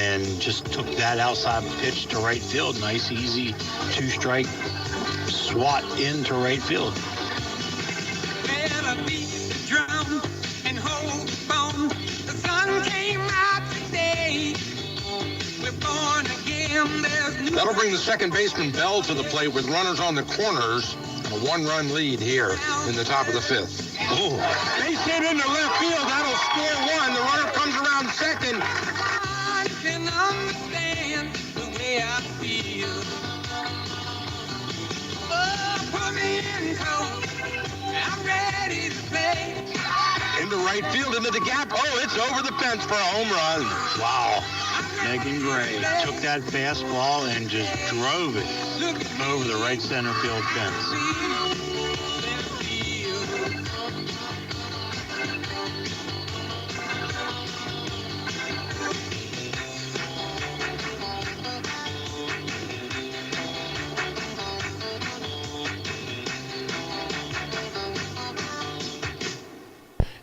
then just took that outside pitch to right field. Nice, easy two-strike swat into right field. That'll bring the second baseman Bell to the plate with runners on the corners. A one-run lead here in the top of the fifth. Oh. Base hit into left field. That'll score one. The runner comes around second. I can understand the way I feel. Oh, put me in cold. I'm ready to play. Into right field, into the gap. Oh, it's over the fence for a home run. Wow. Megan Gray took that fastball and just drove it over the right center field fence.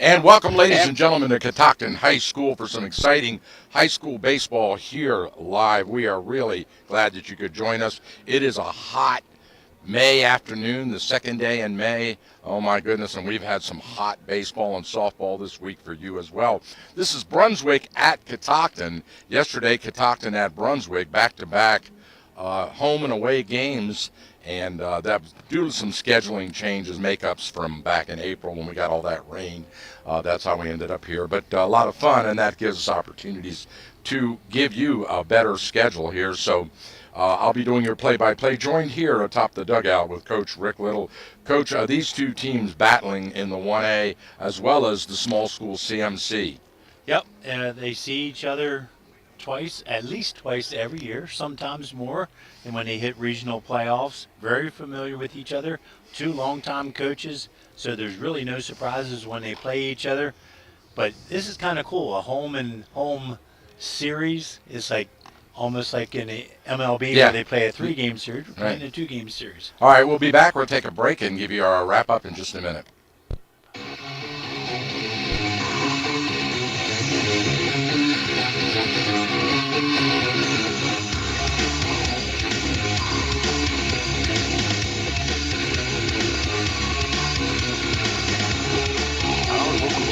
And welcome, ladies and gentlemen, to Catoctin High School for some exciting high school baseball here live. We are really glad that you could join us. It is a hot May afternoon, the second day in May. Oh, my goodness, and we've had some hot baseball and softball this week for you as well. This is Brunswick at Catoctin. Yesterday, Catoctin at Brunswick, back-to-back home and away games. And that was due to some scheduling changes, makeups from back in April when we got all that rain. That's how we ended up here. But a lot of fun, and that gives us opportunities to give you a better schedule here. So I'll be doing your play-by-play, joined here atop the dugout with Coach Rick Little. Coach, these two teams battling in the 1A as well as the small school CMC. Yep, they see each other at least twice every year, sometimes more. And when they hit regional playoffs, very familiar with each other, two longtime coaches, so there's really no surprises when they play each other. But this is kind of cool, a home and home series. It's like almost like in the MLB where they play a 3-game series, we're playing a 2-game series. All right, we'll be back. We'll take a break and give you our wrap-up in just a minute.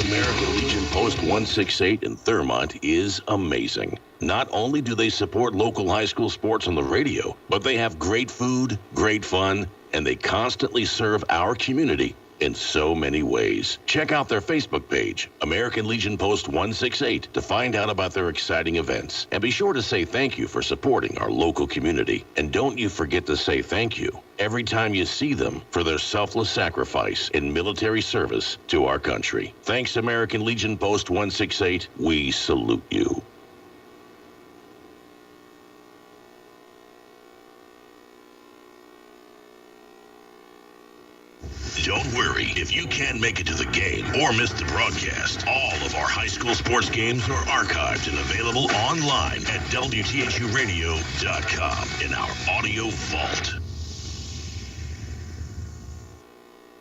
American Legion Post 168 in Thurmont is amazing. Not only do they support local high school sports on the radio, but they have great food, great fun, and they constantly serve our community in so many ways. Check out their Facebook page, American Legion Post 168, to find out about their exciting events. And be sure to say thank you for supporting our local community. And don't you forget to say thank you every time you see them for their selfless sacrifice in military service to our country. Thanks, American Legion Post 168. We salute you. Don't worry if you can't make it to the game or miss the broadcast. All of our high school sports games are archived and available online at WTHUradio.com in our audio vault.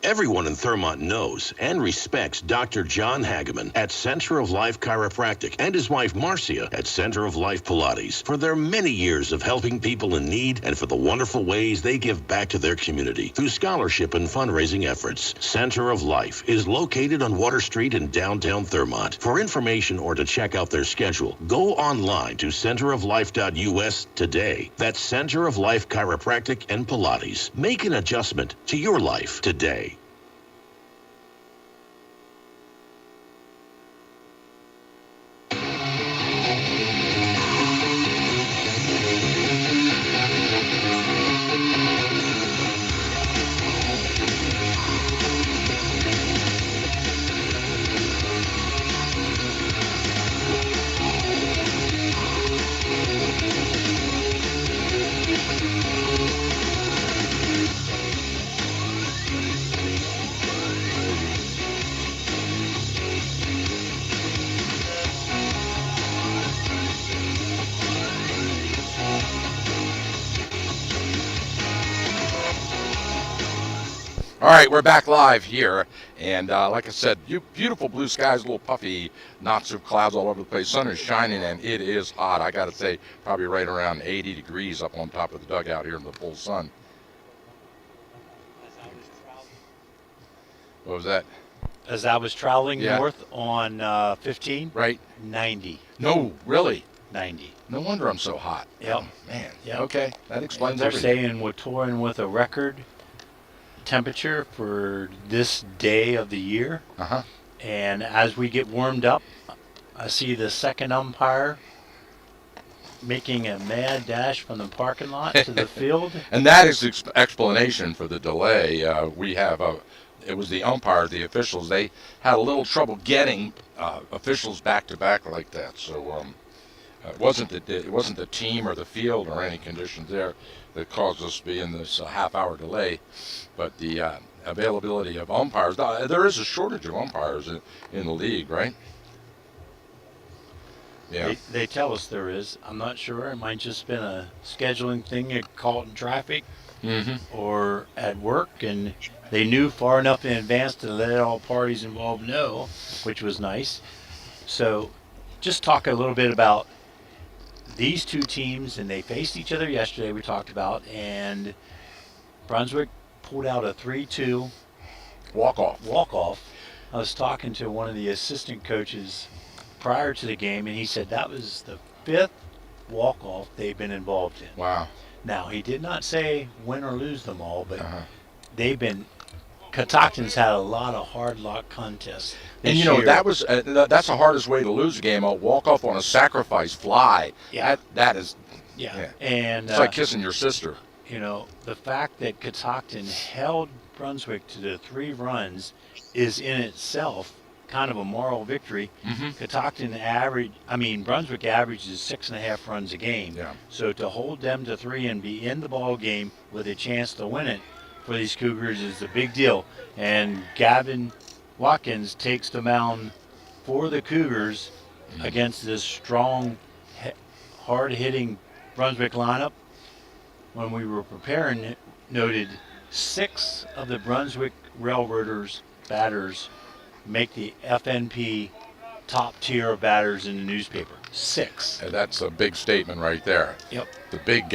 Everyone in Thurmont knows and respects Dr. John Hageman at Center of Life Chiropractic and his wife Marcia at Center of Life Pilates for their many years of helping people in need and for the wonderful ways they give back to their community through scholarship and fundraising efforts. Center of Life is located on Water Street in downtown Thurmont. For information or to check out their schedule, go online to centeroflife.us today. That's Center of Life Chiropractic and Pilates. Make an adjustment to your life today. All right, we're back live here, and like I said, beautiful blue skies, little puffy knots of clouds all over the place. Sun is shining, and it is hot. I got to say, probably right around 80 degrees up on top of the dugout here in the full sun. What was that? As I was traveling Yeah. north on 15, Right? 90. No, really. 90. No wonder I'm so hot. Yep. Oh, man. Yep. Okay, that explains They're everything. saying we're touring with a record temperature for this day of the year. Uh-huh. And as we get warmed up, I see the second umpire making a mad dash from the parking lot to the field. And that is the explanation for the delay. We have it was the umpire, the officials. They had a little trouble getting officials back to back like that. So it wasn't the team or the field or any conditions there that caused us to be in this half-hour delay, but the availability of umpires. There is a shortage of umpires in the league, right? Yeah. They tell us there is. I'm not sure. It might just been a scheduling thing, caught in traffic or at work, and they knew far enough in advance to let all parties involved know, which was nice. So just talk a little bit about these two teams, and they faced each other yesterday, we talked about, and Brunswick pulled out a 3-2 Walk-off. I was talking to one of the assistant coaches prior to the game, and he said that was the 5th walk-off they've been involved in. Wow. Now, he did not say win or lose them all, but Uh-huh. Catoctin's had a lot of hard luck contests. And this year. that's the hardest way to lose a game. A walk-off on a sacrifice fly. Yeah. That is. Yeah. And It's like kissing your sister. the fact that Catoctin held Brunswick to the 3 runs is in itself kind of a moral victory. Brunswick averages 6.5 runs a game. Yeah. So to hold them to 3 and be in the ball game with a chance to win it for these Cougars is a big deal. And Gavin Watkins takes the mound for the Cougars against this strong, hard-hitting Brunswick lineup. When we were preparing, noted 6 of the Brunswick Railroaders batters make the FNP top tier of batters in the newspaper. 6. And that's a big statement right there. Yep. The big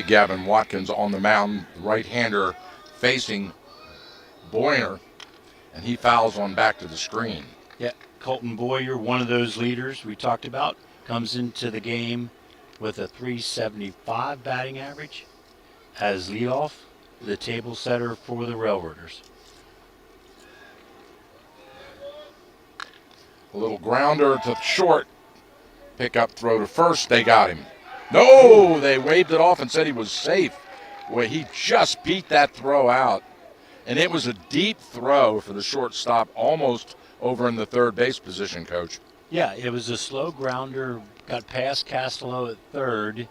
Gavin Watkins on the mound, right-hander facing Boyer, and he fouls on back to the screen. Yeah. Colton Boyer, one of those leaders we talked about, comes into the game with a .375 batting average as leadoff, the table setter for the Railroaders. A little grounder to short. Pick-up throw to first. They got him. No, they waved it off and said he was safe. Boy, he just beat that throw out. And it was a deep throw for the shortstop, almost over in the third base position, Coach. Yeah, it was a slow grounder, got past Castello at third.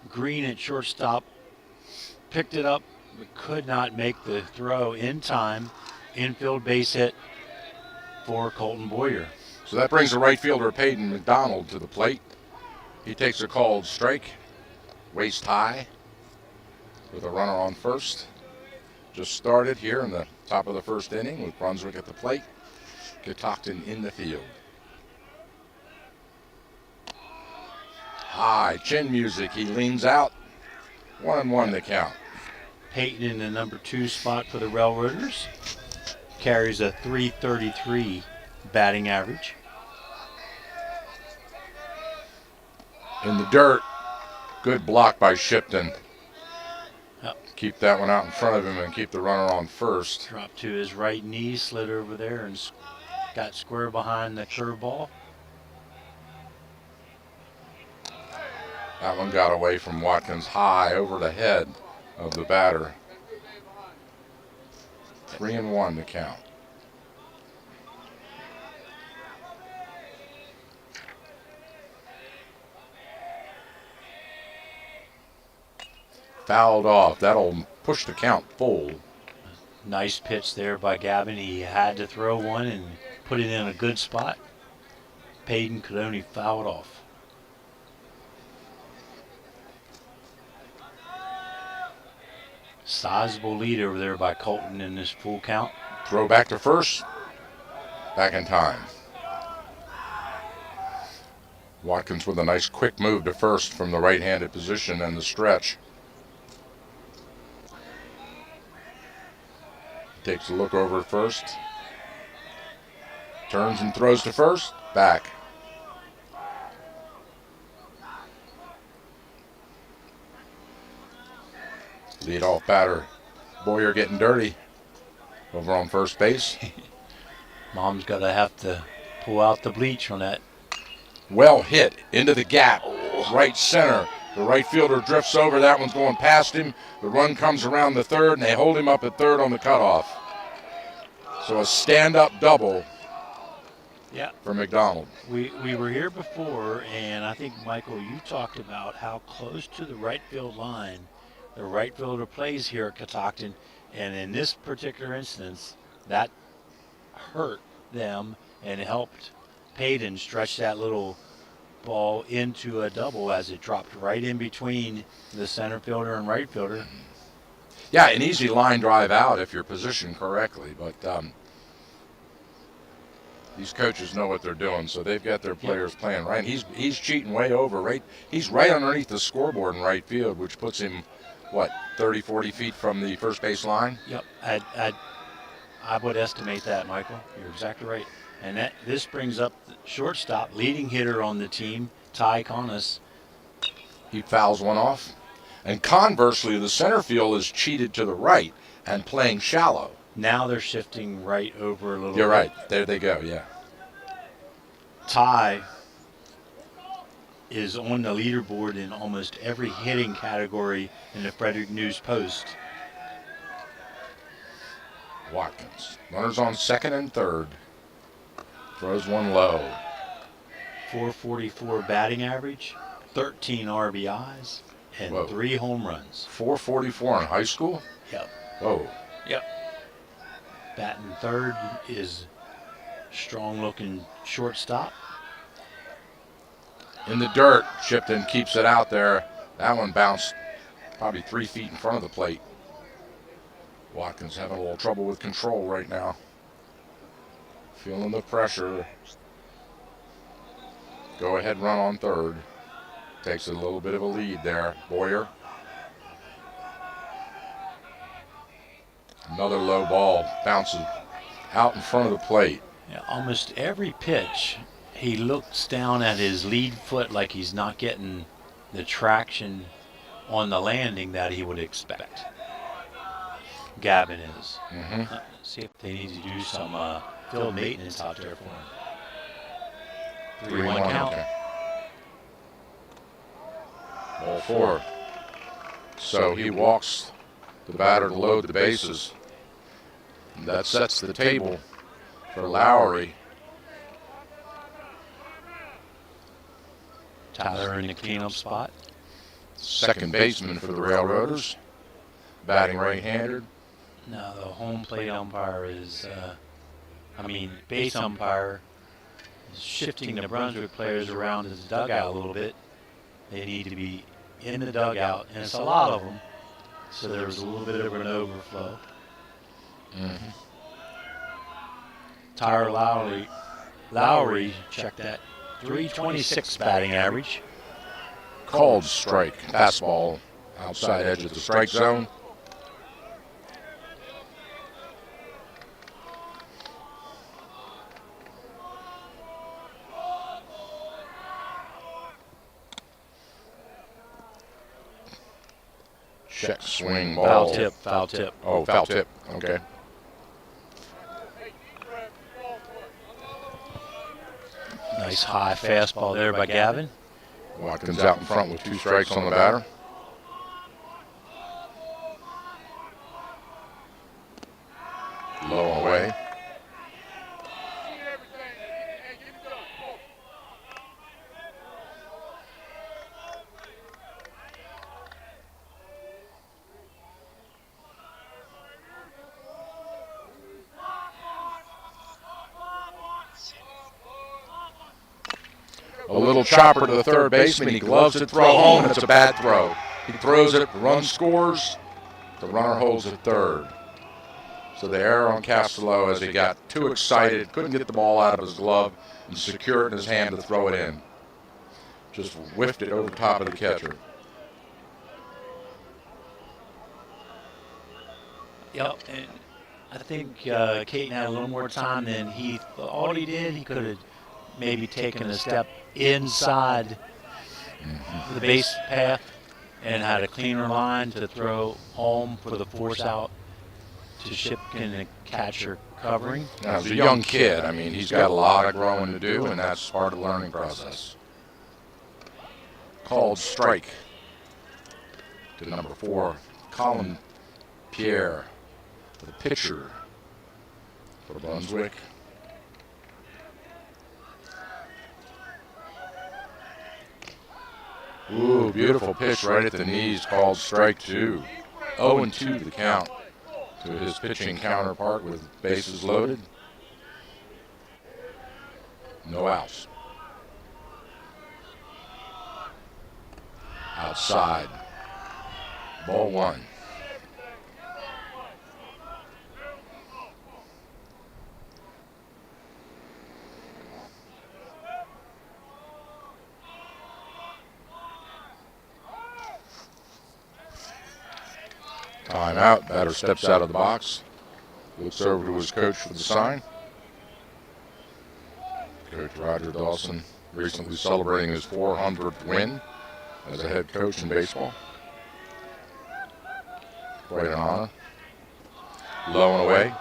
Green at shortstop picked it up, but could not make the throw in time. Infield base hit for Colton Boyer. So that brings the right fielder Peyton McDonald to the plate. He takes a called strike, waist high, with a runner on first. Just started here in the top of the first inning with Brunswick at the plate. Catoctin in the field. High chin music. He leans out. 1-1 the count. Peyton in the number 2 spot for the Railroaders. Carries a .333 batting average. In the dirt. Good block by Shipton. Yep. Keep that one out in front of him and keep the runner on first. Dropped to his right knee, slid over there, and got square behind the curveball. That one got away from Watkins high over the head of the batter. 3-1 the count. Fouled off. That'll push the count full. Nice pitch there by Gavin. He had to throw one and put it in a good spot. Peyton could only foul it off. Sizable lead over there by Colton in this full count. Throw back to first. Back in time. Watkins with a nice quick move to first from the right-handed position and the stretch. Takes a look over at first. Turns and throws to first. Back. Lead-off batter. Boyer getting dirty over on first base. Mom's got to have to pull out the bleach on that. Well hit into the gap, right center. The right fielder drifts over. That one's going past him. The run comes around the third, and they hold him up at third on the cutoff. So a stand-up double for McDonald. We were here before, and I think, Michael, you talked about how close to the right field line the right fielder plays here at Catoctin, and in this particular instance, that hurt them and helped Payton stretch that little ball into a double as it dropped right in between the center fielder and right fielder. Yeah, an easy line drive out if you're positioned correctly, but these coaches know what they're doing, so they've got their players playing right. He's cheating way over, right? He's right underneath the scoreboard in right field, which puts him, 30, 40 feet from the first base line? Yep, I would estimate that, Michael. You're exactly right. And this brings up the shortstop, leading hitter on the team, Ty Connis. He fouls one off. And conversely, the center field is cheated to the right and playing shallow. Now they're shifting right over a little You're bit. right. There they go, yeah. Ty is on the leaderboard in almost every hitting category in the Frederick News Post. Watkins. Runners on second and third. Throws one low. 444 batting average, 13 RBIs, and 3 home runs. 444 in high school? Yep. Oh. Yep. Batting third is strong-looking shortstop. In the dirt, Shipton keeps it out there. That one bounced probably 3 feet in front of the plate. Watkins having a little trouble with control right now. Feeling the pressure. Go ahead run on third. Takes a little bit of a lead there. Boyer. Another low ball bounces out in front of the plate. Yeah, almost every pitch, he looks down at his lead foot like he's not getting the traction on the landing that he would expect. Gavin is. See if they need to do some field maintenance out there for him. 3-1 count. Okay. Ball 4. So he walks the batter to load the bases. And that sets the table for Lowry. Tyler in the cleanup spot. Second baseman for the Railroaders. Batting right-handed. Now the home plate umpire is, base umpire is shifting the Brunswick players around his dugout a little bit. They need to be in the dugout, and it's a lot of them, so there's a little bit of an overflow. Tyler Lowry, check that, 326 batting average. Called strike. Fastball outside edge of the strike zone. Check swing ball. Foul tip. Oh, foul tip. Okay. Nice high fastball there by Gavin. Watkins out in front with 2 strikes on the batter. Low away. A little chopper to the third baseman. He gloves it, throw home, and it's a bad throw. He throws it, run scores. The runner holds at third. So the error on Castello as he got too excited, couldn't get the ball out of his glove and secure it in his hand to throw it in. Just whiffed it over top of the catcher. Yep, and I think Caton had a little more time than he thought he did. He could have maybe taken a step inside the base path and had a cleaner line to throw home for the force out to Shipkin and catcher covering. Now, he's a young kid. I mean, he's got a lot of growing to do, and that's part of the learning process. Called strike to number 4, Colin Pierre, the pitcher for Brunswick. Ooh, beautiful pitch right at the knees, called strike 2. 0-2 the count to his pitching counterpart with bases loaded. No outs. Outside. Ball 1. Time out. Batter steps out of the box. Looks over to his coach for the sign. Coach Roger Dawson recently celebrating his 400th win as a head coach in baseball. Quite an honor. Low and away.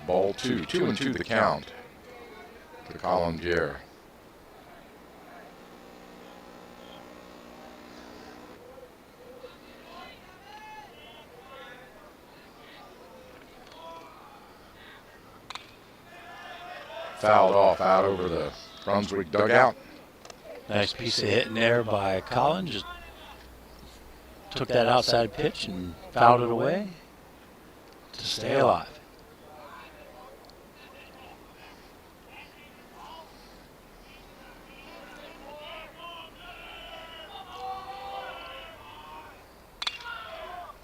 Ball 2. 2-2 the count to Colin Pierre. Fouled off out over the Brunswick dugout. Nice piece of hitting there by Colin. Just took that outside pitch and fouled it away to stay alive.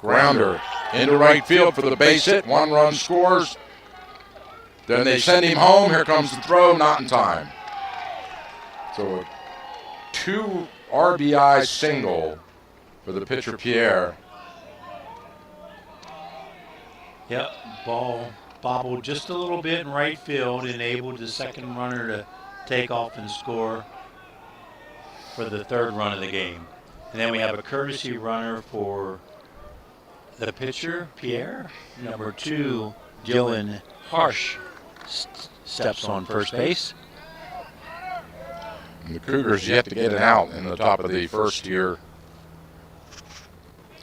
Grounder into right field for the base hit. 1 run scores. Then they send him home. Here comes the throw, not in time. So a 2 RBI single for the pitcher Pierre. Yep, ball bobbled just a little bit in right field, enabled the second runner to take off and score for the third run of the game. And then we have a courtesy runner for the pitcher, Pierre. Number 2, Dylan Harsh steps on first base. And the Cougars yet to get it out in the top of the first here,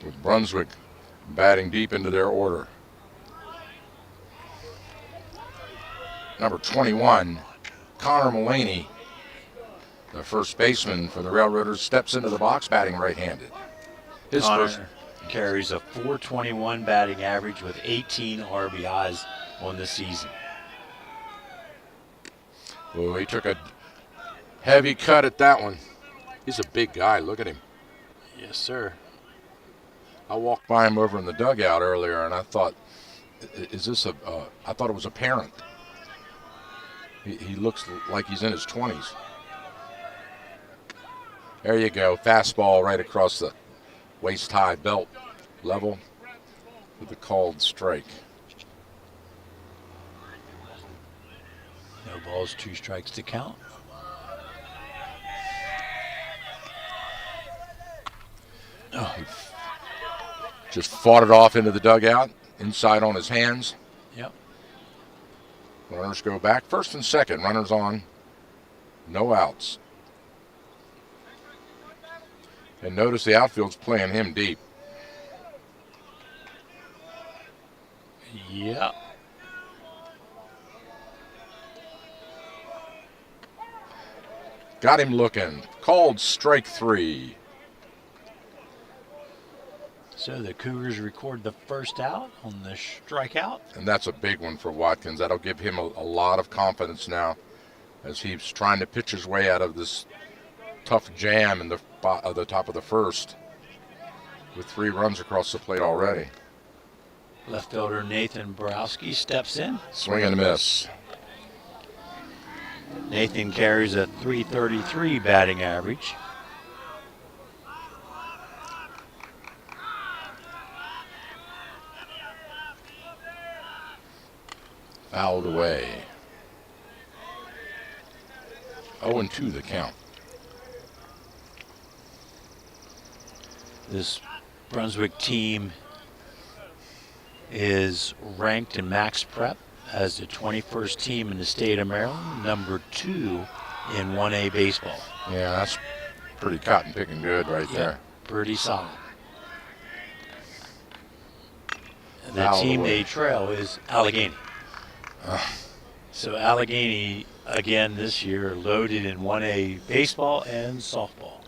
with Brunswick batting deep into their order. Number 21, Connor Mullaney, the first baseman for the Railroaders, steps into the box batting right-handed. His Connor first carries a .421 batting average with 18 RBIs on the season. Oh, he took a heavy cut at that one. He's a big guy. Look at him. Yes, sir. I walked by him over in the dugout earlier, and I thought, is this a, I thought it was a parent. He looks like he's in his 20s. There you go. Fastball right across the waist-high belt level with the called strike. No balls, 2 strikes to count. Oh, he just fought it off into the dugout, inside on his hands. Yep. Runners go back. First and second, runners on. No outs. And notice the outfield's playing him deep. Yep. Got him looking. Called strike 3. So the Cougars record the first out on the strikeout. And that's a big one for Watkins. That'll give him a lot of confidence now as he's trying to pitch his way out of this tough jam in the top of the first. with 3 runs across the plate already. Left fielder Nathan Borowski steps in. Swing and a miss. Nathan carries a .333 batting average. Fouled away. 0-2 the count. This Brunswick team is ranked in max prep as the 21st team in the state of Maryland, number 2 in 1A baseball. Yeah, that's pretty cotton picking good right there. Pretty solid. The Fouled team away. they trail is Allegheny. So Allegheny, again this year, loaded in 1A baseball and softball.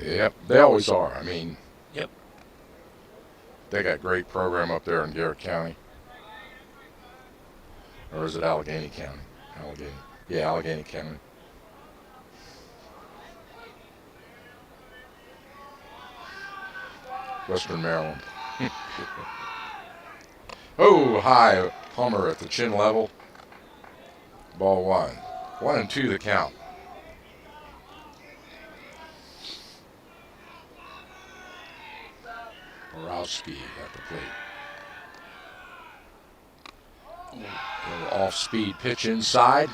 Yep, they always are. I mean, Yep. they got a great program up there in Garrett County. Or is it Allegheny County? Allegheny. Yeah, Allegheny County. Western Maryland. Oh, high Hummer at the chin level. Ball 1. 1-2 the count. Borowski at the plate. Little off-speed pitch inside.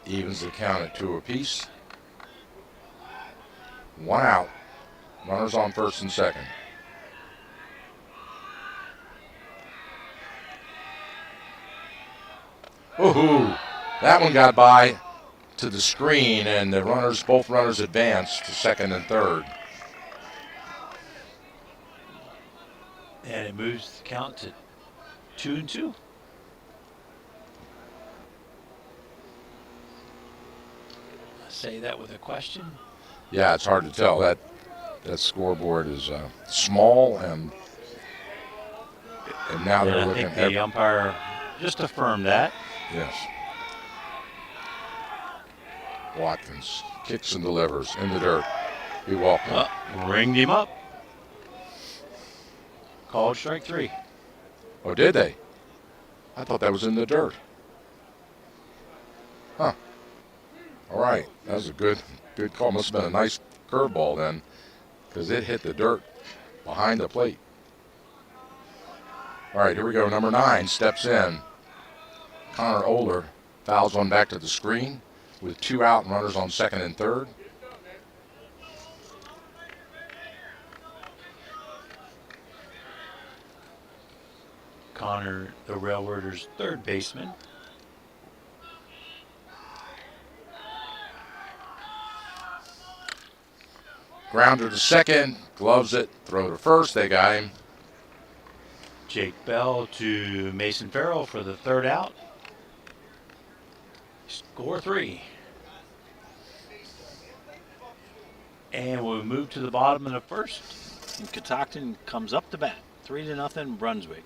Evens the count at 2 apiece. 1 out. Runners on first and second. Woohoo! That one got by to the screen, and the both runners advanced to second and third. And it moves the count to 2-2. I say that with a question. Yeah, it's hard to tell. That scoreboard is small, and now And they're I looking think at the umpire just affirmed that. yes. Watkins kicks and delivers in the dirt. Be welcome. Ringed him up. Called strike 3. Oh, did they? I thought that was in the dirt. Huh. All right. That was a good call. Must have been a nice curveball then, because it hit the dirt behind the plate. All right, here we go. Number 9 steps in. Connor Oler fouls one back to the screen with 2 out and runners on second and third. Connor, the Railroaders' third baseman. Grounder to second, gloves it, throw to first. They got him. Jake Bell to Mason Farrell for the third out. Score 3. And we'll move to the bottom of the first. And Catoctin comes up to bat. 3-0 Brunswick.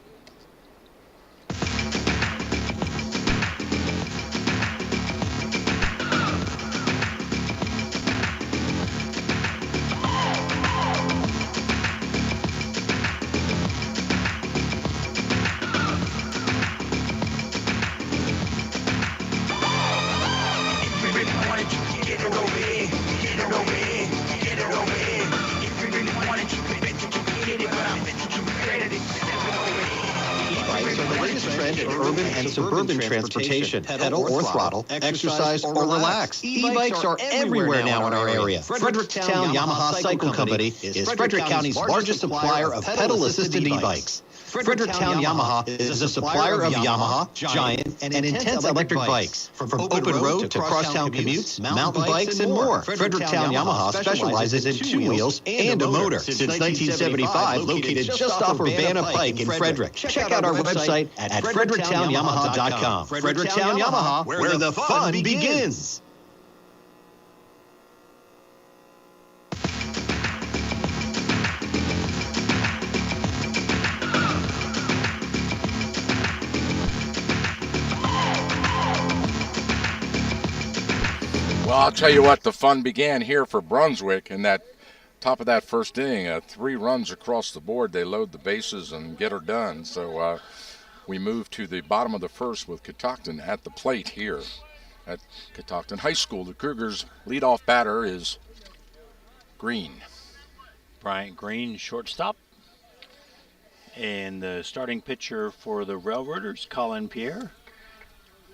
Suburban transportation. Pedal or throttle, exercise or relax. E-bikes are everywhere now in our area. Fredericktown Yamaha Cycle Company is Frederick County's largest supplier of pedal-assisted e-bikes. Fredericktown Yamaha is a supplier of Yamaha, Giant, and Intense electric bikes. From open road to crosstown commutes, mountain bikes, and more. Fredericktown Yamaha specializes in 2 wheels and a motor. Since 1975, located just off Urbana Pike in Frederick. Check out our website at fredericktown.yamaha.com. Fredericktown Yamaha, where the fun begins. Well, I'll tell you what, the fun began here for Brunswick in that top of that first inning, 3 runs across the board. They load the bases and get her done. So we move to the bottom of the first with Catoctin at the plate here at Catoctin High School. The Cougars' leadoff batter is Green. Bryant Green, shortstop. And the starting pitcher for the Railroaders, Colin Pierre,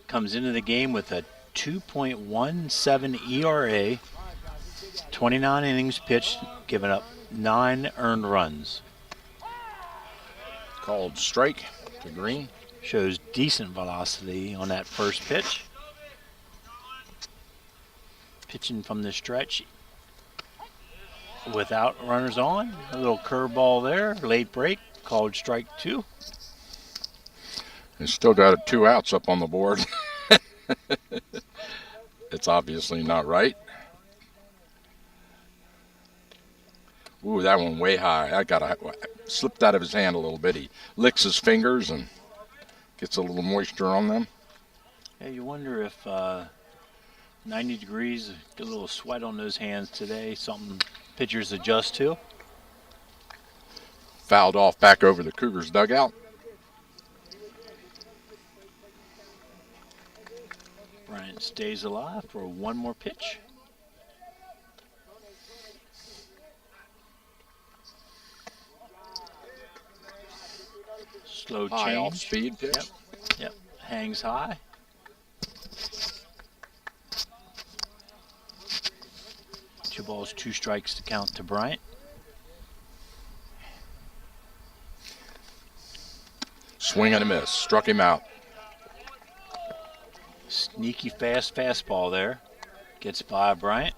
comes into the game with a 2.17 ERA, 29 innings pitched, giving up 9 earned runs. Called strike to Green. Shows decent velocity on that first pitch. Pitching from the stretch without runners on. A little curveball there, late break, called strike 2. He's still got 2 outs up on the board. It's obviously not right. Ooh, that one way high. That slipped out of his hand a little bit. He licks his fingers and gets a little moisture on them. Yeah, you wonder if 90 degrees, get a little sweat on those hands today, something pitchers adjust to. Fouled off back over the Cougars' dugout. Bryant stays alive for one more pitch. Slow High change. off speed pitch. Yep. Hangs high. Two balls, 2 strikes to count to Bryant. Swing and a miss. Struck him out. Sneaky fast fastball there. Gets by Bryant.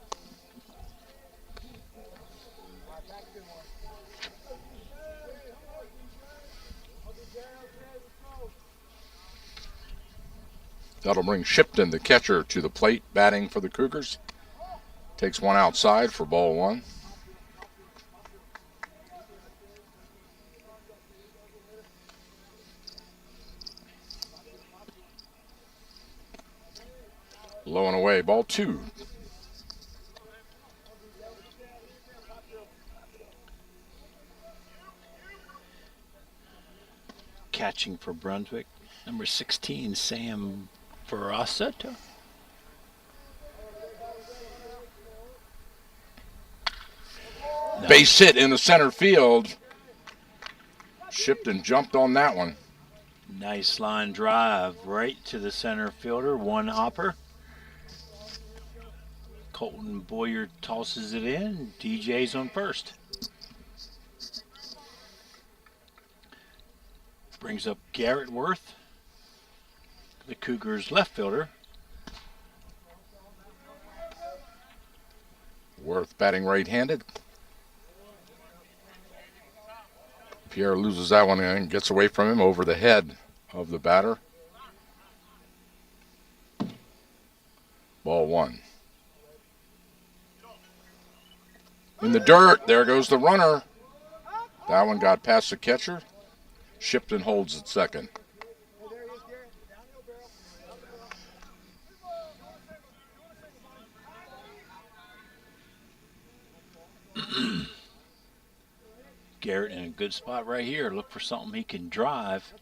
That'll bring Shipton, the catcher, to the plate, batting for the Cougars. Takes one outside for ball 1. Low and away, ball 2. Catching for Brunswick, number 16, Sam Verasetta. Base hit in the center field. Shipton jumped on that one. Nice line drive right to the center fielder, one hopper. Colton Boyer tosses it in. DJ's on first. Brings up Garrett Worth, the Cougars' left fielder. Worth batting right-handed. Pierre loses that one and gets away from him over the head of the batter. Ball 1. In the dirt, there goes the runner. That one got past the catcher. Shipton holds at second. Garrett in a good spot right here. Look for something he can drive.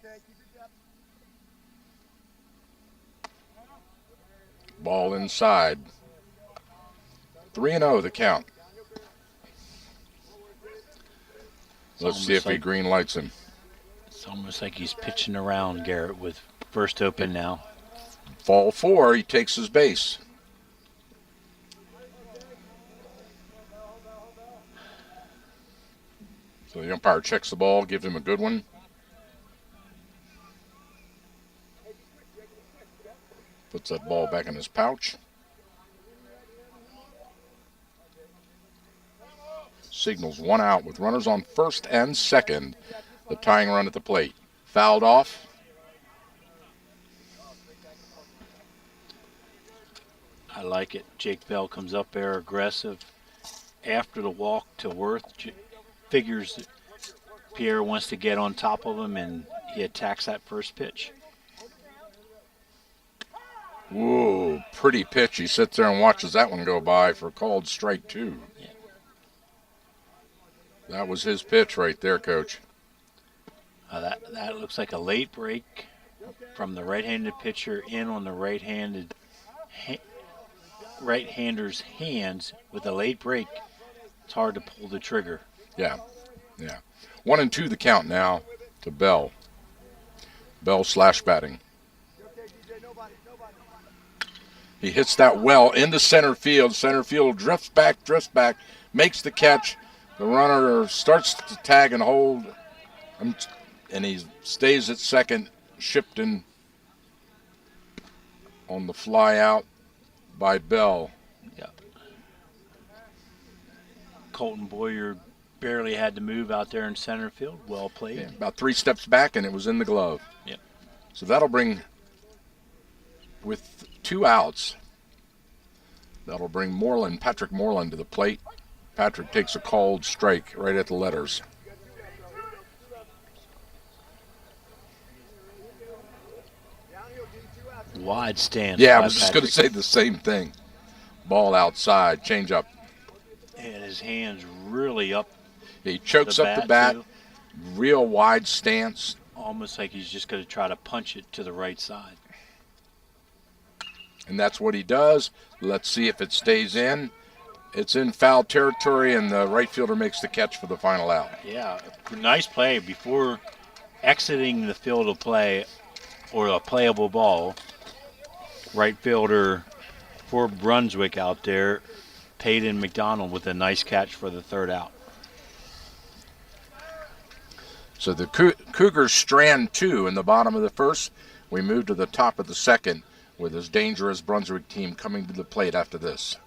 Ball inside. 3-0 the count. Let's see if he green lights him. It's almost like he's pitching around Garrett with first open now. Ball 4, he takes his base. So the umpire checks the ball, gives him a good one. Puts that ball back in his pouch. Signals one out with runners on first and second. The tying run at the plate. Fouled off. I like it. Jake Bell comes up there aggressive. After the walk to Worth, figures that Pierre wants to get on top of him, and he attacks that first pitch. Whoa, pretty pitch. He sits there and watches that one go by for called strike 2. Yeah. That was his pitch right there, Coach. That looks like a late break from the right-handed pitcher in on the right-hander's hands with a late break. It's hard to pull the trigger. Yeah. 1-2 the count now to Bell. Bell slash batting. He hits that well into center field. Center field drifts back, makes the catch. The runner starts to tag and hold, and he stays at second. Shipton on the fly out by Bell. Yeah. Colton Boyer barely had to move out there in center field. Well played. Yeah, about 3 steps back, and it was in the glove. Yep. So that'll bring, with 2 outs, that'll bring Patrick Moreland to the plate. Patrick takes a called strike right at the letters. Wide stance. Yeah, I was just going to say the same thing. Ball outside, change up. And his hands really up. He chokes up the bat, too. Real wide stance. Almost like he's just going to try to punch it to the right side. And that's what he does. Let's see if it stays in. It's in foul territory, and the right fielder makes the catch for the final out. Yeah, nice play. Before exiting the field of play or a playable ball, right fielder for Brunswick out there, Peyton McDonald with a nice catch for the third out. So the Cougars strand 2 in the bottom of the first. We move to the top of the second with this dangerous Brunswick team coming to the plate after this.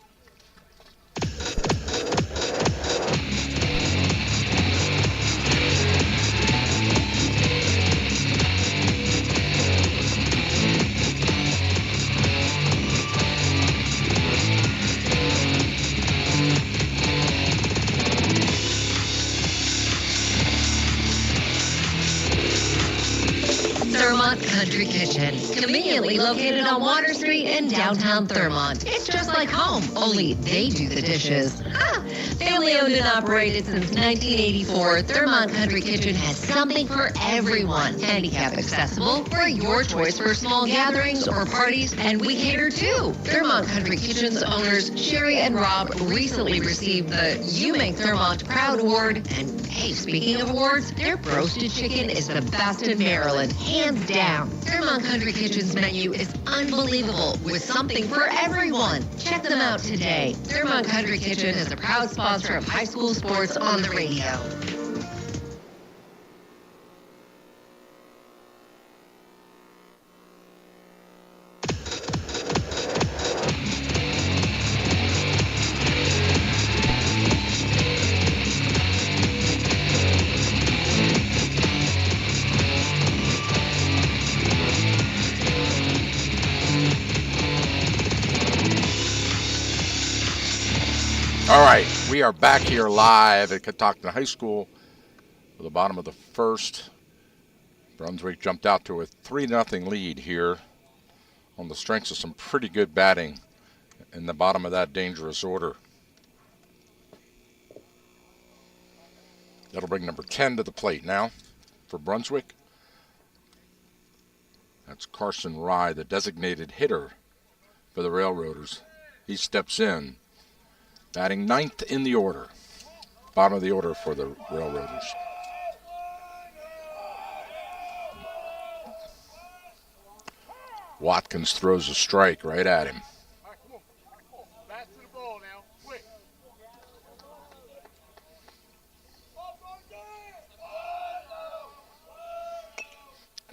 Thurmont Country Kitchen, conveniently located on Water Street in downtown Thurmont. It's just like home, only they do the dishes. Family owned and operated since 1984, Thurmont Country Kitchen has something for everyone. Handicap accessible for your choice for small gatherings or parties, and we cater too. Thurmont Country Kitchen's owners, Sherry and Rob, recently received the You Make Thurmont Proud Award. And hey, speaking of awards, their roasted chicken is the best in Maryland, hands down. Thurmont Country Kitchen's menu is unbelievable with something for everyone. Check them out today. Thurmont Country Kitchen is a proud sponsor of high school sports on the radio. All right, we are back here live at Catoctin High School at the bottom of the first. Brunswick jumped out to a 3-0 lead here on the strengths of some pretty good batting in the bottom of that dangerous order. That'll bring number 10 to the plate now for Brunswick. That's Carson Rye, the designated hitter for the Railroaders. He steps in. Batting 9th in the order. Bottom of the order for the Railroaders. Watkins throws a strike right at him.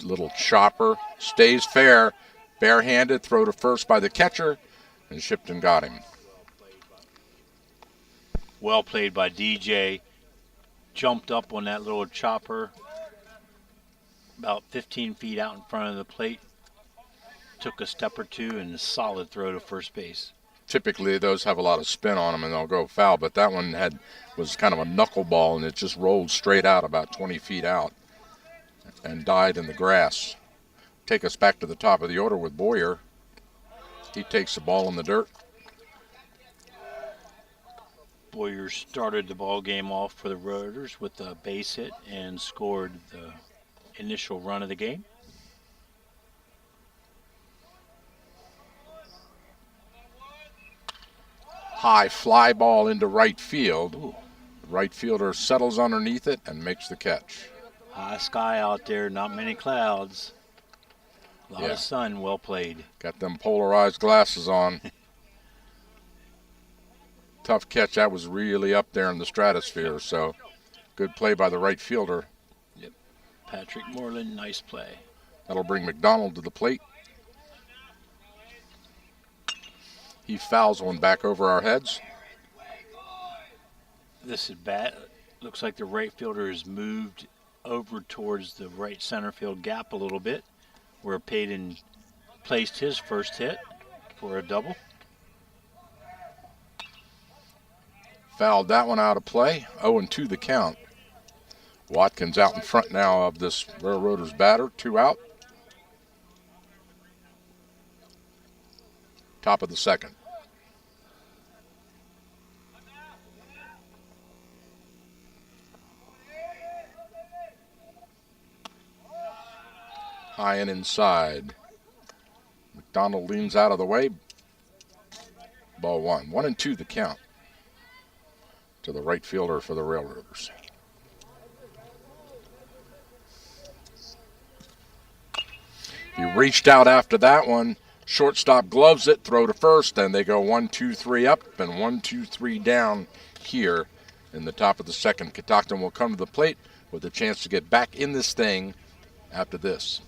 Little chopper. Stays fair. Barehanded. Throw to first by the catcher. And Shipton got him. Well played by DJ. Jumped up on that little chopper about 15 feet out in front of the plate. Took a step or two and a solid throw to first base. Typically those have a lot of spin on them and they'll go foul, but that one was kind of a knuckleball and it just rolled straight out about 20 feet out and died in the grass. Take us back to the top of the order with Boyer. He takes the ball in the dirt. Boyer started the ball game off for the Rotors with a base hit and scored the initial run of the game. High fly ball into right field. Ooh. The right fielder settles underneath it and makes the catch. High sky out there, not many clouds. A lot Yeah. of sun, well played. Got them polarized glasses on. Tough catch. That was really up there in the stratosphere, so good play by the right fielder. Yep. Patrick Moreland, nice play. That'll bring McDonald to the plate. He fouls one back over our heads. This is bad. Looks like the right fielder has moved over towards the right center field gap a little bit, where Payton placed his first hit for a double. Fouled that one out of play. 0-2 the count. Watkins out in front now of this Railroaders batter. 2 out. Top of the second. High and inside. McDonald leans out of the way. Ball 1. 1-2 the count to the right fielder for the Railroaders. He reached out after that one. Shortstop gloves it, throw to first, and they go 1-2-3 up and 1-2-3 down here in the top of the second. Catoctin will come to the plate with a chance to get back in this thing after this.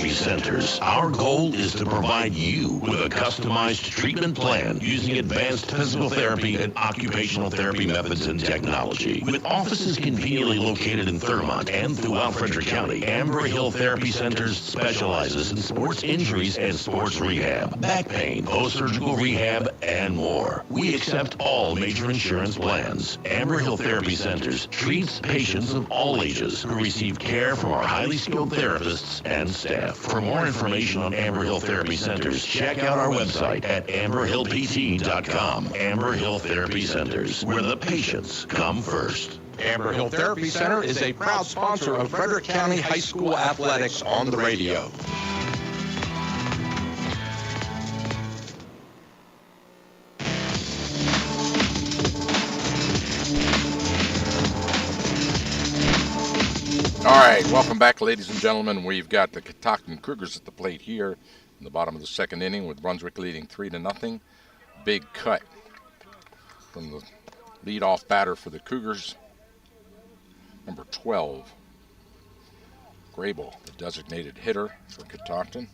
Centers. Our goal is to provide you with a customized treatment plan using advanced physical therapy and occupational therapy methods and technology. With offices conveniently located in Thurmont and throughout Frederick County, Amber Hill Therapy Centers specializes in sports injuries and sports rehab, back pain, post-surgical rehab, and more. We accept all major insurance plans. Amber Hill Therapy Centers treats patients of all ages who receive care from our highly skilled therapists and staff. For more information on Amber Hill Therapy Centers, check out our website at amberhillpt.com. Amber Hill Therapy Centers, where the patients come first. Amber Hill Therapy Center is a proud sponsor of Frederick County High School Athletics on the radio. All right, welcome back, ladies and gentlemen. We've got the Catoctin Cougars at the plate here in the bottom of the second inning with Brunswick leading 3-0. Big cut from the leadoff batter for the Cougars, number 12, Grable, the designated hitter for Catoctin.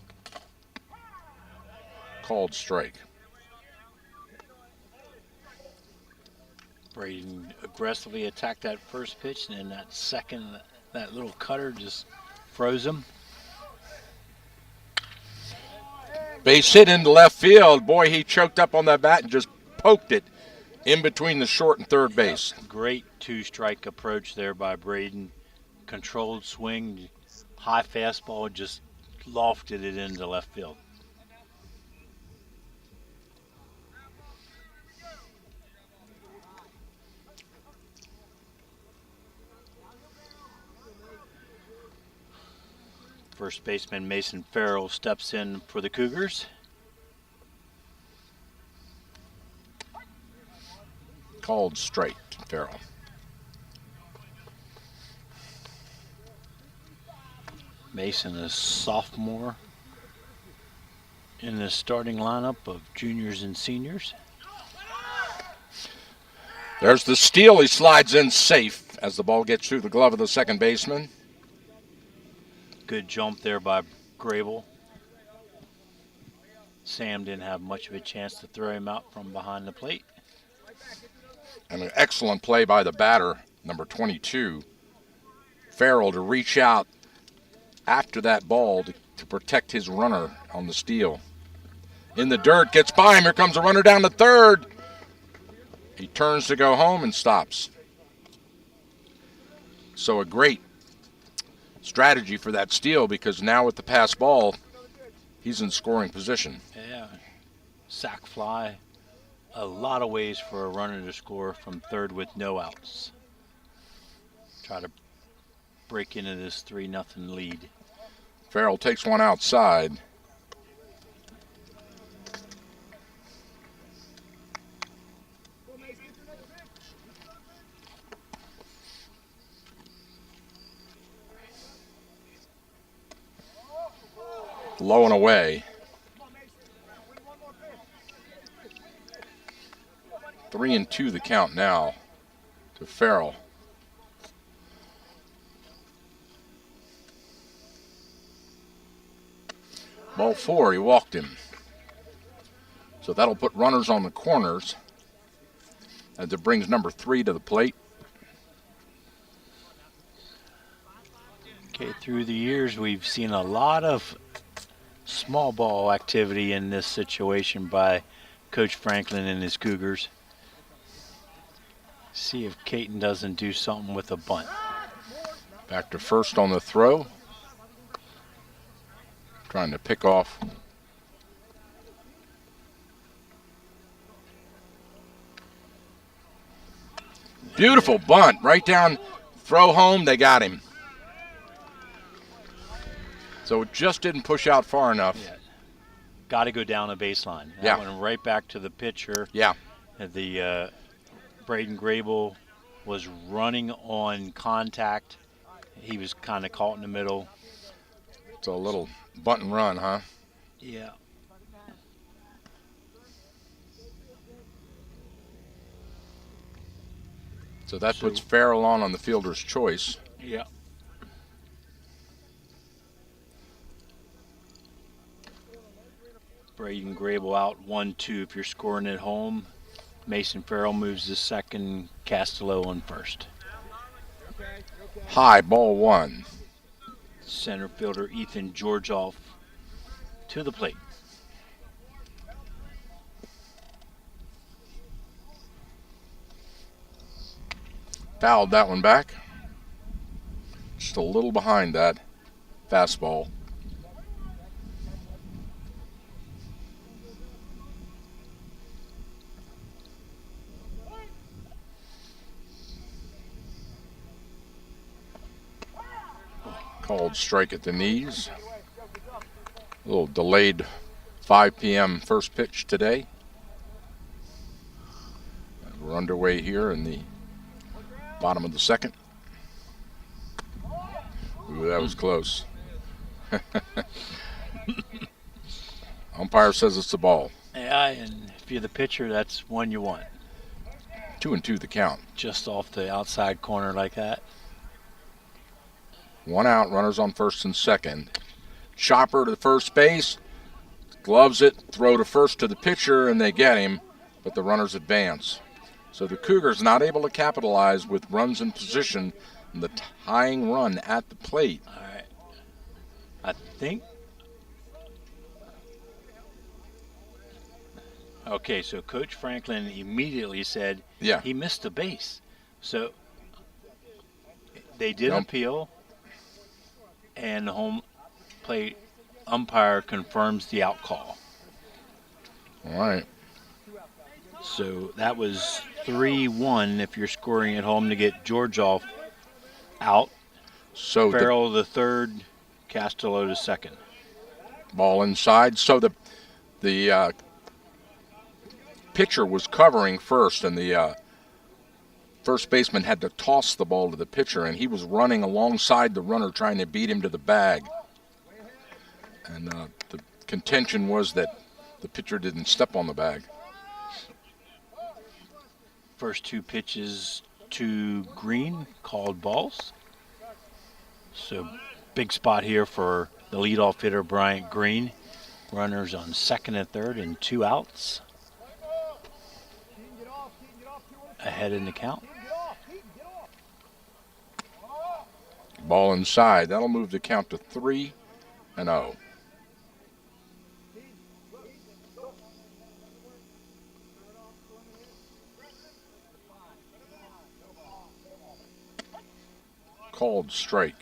Called strike. Braden aggressively attacked that first pitch, and then that second, that little cutter just froze him. Base hit into left field. Boy, he choked up on that bat and just poked it in between the short and third base. Great two-strike approach there by Braden. Controlled swing, high fastball, just lofted it into left field. First baseman Mason Farrell steps in for the Cougars. Called straight to Farrell. Mason is sophomore in the starting lineup of juniors and seniors. There's the steal. He slides in safe as the ball gets through the glove of the second baseman. Good jump there by Grable. Sam didn't have much of a chance to throw him out from behind the plate. And an excellent play by the batter, number 22, Farrell, to reach out after that ball to protect his runner on the steal. In the dirt, gets by him. Here comes a runner down to third. He turns to go home and stops. So a great strategy for that steal, because now with the pass ball, he's in scoring position. Yeah, sac fly. A lot of ways for a runner to score from third with no outs. Try to break into this 3-0 lead. Farrell takes one outside. Low and away. 3-2 the count now to Farrell. Ball 4, he walked him. So that'll put runners on the corners as it brings number 3 to the plate. Okay, through the years we've seen a lot of small ball activity in this situation by Coach Franklin and his Cougars. See if Caton doesn't do something with a bunt. Back to first on the throw. Trying to pick off. Beautiful bunt. Right down, throw home, they got him. So it just didn't push out far enough. Yeah. Got to go down a baseline. That Yeah. went right back to the pitcher. Yeah. The Braden Grable was running on contact. He was kind of caught in the middle. It's a little bunt and run, huh? Yeah. So that puts Farrell on the fielder's choice. Yeah. Braden Grable out 1-2 if you're scoring at home. Mason Farrell moves to second, Castello on first. High, ball 1. Center fielder Ethan Georgioff to the plate. Fouled that one back. Just a little behind that fastball. Called strike at the knees. A little delayed 5 p.m. first pitch today. We're underway here in the bottom of the second. Ooh, that was close. Umpire says it's a ball. Yeah, and if you're the pitcher, that's one you want. 2-2 the count. Just off the outside corner like that. 1 out, runners on first and second. Chopper to first base, gloves it, throw to first to the pitcher, and they get him, but the runners advance. So the Cougars not able to capitalize with runs in position and the tying run at the plate. All right. I think. Okay, so Coach Franklin immediately said he missed the base. So they did appeal, and the home plate umpire confirms the out call. All right. So that was 3-1 if you're scoring at home to get Georgioff out. So Farrell the third, Castello to second. Ball inside. So the pitcher was covering first, and the first baseman had to toss the ball to the pitcher, and he was running alongside the runner trying to beat him to the bag. And the contention was that the pitcher didn't step on the bag. First two pitches to Green, called balls. So big spot here for the leadoff hitter, Bryant Green. Runners on second and third and 2 outs. Ahead in the count. Ball inside. That'll move the count to 3-0. Called strike.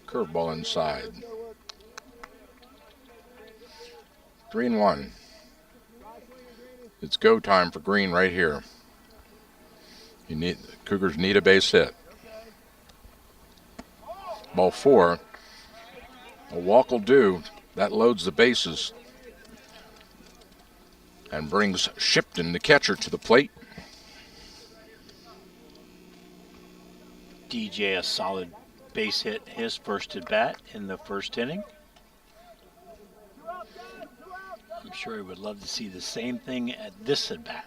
Curveball inside. 3-1. It's go time for Green right here. The Cougars need a base hit. Ball 4. A walk will do. That loads the bases and brings Shipton, the catcher, to the plate. DJ a solid base hit, his first at bat in the first inning. I'm sure he would love to see the same thing at this at bat.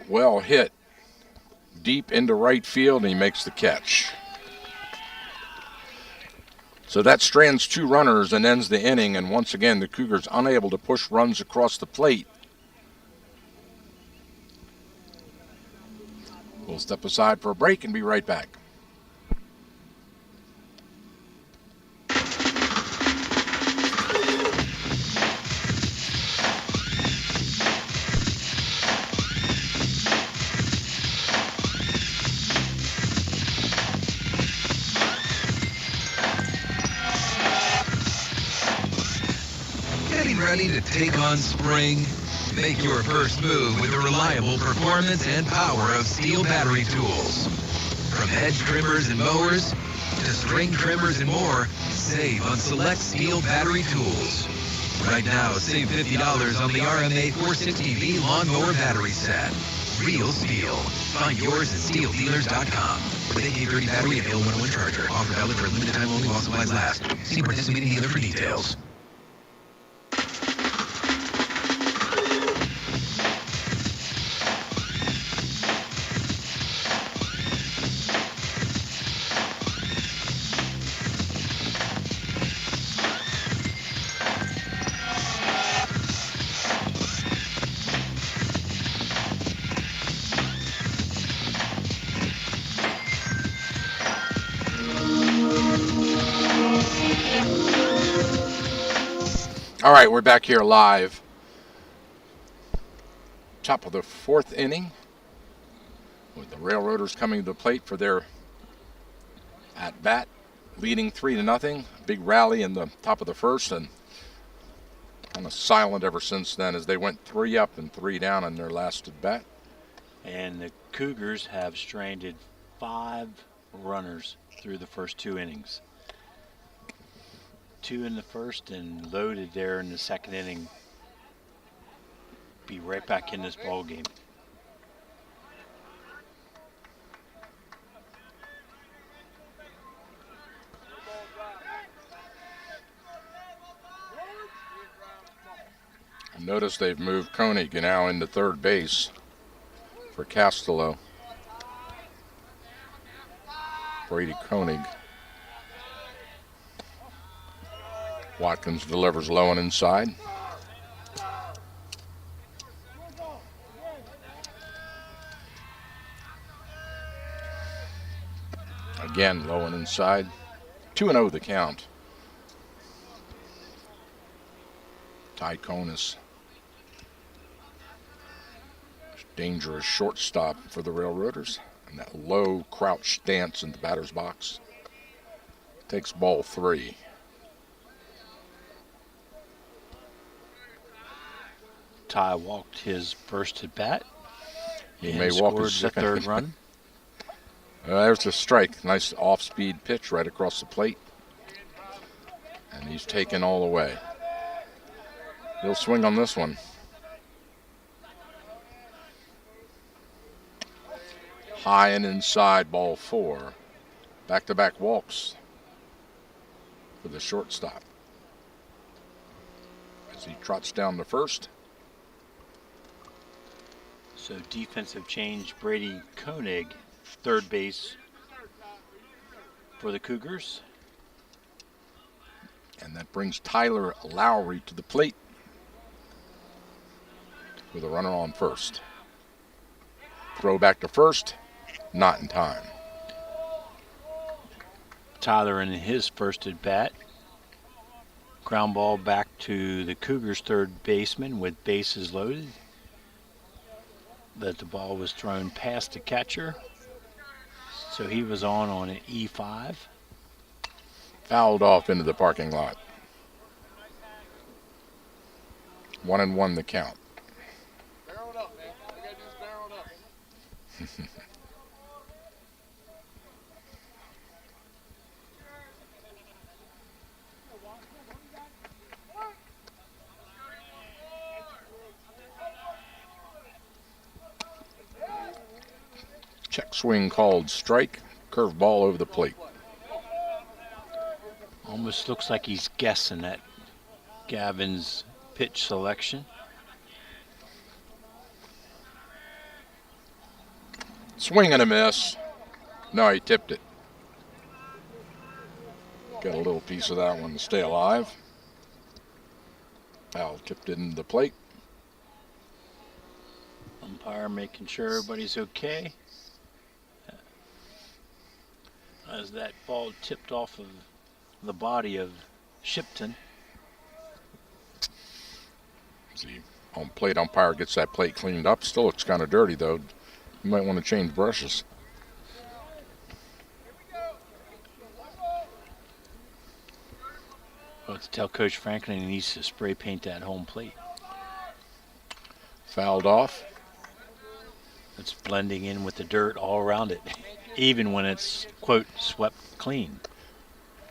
Well hit deep into right field, and he makes the catch. So that strands 2 runners and ends the inning, and once again the Cougars unable to push runs across the plate. We'll step aside for a break and be right back. Getting ready to take on spring? Make your first move with the reliable performance and power of Steel battery tools. From hedge trimmers and mowers to string trimmers and more, save on select Steel battery tools. Right now, save $50 on the RMA 460V lawnmower battery set. Real Steel. Find yours at steeldealers.com. With AK30 battery and L101 charger. Offer valid for a limited time only while supplies last. See participating dealer for details. All right, we're back here live. Top of the 4th inning with the Railroaders coming to the plate for their at-bat, leading 3-0. Big rally in the top of the first, and kind of silent ever since then as they went 3 up and 3 down in their last at-bat. And the Cougars have stranded 5 runners through the first 2 innings. 2 in the first and loaded there in the second inning. Be right back in this ball game. Notice they've moved Koenig now into third base for Castello. Brady Koenig. Watkins delivers low and inside. Again, low and inside. 2-0 the count. Ty Konis. Dangerous shortstop for the Railroaders. And that low crouch stance in the batter's box. Takes ball 3. Ty walked his first at bat. He may walk his second. Third run. There's a strike. Nice off-speed pitch right across the plate. And he's taken all the way. He'll swing on this one. High and inside, ball 4. Back-to-back walks for the shortstop. As he trots down to first. So defensive change, Brady Koenig, third base for the Cougars. And that brings Tyler Lowry to the plate with a runner on first. Throw back to first, not in time. Tyler in his first at bat. Ground ball back to the Cougars' third baseman with bases loaded. But the ball was thrown past the catcher. So he was on an E5. Fouled off into the parking lot. 1-1 the count. Barrel it up, man. All you gotta do is barrel it up. Check swing called strike. Curve ball over the plate. Almost looks like he's guessing at Gavin's pitch selection. Swing and a miss. No, he tipped it. Got a little piece of that one to stay alive. Foul tipped it into the plate. Umpire making sure everybody's okay. As that ball tipped off of the body of Shipton. See, home plate umpire gets that plate cleaned up. Still looks kind of dirty, though. You might want to change brushes. Well, to tell Coach Franklin he needs to spray paint that home plate. Fouled off. It's blending in with the dirt all around it, even when it's, quote, swept clean.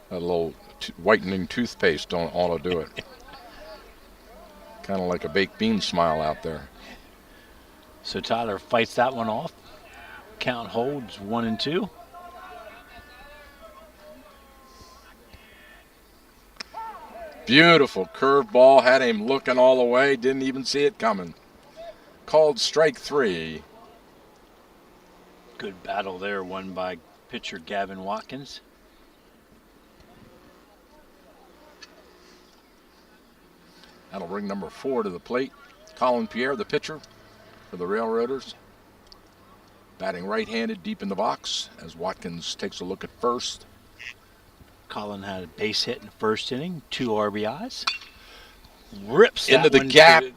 A little whitening toothpaste ought to do it. Kind of like a baked bean smile out there. So Tyler fights that one off. Count holds 1-2. Beautiful curveball. Had him looking all the way. Didn't even see it coming. Called strike 3. Good battle there, won by pitcher Gavin Watkins. That'll bring number 4 to the plate. Colin Pierre, the pitcher for the Railroaders. Batting right-handed deep in the box as Watkins takes a look at first. Colin had a base hit in the first inning, 2 RBIs. Rips into that the one gap. to-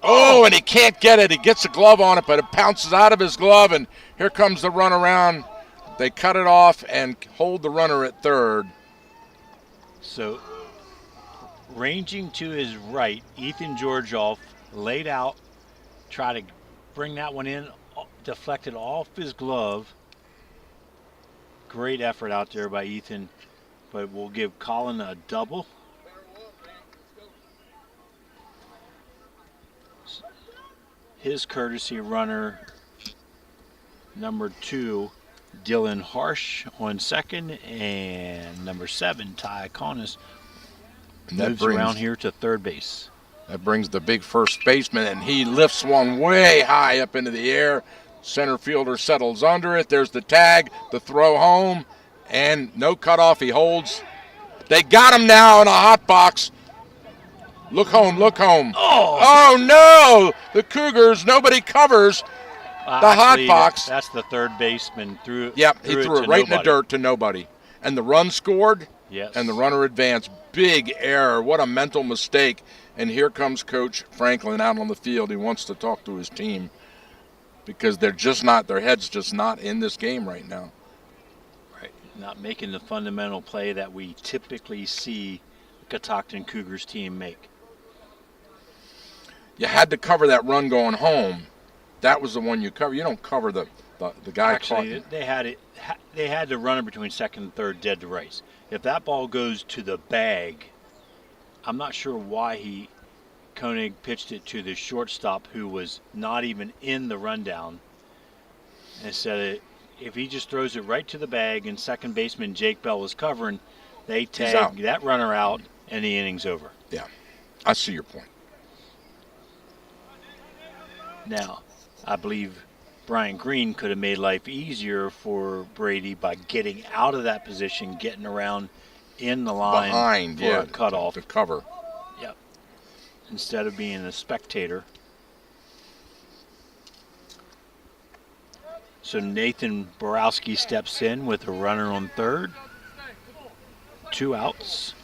Oh, and he can't get it. He gets a glove on it, but it bounces out of his glove, and here comes the run around. They cut it off and hold the runner at third. So, ranging to his right, Ethan Georgioff laid out, tried to bring that one in, deflected off his glove. Great effort out there by Ethan, but we'll give Colin a double. His courtesy runner, number 2, Dylan Harsh on second, and number 7, Ty Connis, moves around here to third base. That brings the big first baseman, and he lifts one way high up into the air. Center fielder settles under it. There's the tag, the throw home, and no cutoff. He holds. They got him now in a hot box. Look home, look home. Oh no! The Cougars, nobody covers the hot box. That's the third baseman. Yep, he threw it right in the dirt to nobody. And the run scored, yes, and the runner advanced. Big error. What a mental mistake. And here comes Coach Franklin out on the field. He wants to talk to his team because they're just not, their head's just not in this game right now. Right, not making the fundamental play that we typically see the Catoctin Cougars team make. You had to cover that run going home. That was the one you cover. You don't cover the guy. Actually, they had the runner between second and third dead to rights. If that ball goes to the bag, I'm not sure why Koenig pitched it to the shortstop who was not even in the rundown, and said if he just throws it right to the bag and second baseman Jake Bell was covering, they tag that runner out and the inning's over. Yeah. I see your point. Now, I believe Brian Green could have made life easier for Brady by getting out of that position, getting around in the line Behind, for yeah, a cutoff. to cover. Yep. Instead of being a spectator. So Nathan Borowski steps in with a runner on third. 2 outs.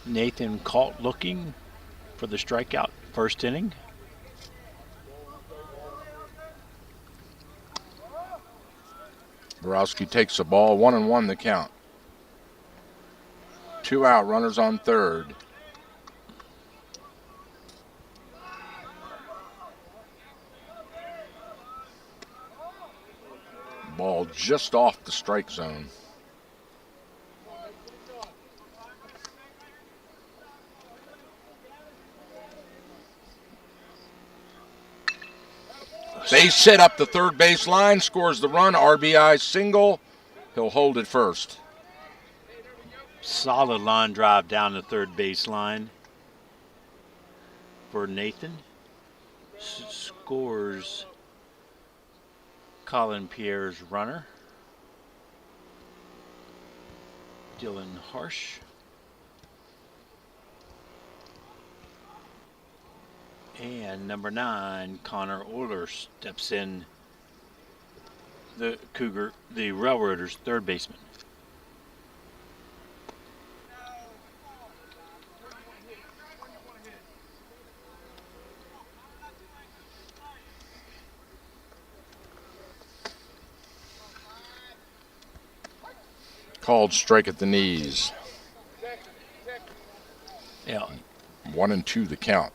Nathan caught looking for the strikeout first inning. Borowski takes the ball, 1-1 the count. 2 out, runners on third. Ball just off the strike zone. Base hit up the third base line, scores the run, RBI single. He'll hold it first. Solid line drive down the third base line for Nathan. Scores Colin Pierre's runner. Dylan Harsh. And number 9, Connor Euler steps in, the Railroaders' third baseman. Called strike at the knees. Yeah. 1-2 the count.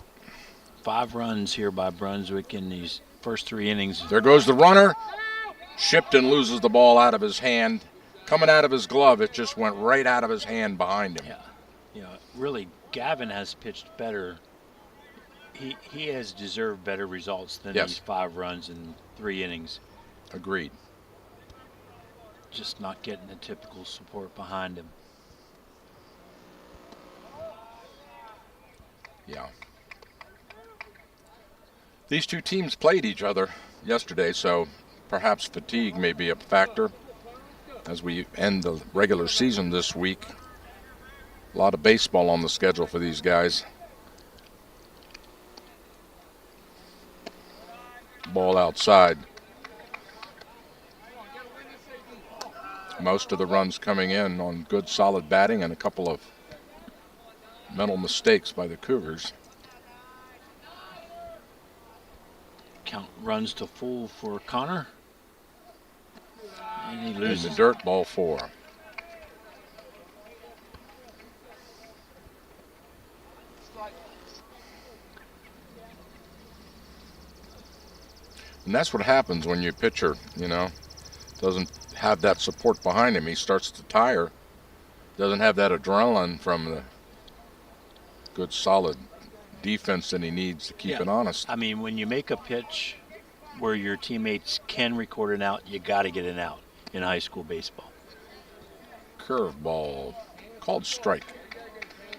5 runs here by Brunswick in these first 3 innings. There goes the runner. Shipton loses the ball out of his hand. Coming out of his glove, it just went right out of his hand behind him. Yeah, really, Gavin has pitched better. He has deserved better results than these 5 runs in 3 innings. Agreed. Just not getting the typical support behind him. Yeah. These two teams played each other yesterday, so perhaps fatigue may be a factor as we end the regular season this week. A lot of baseball on the schedule for these guys. Ball outside. Most of the runs coming in on good solid batting and a couple of mental mistakes by the Cougars. Count runs to full for Connor. And he loses. In the dirt, ball 4. And that's what happens when your pitcher, doesn't have that support behind him. He starts to tire. Doesn't have that adrenaline from the good solid defense that he needs to keep it honest. I mean, when you make a pitch where your teammates can record an out, you got to get an out in high school baseball. Curveball, called strike.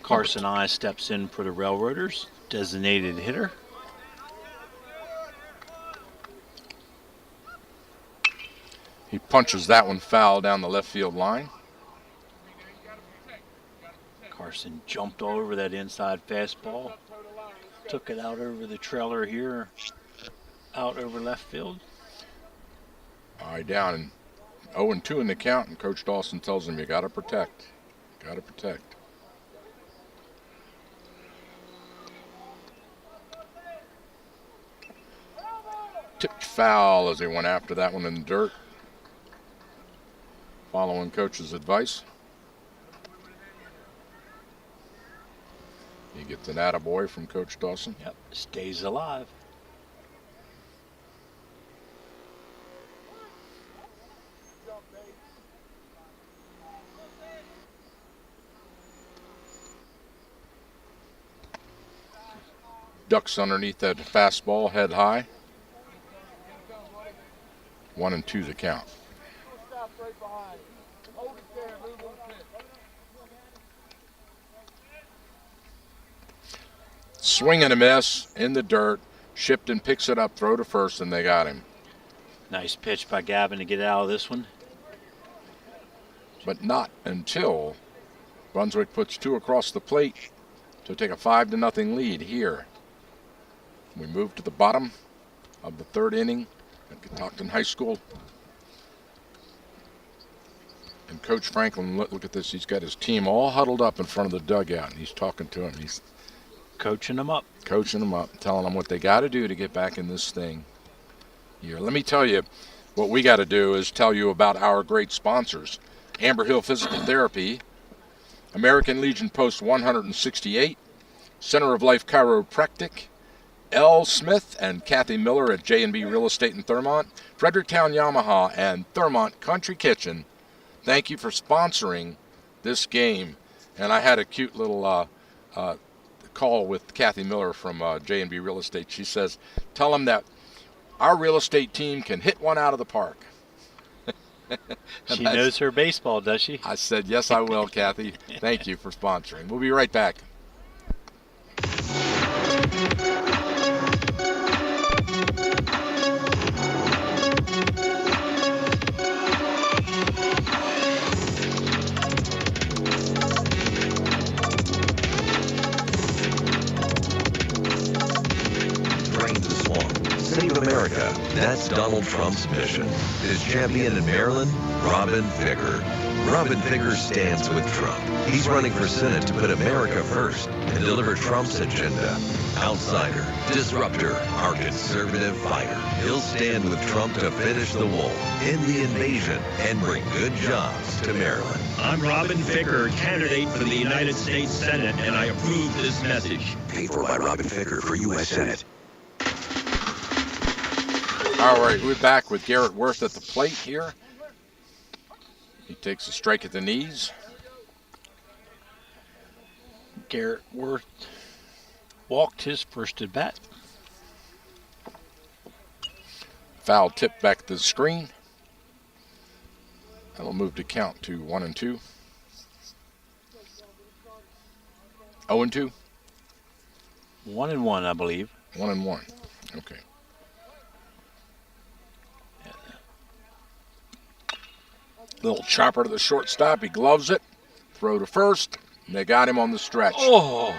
Carson I steps in for the Railroaders, designated hitter. He punches that one foul down the left field line. Carson jumped all over that inside fastball. Took it out over the trailer here, out over left field. Eye down, and 0-2 in the count, and Coach Dawson tells him, you got to protect. Got to protect. Tipped foul as he went after that one in the dirt. Following Coach's advice. He gets an attaboy from Coach Dawson. Yep, stays alive. Ducks underneath that fastball, head high. 1-2 the count. swing and a miss in the dirt. Shipton picks it up, throw to first, and they got him. Nice pitch by Gavin to get out of this one. But not until Brunswick puts 2 across the plate to take a 5-0 lead here. We move to the bottom of the 3rd inning at Catoctin High School. And Coach Franklin, look at this. He's got his team all huddled up in front of the dugout, and he's talking to them. He's coaching them up. Telling them what they got to do to get back in this thing here. Let me tell you, what we got to do is tell you about our great sponsors. Amber Hill Physical Therapy, American Legion Post 168, Center of Life Chiropractic, L. Smith and Kathy Miller at J&B Real Estate in Thurmont, Fredericktown Yamaha, and Thurmont Country Kitchen. Thank you for sponsoring this game. And I had a cute little call with Kathy Miller from J&B Real Estate. She says, tell them that our real estate team can hit one out of the park. She knows her baseball, does she? I said, yes, I will, Kathy. Thank you for sponsoring. We'll be right back. Save America. That's Donald Trump's mission. His champion in Maryland, Robin Ficker. Robin Ficker stands with Trump. He's running for Senate to put America first and deliver Trump's agenda. Outsider, disruptor, our conservative fighter. He'll stand with Trump to finish the wall, end the invasion, and bring good jobs to Maryland. I'm Robin Ficker, candidate for the United States Senate, and I approve this message. Paid for by Robin Ficker for U.S. Senate. All right, we're back with Garrett Worth at the plate here. He takes a strike at the knees. Garrett Worth walked his first at bat. Foul tip back to the screen. That'll move to count to 1-2. 0-2? 1-1, I believe. 1-1. Okay. Little chopper to the shortstop. He gloves it. Throw to first. And they got him on the stretch. Oh.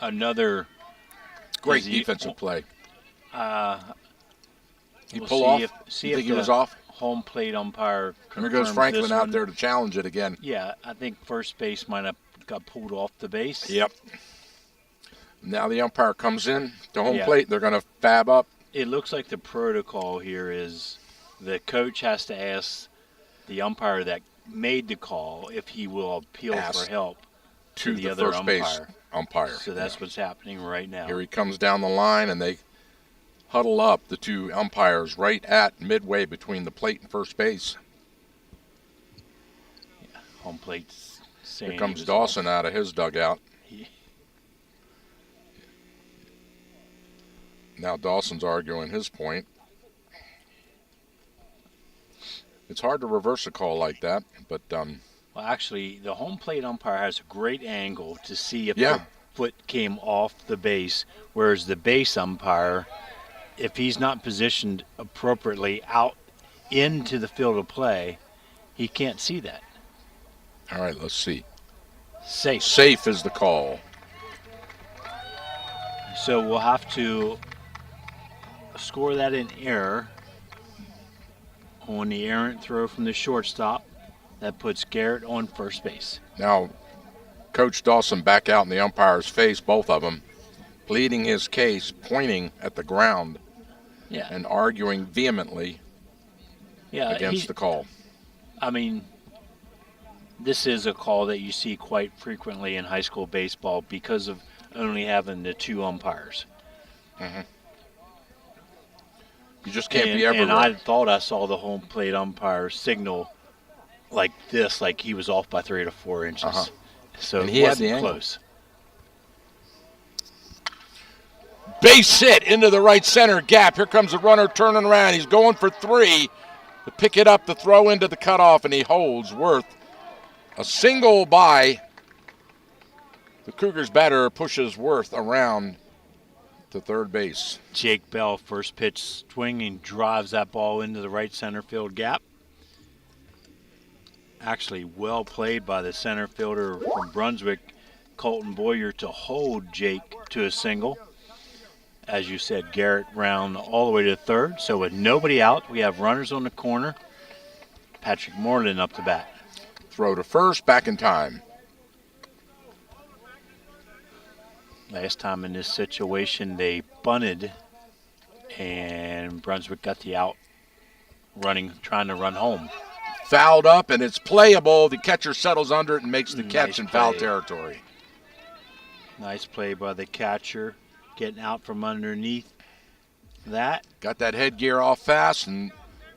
Another great defensive play. He we'll pull off. You think he was off? Home plate umpire. There goes Franklin out there to challenge it again. Yeah, I think first base might have got pulled off the base. Yep. Now the umpire comes in to home plate. They're going to fab up. It looks like the protocol here is the coach has to ask the umpire that made the call if he will appeal for help to the other first base umpire. So that's what's happening right now. Here he comes down the line, and they huddle up, the two umpires, right at midway between the plate and first base. Yeah, home plate's saying here comes Dawson out of his dugout. Now Dawson's arguing his point. It's hard to reverse a call like that, but well, actually, the home plate umpire has a great angle to see if the foot came off the base, whereas the base umpire, if he's not positioned appropriately out into the field of play, he can't see that. All right, let's see. Safe. Safe is the call. So we'll have to score that in error on the errant throw from the shortstop. That puts Garrett on first base. Now, Coach Dawson back out in the umpire's face, both of them, pleading his case, pointing at the ground, and arguing vehemently against the call. I mean, this is a call that you see quite frequently in high school baseball because of only having the two umpires. Mm-hmm. You just can't be everywhere. And I thought I saw the home plate umpire signal like this, like he was off by 3 to 4 inches. So and he it had the wasn't angle. close. Base hit into the right center gap. Here comes the runner turning around. He's going for 3 to pick it up, to throw into the cutoff, and he holds Worth a single by The Cougars batter pushes Worth around to third base. Jake Bell, first pitch swinging, drives that ball into the right center field gap. Actually well played by the center fielder from Brunswick, Colton Boyer, to hold Jake to a single. As you said, Garrett round all the way to third. So with nobody out, we have runners on the corner. Patrick Moreland up to bat. Throw to first, back in time. Last time in this situation, they bunted, and Brunswick got the out, trying to run home. Fouled up, and it's playable. The catcher settles under it and makes the catch in foul territory. Nice play by the catcher, getting out from underneath that. Got that headgear off fast and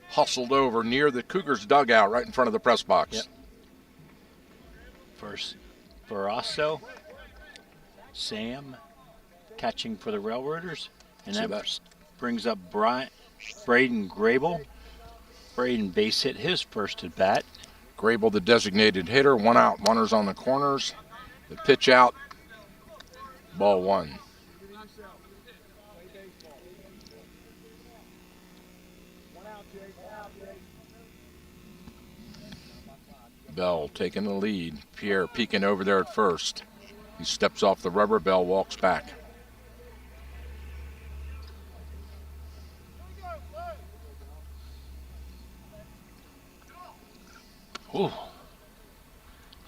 hustled over near the Cougars dugout right in front of the press box. Yep. First for Osso. Sam catching for the Railroaders. And that brings up Braden Grable. Braden base hit his first at bat. Grable, the designated hitter. One out, runners on the corners. The pitch out. Ball one. Bell taking the lead. Pierre peeking over there at first. He steps off the rubber. Bell walks back. Ooh.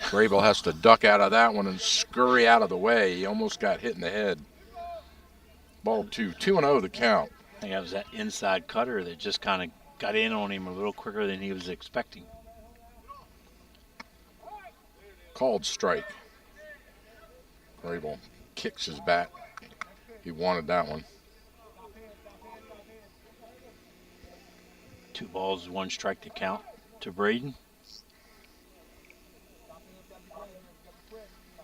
Grable has to duck out of that one and scurry out of the way. He almost got hit in the head. Ball two. 2-0 the count. I think that was that inside cutter that just kind of got in on him a little quicker than he was expecting. Called strike. Grable kicks his bat. He wanted that one. 2 balls, 1 strike to count to Braden.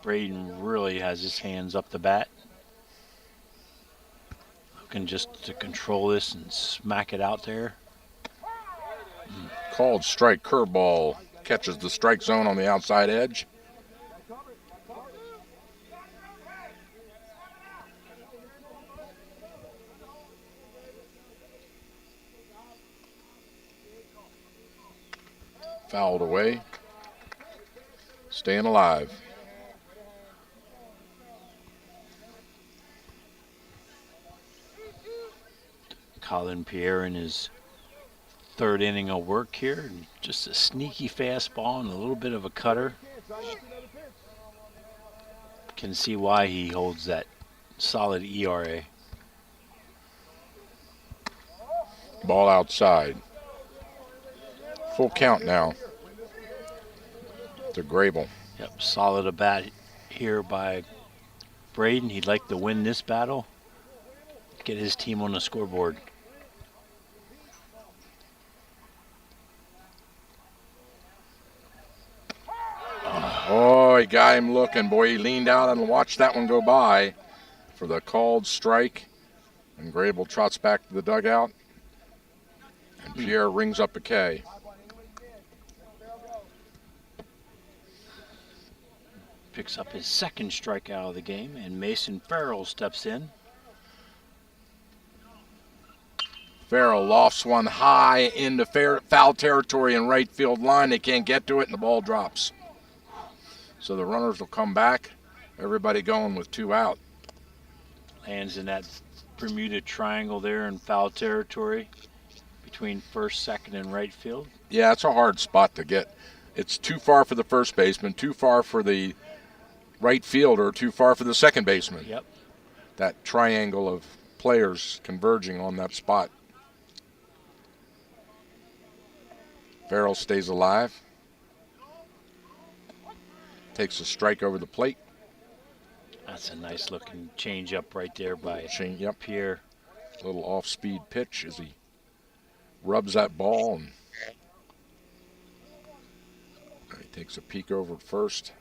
Braden really has his hands up the bat. Looking just to control this and smack it out there. Called strike. Curveball catches the strike zone on the outside edge. Fouled away. Staying alive. Colin Pierre in his 3rd inning of work here. Just a sneaky fastball and a little bit of a cutter. Can see why he holds that solid ERA. Ball outside. Full count now to Grable. Yep, solid at bat here by Braden. He'd like to win this battle, get his team on the scoreboard. Oh, he got him looking. Boy, he leaned out and watched that one go by for the called strike. And Grable trots back to the dugout. And Pierre rings up a K. Picks up his 2nd strikeout of the game, and Mason Farrell steps in. Farrell lofts one high into foul territory in right field line. They can't get to it, and the ball drops. So the runners will come back. Everybody going with 2 out. Lands in that Bermuda Triangle there in foul territory between first, second, and right field. Yeah, it's a hard spot to get. It's too far for the first baseman, too far for the right fielder, too far for the second baseman. Yep. That triangle of players converging on that spot. Farrell stays alive. Takes a strike over the plate. That's a nice looking change up right there by Yep. Pierre. Little off-speed pitch as he rubs that ball, and he takes a peek over at first.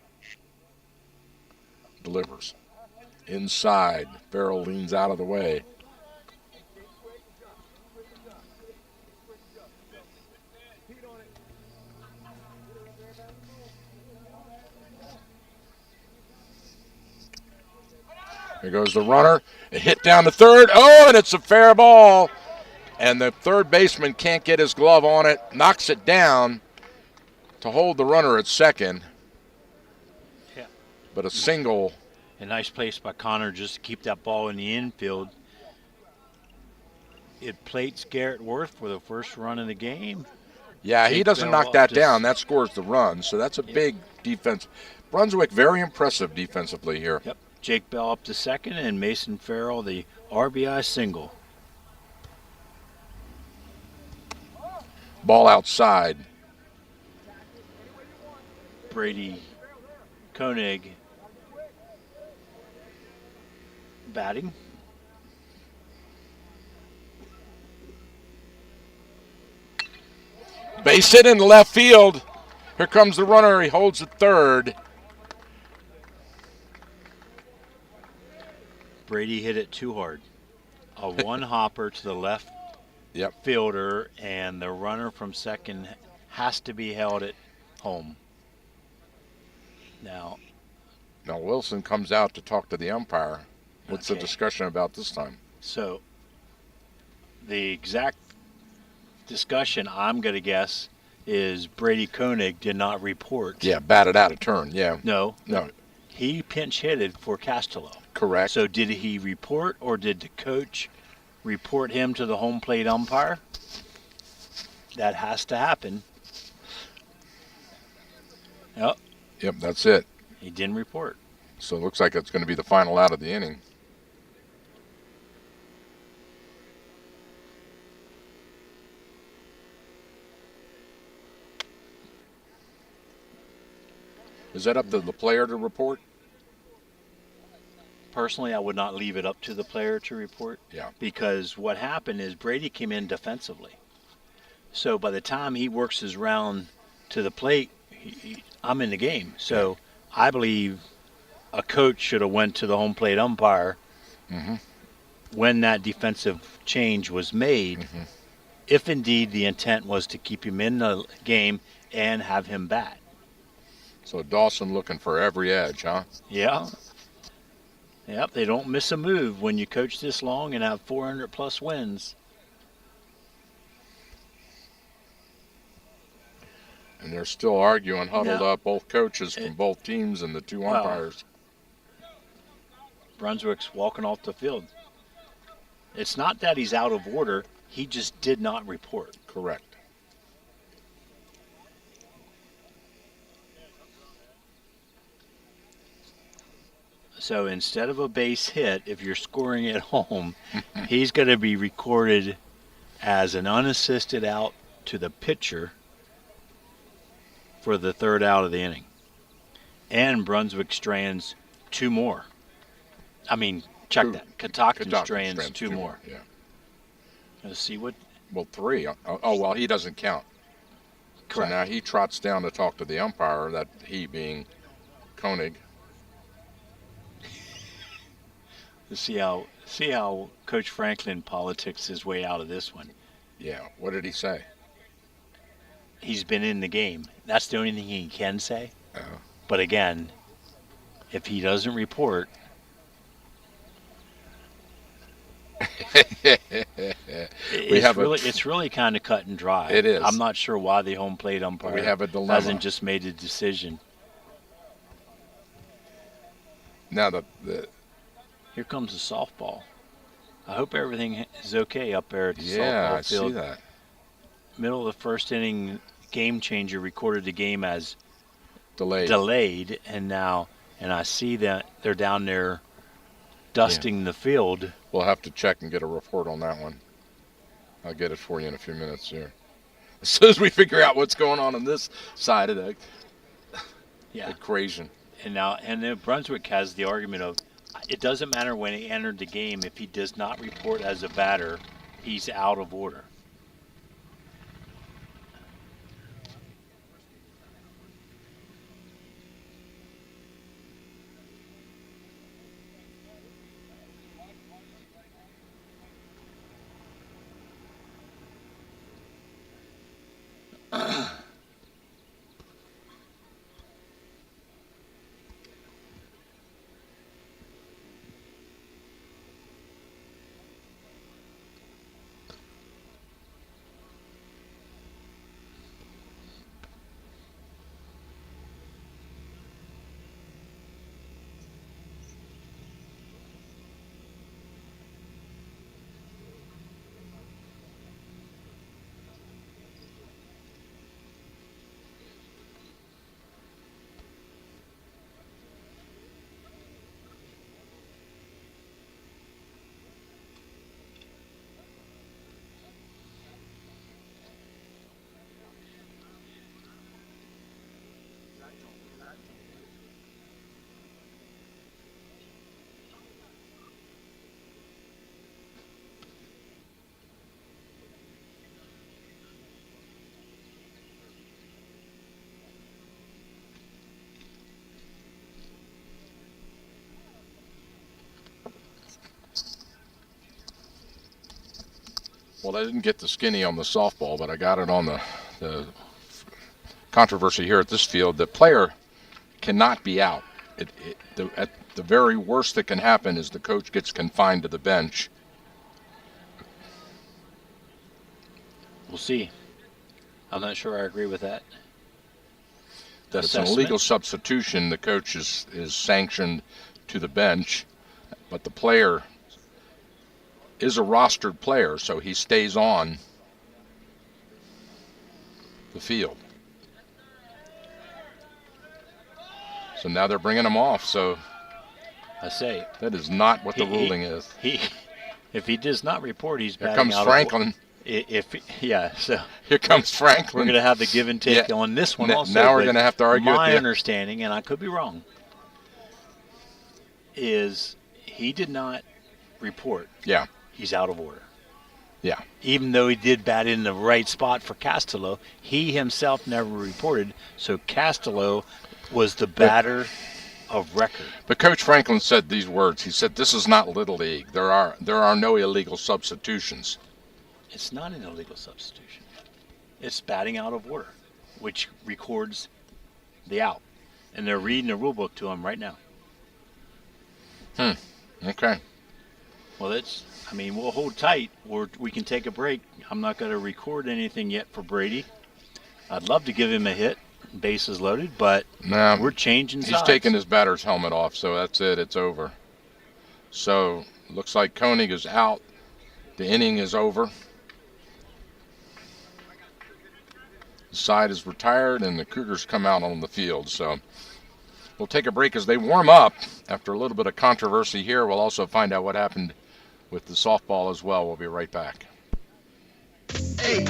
Delivers. Inside. Farrell leans out of the way. Here goes the runner. A hit down to third. Oh, and it's a fair ball. And the third baseman can't get his glove on it. Knocks it down to hold the runner at second. Yeah. But a single. A nice place by Connor just to keep that ball in the infield. It plates Garrett Worth for the first run of the game. Yeah, he Jake doesn't Bell knock that up to down. That scores the run. So that's a big defense. Brunswick, very impressive defensively here. Yep. Jake Bell up to second, and Mason Farrell the RBI single. Ball outside. Brady Koenig batting. Base hit in left field. Here comes the runner. He holds at third. Brady hit it too hard. A one hopper to the left Yep. fielder, and the runner from second has to be held at home. Now Wilson comes out to talk to the umpire. What's the discussion about this time? So the exact discussion, I'm going to guess, is Brady Koenig did not report. Yeah, batted out of turn. Yeah. No. No. He pinch hitted for Castello. Correct. So did he report, or did the coach report him to the home plate umpire? That has to happen. Yep. Yep, that's it. He didn't report. So it looks like it's going to be the final out of the inning. Is that up to the player to report? Personally, I would not leave it up to the player to report. Yeah. Because what happened is Brady came in defensively. So by the time he works his round to the plate, I'm in the game. So I believe a coach should have went to the home plate umpire when that defensive change was made, if indeed the intent was to keep him in the game and have him bat. So Dawson looking for every edge, huh? Yeah. Yep, they don't miss a move when you coach this long and have 400-plus wins. And they're still arguing, huddled No. up, both coaches from both teams and the two umpires. Brunswick's walking off the field. It's not that he's out of order. He just did not report. Correct. So instead of a base hit, if you're scoring at home, he's going to be recorded as an unassisted out to the pitcher for the third out of the inning. And Brunswick strands two more. I mean, check that. Catoctin strands two more. Yeah. Let's see what. Well, three. Oh, well, he doesn't count. Correct. So now he trots down to talk to the umpire, that he being Koenig. Let's see how Coach Franklin politics his way out of this one. Yeah. What did he say? He's been in the game. That's the only thing he can say. Oh. But again, if he doesn't report, it's really kind of cut and dry. It is. I'm not sure why the home plate umpire We have a dilemma. hasn't just made a decision. Now Here comes the softball. I hope everything is okay up there at the softball I field. see that. Middle of the first inning, game changer recorded the game as Delayed, and I see that they're down there dusting the field. We'll have to check and get a report on that one. I'll get it for you in a few minutes here. As soon as we figure out what's going on this side of the equation. And then Brunswick has the argument of it doesn't matter when he entered the game. If he does not report as a batter, he's out of order. Well, I didn't get the skinny on the softball, but I got it on the controversy here at this field. The player cannot be out. At the very worst that can happen is the coach gets confined to the bench. We'll see. I'm not sure I agree with that. That's an illegal substitution. The coach is sanctioned to the bench, but the player is a rostered player, so he stays on the field. So now they're bringing him off. So I say that is not what the ruling is. If he does not report, he's Here batting comes out Franklin. So here comes Franklin. We're going to have the give and take on this one also. Now we're going to have to argue. My understanding, and I could be wrong, is he did not report. Yeah. He's out of order. Yeah. Even though he did bat in the right spot for Castello, he himself never reported. So Castello was the batter of record. But Coach Franklin said these words. He said, "This is not Little League. There are no illegal substitutions." It's not an illegal substitution. It's batting out of order, which records the out. And they're reading the rule book to him right now. Okay. Well, we'll hold tight. We can take a break. I'm not going to record anything yet for Brady. I'd love to give him a hit, bases loaded, but we're changing sides. He's taking his batter's helmet off, so that's it. It's over. So, looks like Koenig is out. The inning is over. The side is retired, and the Cougars come out on the field. So, we'll take a break as they warm up. After a little bit of controversy here, we'll also find out what happened with the softball as well. We'll be right back. Hey.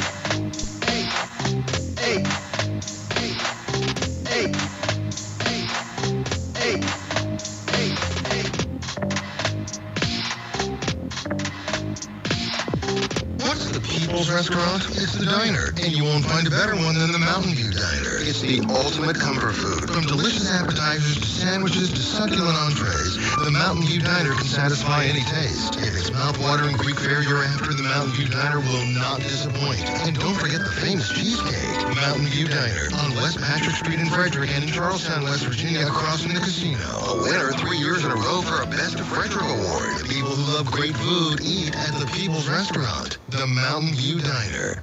What's the People's Restaurant? It's the diner, and you won't find a better one than the Mountain View Diner. It's the ultimate comfort food. From delicious appetizers to sandwiches to succulent entrees, the Mountain View Diner can satisfy any taste. If it's mouth-watering Greek fare you're after, the Mountain View Diner will not disappoint. And don't forget the famous cheesecake. Mountain View Diner on West Patrick Street in Frederick and in Charlestown, West Virginia, across from the casino. A winner 3 years in a row for a Best of Frederick Award. People who love great food eat at the People's Restaurant, the Mountain View Diner.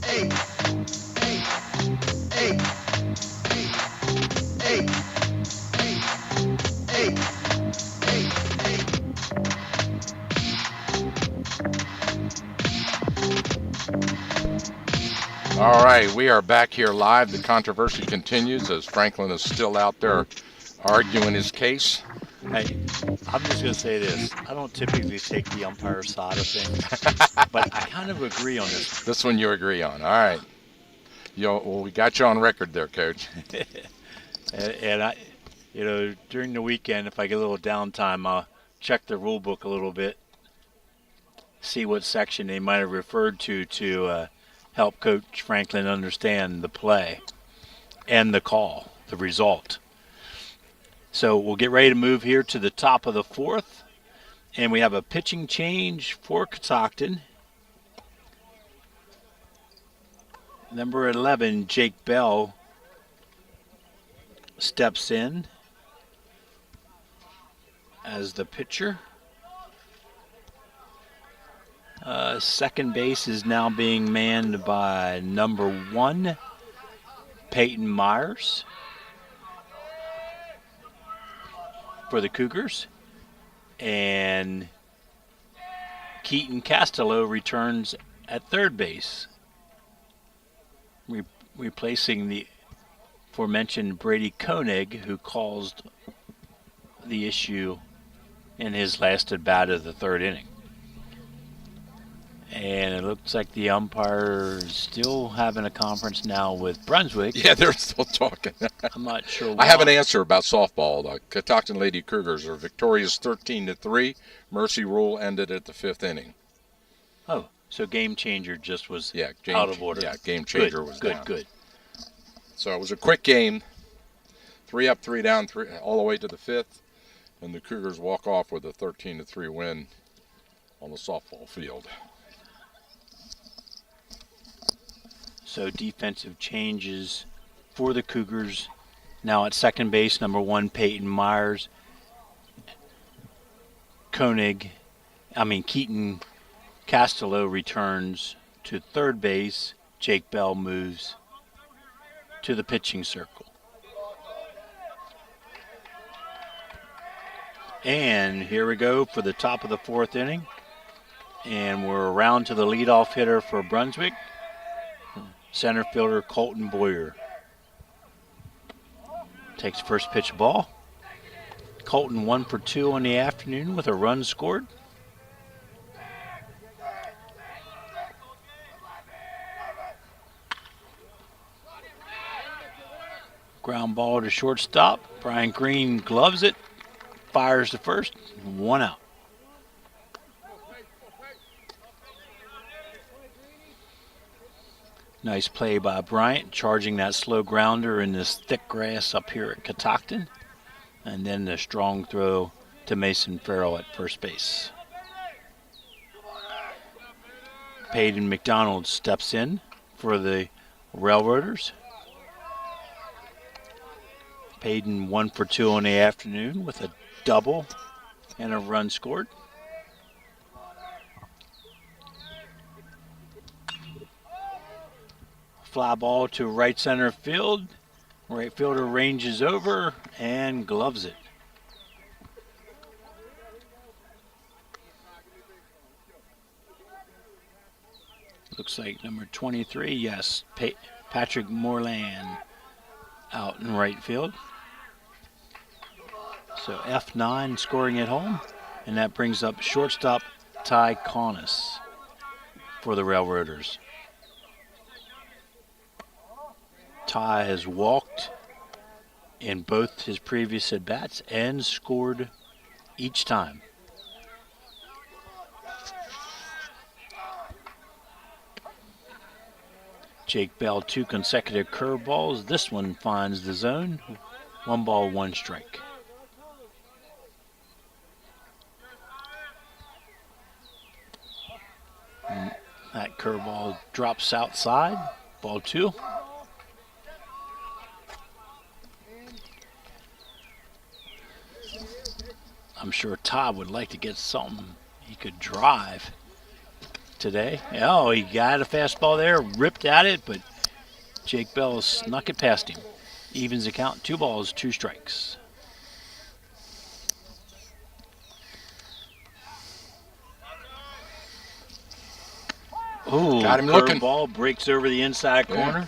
Hey. All right, we are back here live. The controversy continues as Franklin is still out there arguing his case. Hey, I'm just going to say this. I don't typically take the umpire side of things, but I kind of agree on this. This one you agree on. All right. Well, we got you on record there, Coach. and I, during the weekend, if I get a little downtime, I'll check the rule book a little bit, see what section they might have referred to help Coach Franklin understand the play and the call, the result. So we'll get ready to move here to the top of the fourth, and we have a pitching change for Catoctin. Number 11, Jake Bell, steps in as the pitcher. Second base is now being manned by number 1, Peyton Myers, for the Cougars. And Keaton Castello returns at third base, replacing the aforementioned Brady Koenig, who caused the issue in his last at bat of the third inning. And it looks like the umpire is still having a conference now with Brunswick. Yeah, they're still talking. I'm not sure why. I have an answer about softball. The Catoctin Lady Cougars are victorious 13-3. Mercy rule ended at the 5th inning. Oh, so game changer just was game, out of order. Yeah, game changer was down. Good. So it was a quick game. 3 up, 3 down, all the way to the 5th. And the Cougars walk off with a 13-3 win on the softball field. So defensive changes for the Cougars. Now at second base, number 1, Peyton Myers. Keaton Castello returns to third base. Jake Bell moves to the pitching circle. And here we go for the top of the 4th inning. And we're around to the leadoff hitter for Brunswick, center fielder Colton Boyer. Takes first pitch ball. Colton 1 for 2 on the afternoon with a run scored. Ground ball to shortstop. Brian Green gloves it, fires to first, 1 out. Nice play by Bryant, charging that slow grounder in this thick grass up here at Catoctin. And then the strong throw to Mason Farrell at first base. Peyton McDonald steps in for the Railroaders. Peyton 1 for 2 on the afternoon with a double and a run scored. Fly ball to right center field. Right fielder ranges over and gloves it. Looks like number 23, yes, Patrick Moreland out in right field. So F9 scoring at home, and that brings up shortstop Ty Connis for the Railroaders. Ty has walked in both his previous at-bats and scored each time. Jake Bell, 2 consecutive curveballs. This one finds the zone. 1 ball, 1 strike. And that curveball drops outside. Ball 2. I'm sure Todd would like to get something he could drive today. Oh, he got a fastball there, ripped at it, but Jake Bell snuck it past him. Evens the count, 2 balls, 2 strikes. Ooh, got him looking. Ball breaks over the inside corner.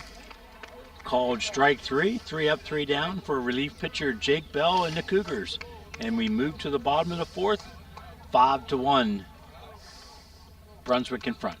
Called strike 3, 3 up, 3 down for relief pitcher Jake Bell and the Cougars. And we move to the bottom of the 4th, 5-1. Brunswick in front.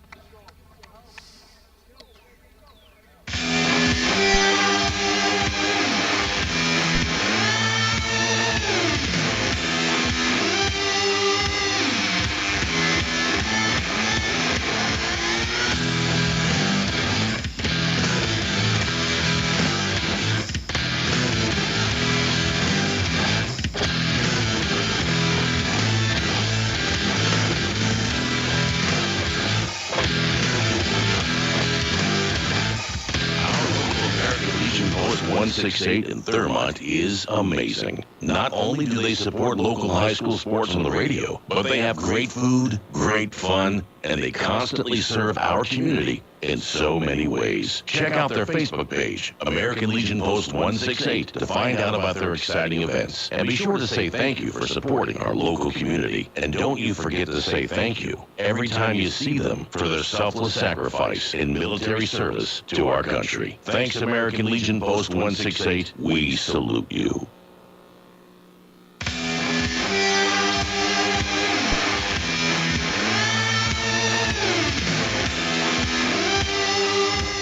Post 168 in Thurmont is amazing. Not only do they support local high school sports on the radio, but they have great food, great fun, and they constantly serve our community in so many ways. Check out their Facebook page, American Legion Post 168, to find out about their exciting events. And be sure to say thank you for supporting our local community. And don't you forget to say thank you every time you see them for their selfless sacrifice in military service to our country. Thanks, American Legion Post 168. We salute you.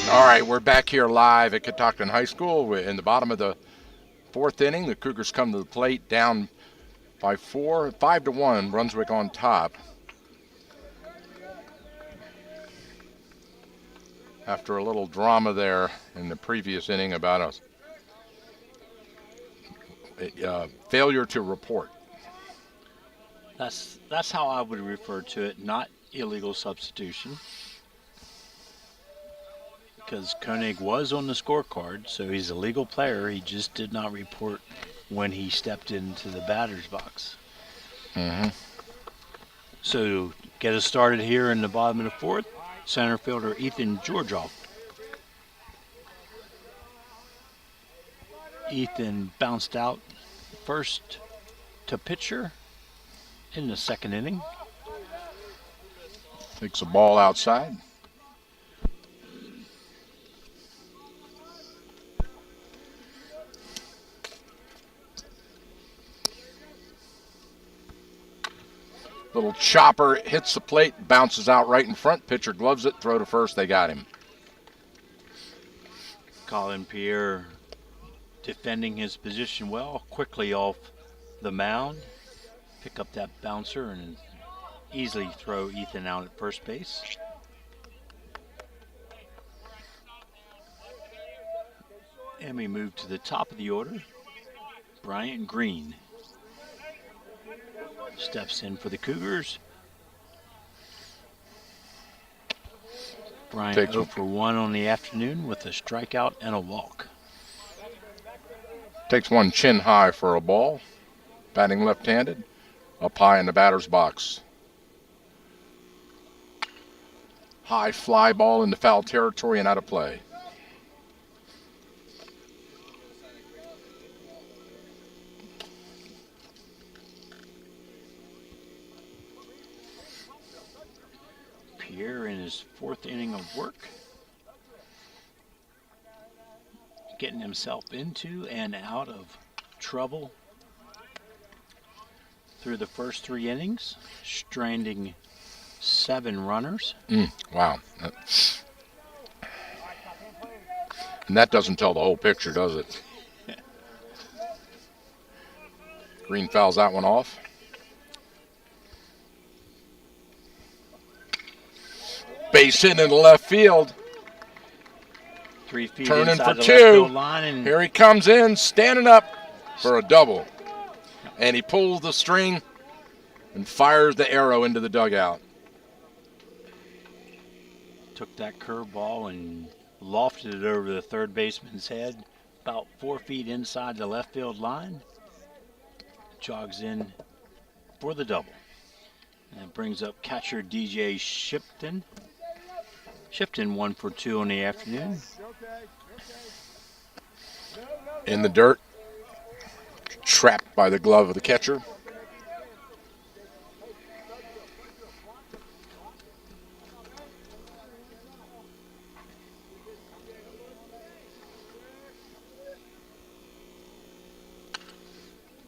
All right, we're back here live at Catoctin High School. We're in the bottom of the 4th inning. The Cougars come to the plate down by 4, 5-1. Brunswick on top. After a little drama there in the previous inning about a failure to report. That's how I would refer to it, not illegal substitution. because Koenig was on the scorecard, so he's a legal player. He just did not report when he stepped into the batter's box. Mm-hmm. So get us started here in the bottom of the fourth. Center fielder Ethan Georgoff. Ethan bounced out first to pitcher in the second inning. Takes a ball outside. Little chopper hits the plate, bounces out right in front. Pitcher gloves it, throw to first. They got him. Colin Pierre defending his position well, quickly off the mound. Pick up that bouncer and easily throw Ethan out at first base. And we move to the top of the order. Bryant Green steps in for the Cougars. Bryant 0 for 1 on the afternoon with a strikeout and a walk. Takes one chin high for a ball. Batting left-handed. Up high in the batter's box. High fly ball into foul territory and out of play. Pierre in his fourth inning of work. Getting himself into and out of trouble through the first 3 innings, stranding 7 runners. Wow. And that doesn't tell the whole picture, does it? Green fouls that one off. Base hit into left field. 3 feet Turning inside for the 2. left field line, and Here he comes in, standing up for a double. And he pulls the string and fires the arrow into the dugout. took that curveball and lofted it over the third baseman's head, about 4 feet inside the left field line. Jogs in for the double. And it brings up catcher DJ Shipton. Shipton 1 for 2 on the afternoon. In the dirt, trapped by the glove of the catcher.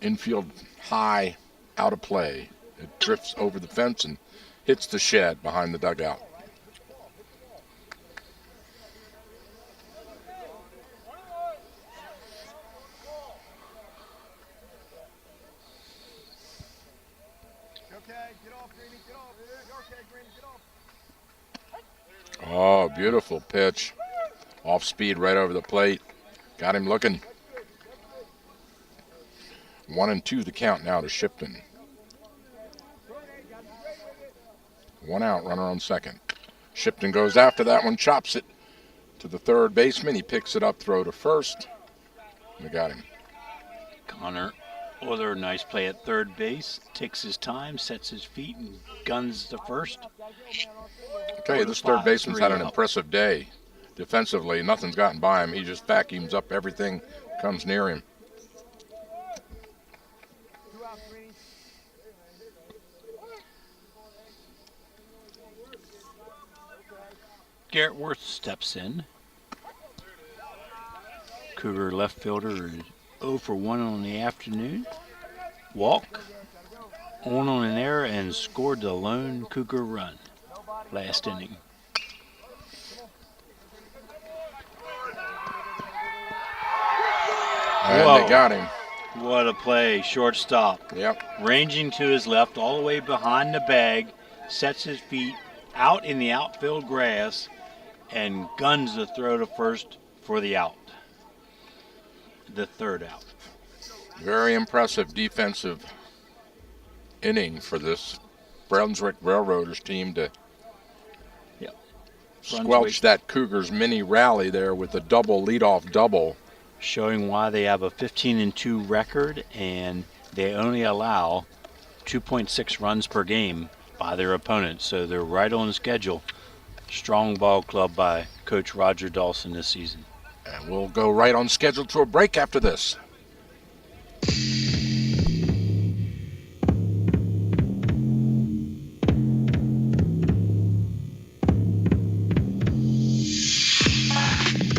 Infield high, out of play. It drifts over the fence and hits the shed behind the dugout. Oh, beautiful pitch. Off speed right over the plate. Got him looking. 1-2 the count now to Shipton. 1 out, runner on second. Shipton goes after that one, chops it to the third baseman. He picks it up, throw to first. We got him. Connor Other nice play at third base. Takes his time, sets his feet, and guns to first. Okay, this third baseman's had an impressive day. Defensively, nothing's gotten by him. He just vacuums up everything comes near him. Garrett Worth steps in. Cougar left fielder is 0 for 1 on the afternoon. Walk, on an error, and scored the lone Cougar run last inning. And Whoa. they got him. What a play, shortstop. Yep. Ranging to his left, all the way behind the bag, sets his feet out in the outfield grass, and guns the throw to first for the out. The third out. Very impressive defensive inning for this Brunswick Railroaders team to squelched that Cougars mini rally there with a double leadoff double. Showing why they have a 15-2 record, and they only allow 2.6 runs per game by their opponents. So they're right on schedule. Strong ball club by Coach Roger Dawson this season. And we'll go right on schedule to a break after this.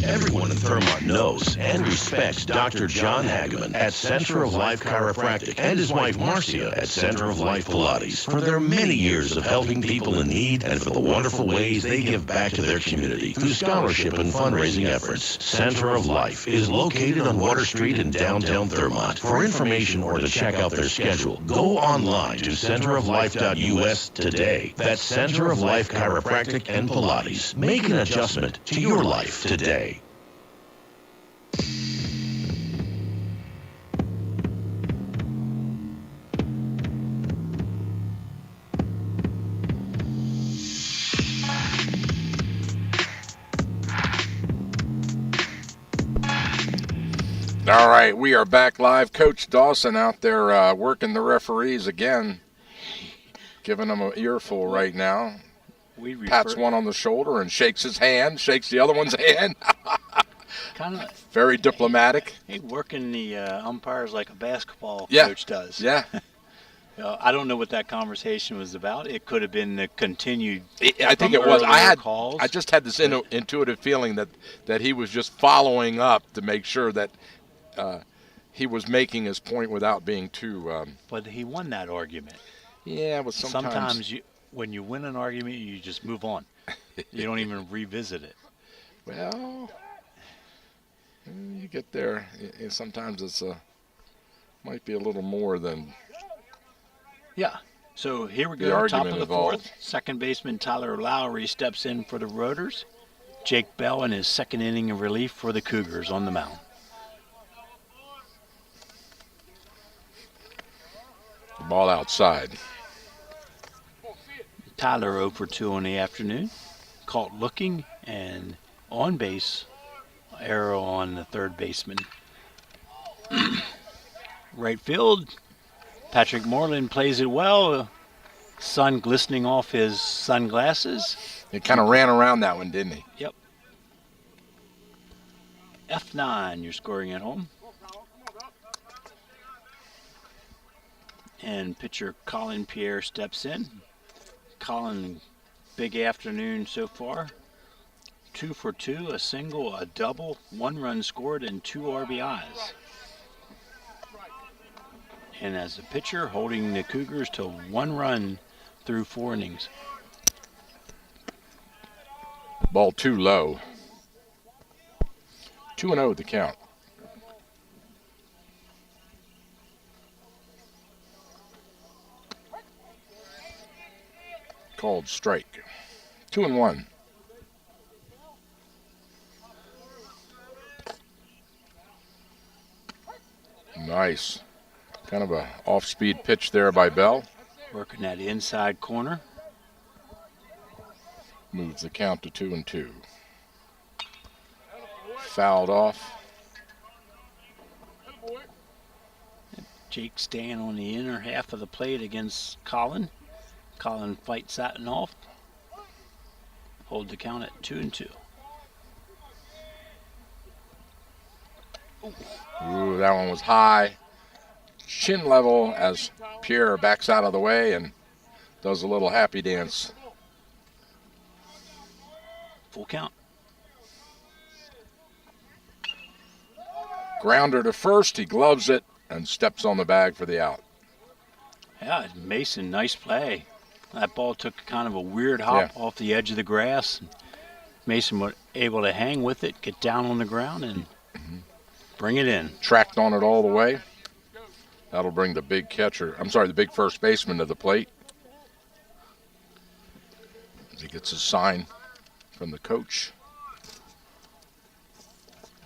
Everyone in Thurmont knows and respects Dr. John Hageman at Center of Life Chiropractic and his wife Marcia at Center of Life Pilates for their many years of helping people in need and for the wonderful ways they give back to their community through scholarship and fundraising efforts. Center of Life is located on Water Street in downtown Thurmont. For information or to check out their schedule, go online to centeroflife.us today. That's Center of Life Chiropractic and Pilates. Make an adjustment to your life today. All right, we are back live. Coach Dawson out there working the referees again, giving them an earful right now. Pats one on the shoulder and shakes his hand, shakes the other one's hand. Kind of very diplomatic. Hey, working the umpires like a basketball Yeah. coach does. Yeah. I don't know what that conversation was about. It could have been the continued. I think it was. Calls. I just had this intuitive feeling that he was just following up to make sure that he was making his point without being too. But he won that argument. Yeah, but sometimes when you win an argument, you just move on. You don't even revisit it. Well, you get there. Sometimes it's might be a little more than. Yeah. So here we go. The Top argument of the involved. fourth. Second baseman Tyler Lowry steps in for the Rotors. Jake Bell in his second inning of relief for the Cougars on the mound. The ball outside. Tyler 0 for 2 on the afternoon. Caught looking and on base. Arrow on the third baseman. Right field. Patrick Moreland plays it well. Sun glistening off his sunglasses. He kind of ran around that one, didn't he? Yep. F9, you're scoring at home. And pitcher Colin Pierre steps in. Colin, big afternoon so far. 2 for 2, a single, a double, 1 run scored, and 2 RBIs. And as a pitcher, holding the Cougars to 1 run through 4 innings. Ball too low. 2-0 the count. Called strike. 2-1. Nice. Kind of a off-speed pitch there by Bell. Working that inside corner. Moves the count to 2-2. Fouled off. Jake staying on the inner half of the plate against Colin. Colin fights that one off. Hold the count at 2-2. Ooh, that one was high. Chin level as Pierre backs out of the way and does a little happy dance. Full count. Grounder to first, he gloves it and steps on the bag for the out. Yeah, Mason, nice play. That ball took kind of a weird hop off the edge of the grass. Mason was able to hang with it, get down on the ground, and bring it in. Tracked on it all the way. That'll bring the big the big first baseman to the plate. As he gets his sign from the coach.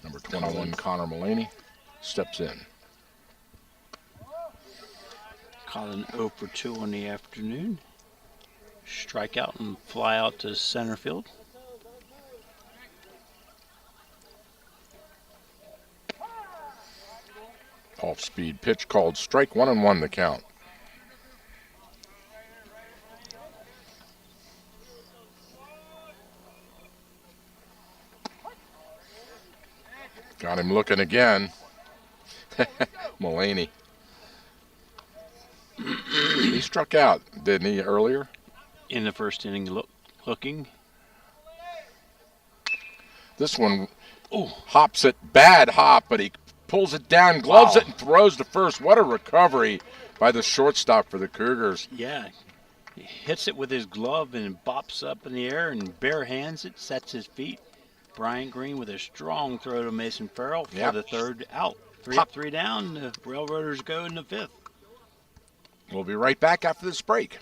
Number 21, Connor Mullaney, steps in. Colin 0 for 2 on the afternoon. Strike out and fly out to center field. Off-speed pitch called strike, 1-1 the count. Got him looking again. Mullaney. He struck out, didn't he, earlier? In the first inning, looking. This one hops it, bad hop, but he pulls it down, gloves it, and throws to first. What a recovery by the shortstop for the Cougars. Yeah. He hits it with his glove and bops up in the air and bare hands it, sets his feet. Brian Green with a strong throw to Mason Farrell for the third out. 3 up, 3 down. The Railroaders go in the 5th. We'll be right back after this break.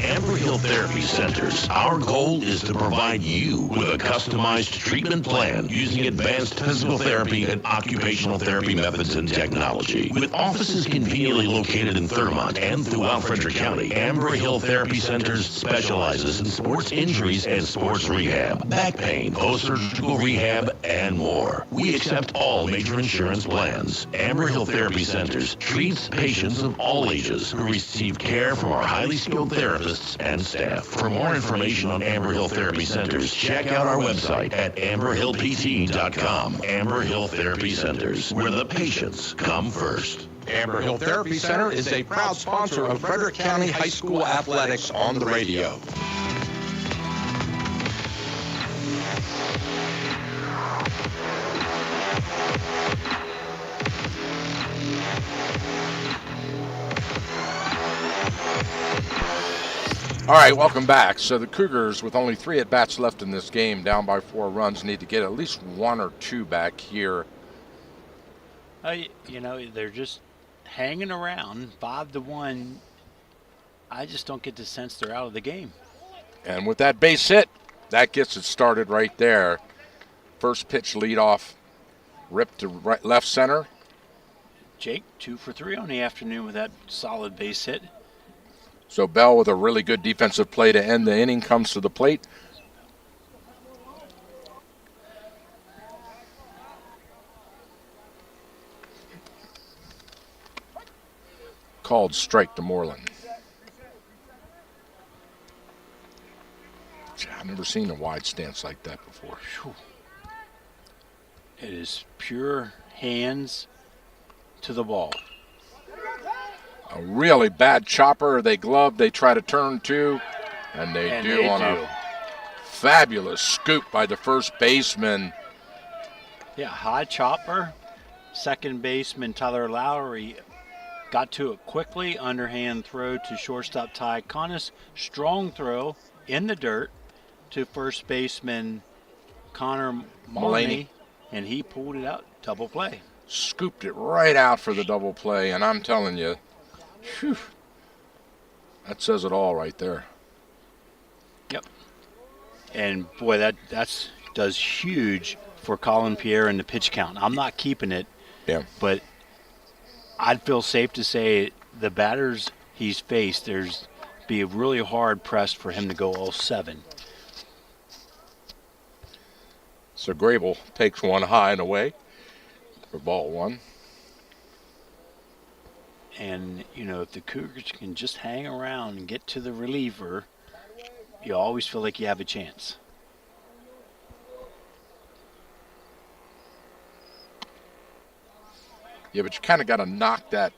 Amber Hill Therapy Centers, our goal is to provide you with a customized treatment plan using advanced physical therapy and occupational therapy methods and technology. With offices conveniently located in Thurmont and throughout Frederick County, Amber Hill Therapy Centers specializes in sports injuries and sports rehab, back pain, post-surgical rehab, and more. We accept all major insurance plans. Amber Hill Therapy Centers treats patients of all ages who receive care from our highly skilled therapists and staff. For more information on Amber Hill Therapy Centers, check out our website at amberhillpt.com. Amber Hill Therapy Centers, where the patients come first. Amber Hill Therapy Center is a proud sponsor of Frederick County High School Athletics on the radio. All right, welcome back. So the Cougars, with only 3 at-bats left in this game, down by 4 runs, need to get at least 1 or 2 back here. You know, they're just hanging around 5-1. I just don't get the sense they're out of the game. And with that base hit, that gets it started right there. First pitch leadoff, ripped to left center. Jake, 2 for 3 on the afternoon with that solid base hit. So Bell, with a really good defensive play to end the inning, comes to the plate. Called strike to Moreland. I've never seen a wide stance like that before. Whew. It is pure hands to the ball. A really bad chopper. They glove, they try to turn to, and they do a fabulous scoop by the first baseman. Yeah, high chopper. Second baseman Tyler Lowry got to it quickly. Underhand throw to shortstop Ty Connis. Strong throw in the dirt to first baseman Connor Mullaney, and he pulled it out. Double play. Scooped it right out for the double play, and I'm telling you, whew, that says it all right there. Yep. And boy, that does huge for Colin Pierre in the pitch count. I'm not keeping it. Yeah. But I'd feel safe to say the batters he's faced, there's be really hard pressed for him to go all 7. So Grable takes one high and away for ball 1. And, you know, if the Cougars can just hang around and get to the reliever, you always feel like you have a chance. Yeah, but you kind of got to knock that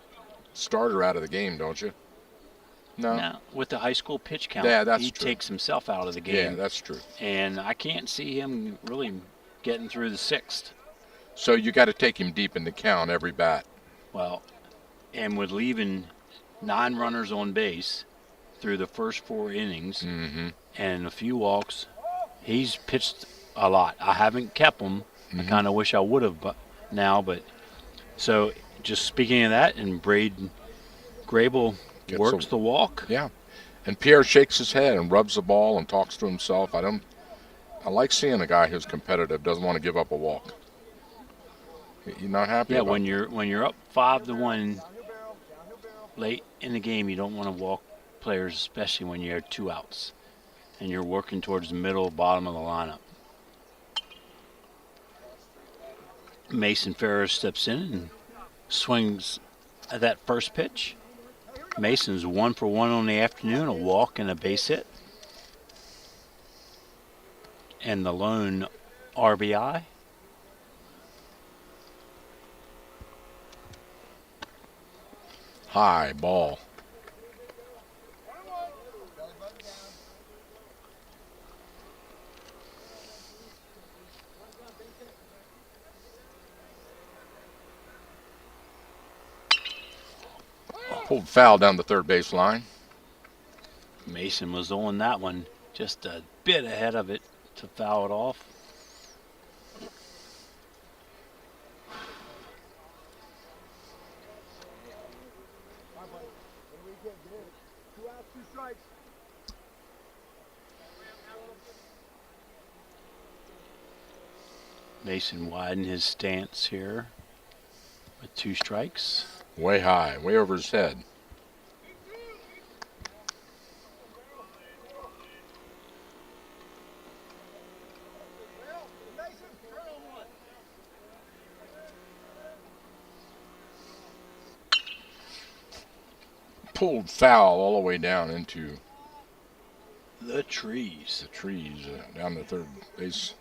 starter out of the game, don't you? No. Now, with the high school pitch count, he takes himself out of the game. Yeah, that's true. And I can't see him really getting through the 6th. So you got to take him deep in the count every bat. Well, and with leaving 9 runners on base through the first 4 innings and a few walks, he's pitched a lot. I haven't kept him. I kind of wish I would have now, but so just speaking of that, and Braden Grable works the walk. Yeah. And Pierre shakes his head and rubs the ball and talks to himself. I like seeing a guy who's competitive, doesn't want to give up a walk. You're not happy. Yeah, about when you're up 5-1 late in the game, you don't want to walk players, especially when you have 2 outs and you're working towards the middle, bottom of the lineup. Mason Ferris steps in and swings at that first pitch. Mason's 1 for 1 on the afternoon, a walk and a base hit. And the lone RBI. High ball. Pulled foul down the third base line. Mason was on that one, just a bit ahead of it to foul it off. Mason widened his stance here with 2 strikes. Way high, way over his head. Pulled foul all the way down into the trees. The trees down the third base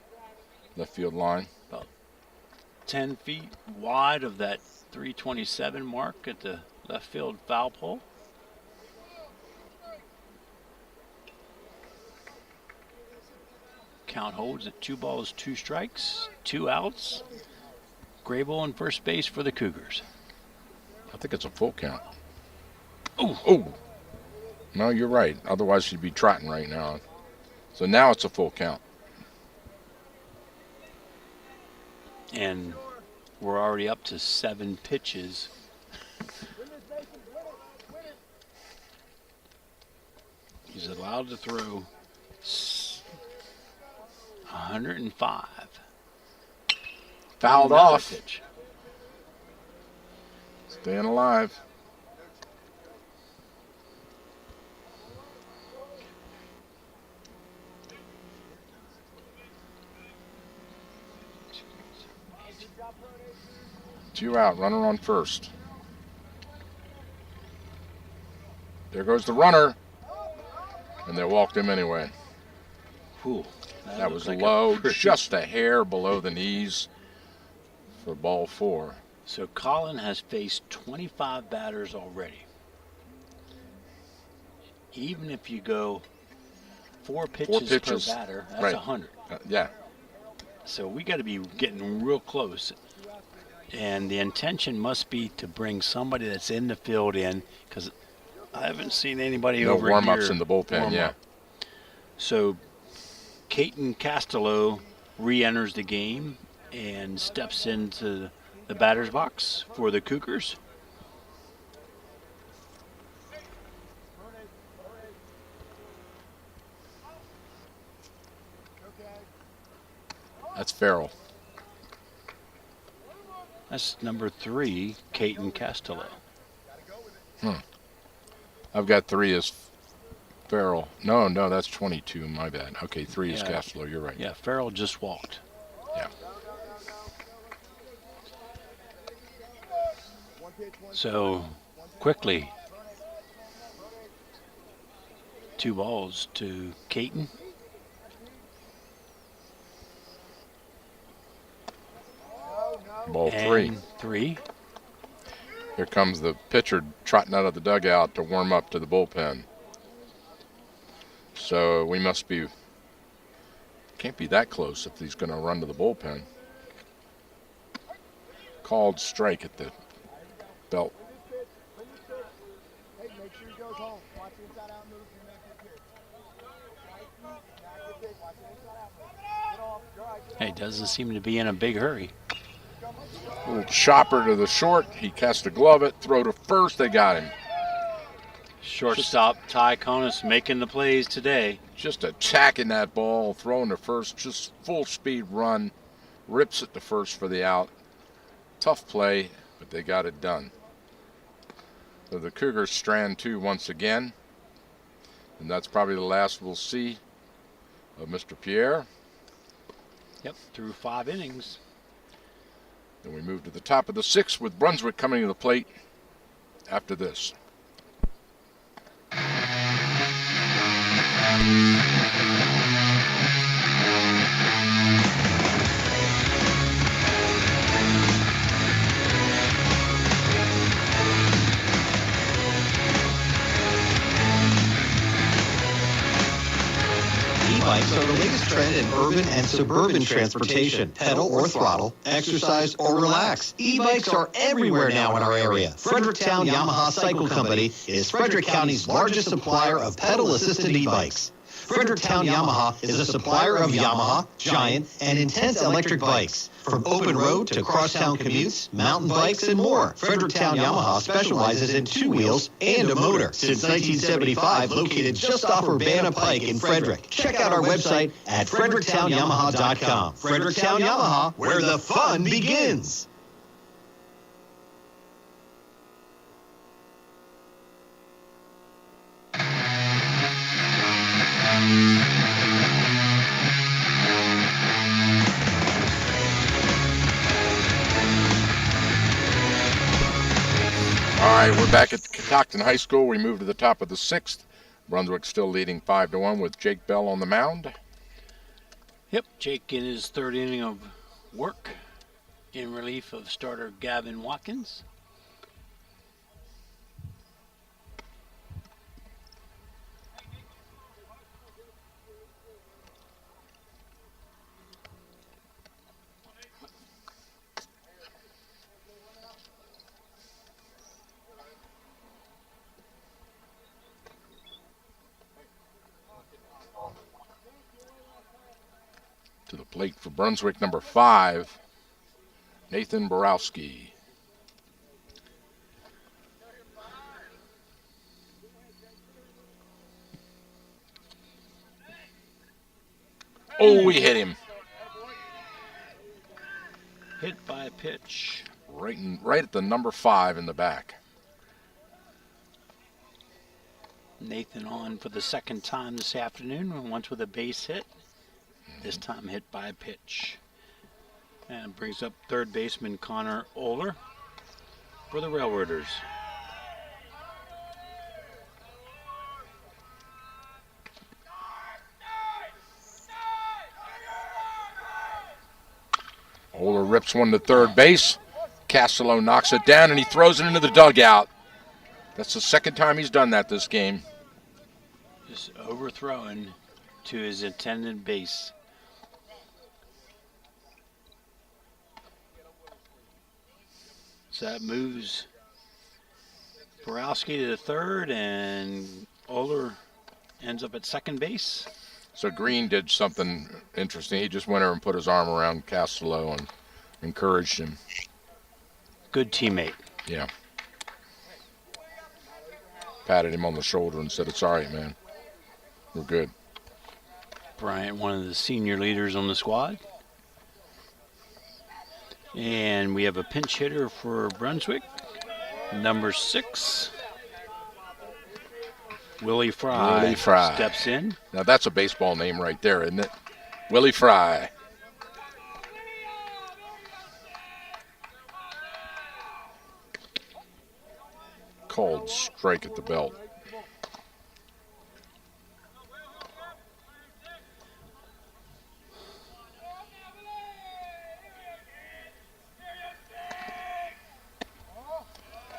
left field line. About 10 feet wide of that 327 mark at the left field foul pole. Count holds at 2 balls, 2 strikes, 2 outs. Grable on first base for the Cougars. I think it's a full count. Oh. No, you're right. Otherwise, she'd be trotting right now. So now it's a full count. And we're already up to 7 pitches. He's allowed to throw 105. Fouled Another off. Pitch. Staying alive. Two out, runner on first. There goes the runner. And they walked him anyway. Whew, that was like low, just a hair below the knees for ball 4. So Colin has faced 25 batters already. Even if you go 4 pitches per batter, that's right. 100. Yeah. So we got to be getting real close. And the intention must be to bring somebody that's in the field in, because I haven't seen anybody over here. No warm-ups in the bullpen, yeah. So Caton Castello re-enters the game and steps into the batter's box for the Cougars. That's Farrell. That's number 3, Caton Castello. I've got 3 as Farrell. No, that's 22. My bad. Okay, 3 is Castello. You're right. Yeah, Farrell just walked. Yeah. So, quickly, 2 balls to Caton. Ball and 3. 3. Here comes the pitcher trotting out of the dugout to warm up to the bullpen. So we must be, can't be that close if he's going to run to the bullpen. Called strike at the belt. He doesn't seem to be in a big hurry. Little chopper to the short. He cast a glove it, throw to first. They got him. Shortstop Ty Conus making the plays today. Just attacking that ball, throwing to first, just full speed run, rips it to first for the out. Tough play, but they got it done. So the Cougars strand 2 once again, and that's probably the last we'll see of Mr. Pierre. Yep, through 5 innings. Then we move to the top of the 6th with Brunswick coming to the plate after this. E-bikes are the latest trend in urban and suburban transportation. Pedal or throttle, exercise or relax. E-bikes are everywhere now in our area. Fredericktown Yamaha Cycle Company is Frederick County's largest supplier of pedal-assisted e-bikes. Fredericktown Yamaha is a supplier of Yamaha, Giant, and Intense electric bikes. From open road to crosstown commutes, mountain bikes, and more, Fredericktown Yamaha specializes in 2 wheels and a motor. Since 1975, located just off Urbana Pike in Frederick. Check out our website at fredericktown.yamaha.com. Fredericktown Yamaha, where the fun begins. All right, we're back at Catoctin High School. We move to the top of the 6th. Brunswick still leading 5-1 with Jake Bell on the mound. Yep, Jake in his 3rd inning of work in relief of starter Gavin Watkins. To the plate for Brunswick, number 5, Nathan Borowski. Oh, we hit him. Hit by a pitch. Right at the number 5 in the back. Nathan on for the 2nd time this afternoon, once with a base hit. This time hit by a pitch. And brings up 3rd baseman Connor Oler for the Railroaders. Oler rips one to 3rd base. Castello knocks it down, and he throws it into the dugout. That's the 2nd time he's done that this game. Just overthrowing to his intended base. So that moves Borowski to the 3rd, and Oler ends up at 2nd base. So Green did something interesting. He just went over and put his arm around Castello and encouraged him. Good teammate. Yeah. Patted him on the shoulder and said, "It's all right, man. We're good." Bryant, one of the senior leaders on the squad. And we have a pinch hitter for Brunswick, number 6. Willie Fry. Willie Fry steps in. Now that's a baseball name right there, isn't it? Willie Fry. Called strike at the belt.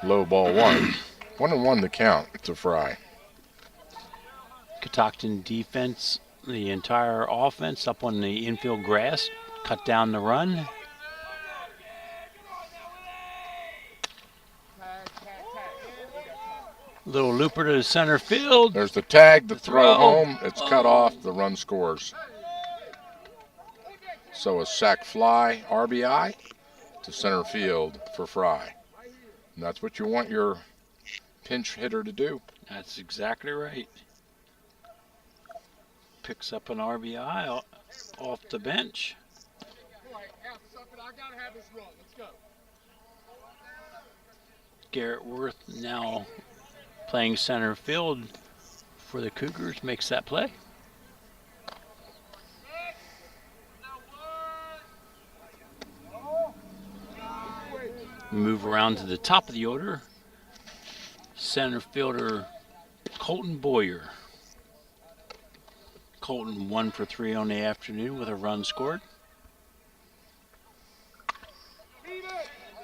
Low ball 1. 1-1 the count to Fry. Catoctin defense, the entire offense up on the infield grass, cut down the run. Little looper to center field. There's the tag, the throw home. It's cut off. The run scores. So a sac fly, RBI to center field for Fry. And that's what you want your pinch hitter to do. That's exactly right. Picks up an RBI off the bench. I gotta have this run. Let's go. Garrett Worth now playing center field for the Cougars makes that play. We move around to the top of the order. Center fielder Colton Boyer. Colton 1 for 3 on the afternoon with a run scored.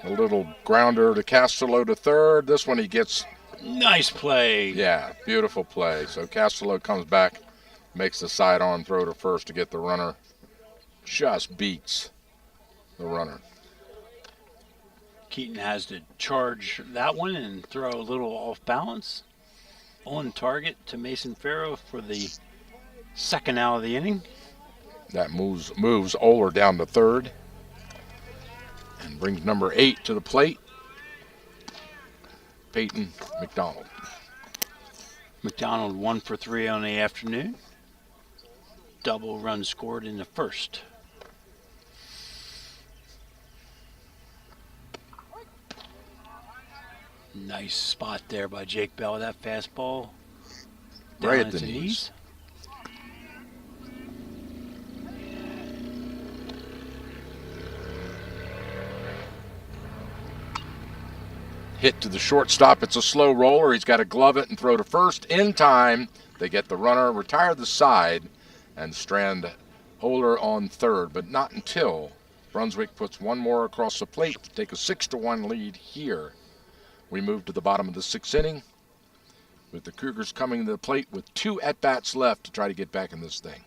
A little grounder to Castello to third. This one he gets. Nice play. Yeah, beautiful play. So Castello comes back, makes the side-on throw to first to get the runner. Just beats the runner. Keaton has to charge that one and throw a little off balance. On target to Mason Farrow for the second out of the inning. That moves Oler down to third and brings number 8 to the plate, Peyton McDonald. McDonald 1 for 3 on the afternoon. Double run scored in the first. Nice spot there by Jake Bell. That fastball down Right at the his knees. Hit to the shortstop. It's a slow roller. He's got to glove it and throw to first in time. They get the runner, retire the side, and strand Oler on third, but not until Brunswick puts one more across the plate to take a 6-1 lead here. We move to the bottom of the 6th inning with the Cougars coming to the plate with 2 at-bats left to try to get back in this thing.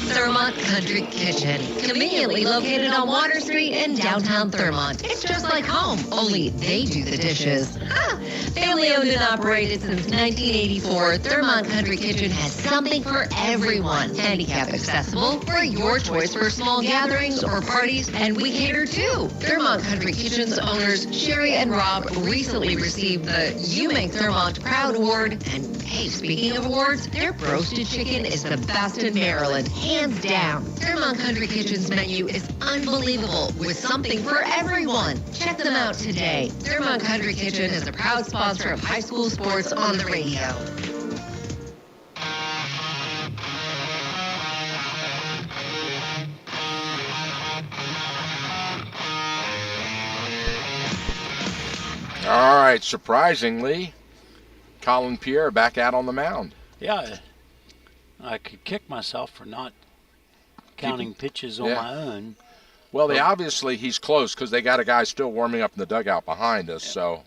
Thurmont Country Kitchen, conveniently located on Water Street in downtown Thurmont. It's just like home, only they do the dishes. Family owned and operated since 1984, Thurmont Country Kitchen has something for everyone. Handicap accessible for your choice for small gatherings or parties, and we cater too. Thurmont Country Kitchen's owners, Sherry and Rob, recently received the You Make Thurmont Proud Award. And hey, speaking of awards, their roasted chicken is the best in Maryland, hands down. Thurmont Country Kitchen's menu is unbelievable with something for everyone. Check them out today. Thurmont Country Kitchen is a proud sponsor of high school sports on the radio. All right, surprisingly, Colin Pierre back out on the mound. Yeah, I could kick myself for not counting pitches on my own. Well, obviously he's close because they got a guy still warming up in the dugout behind us. So,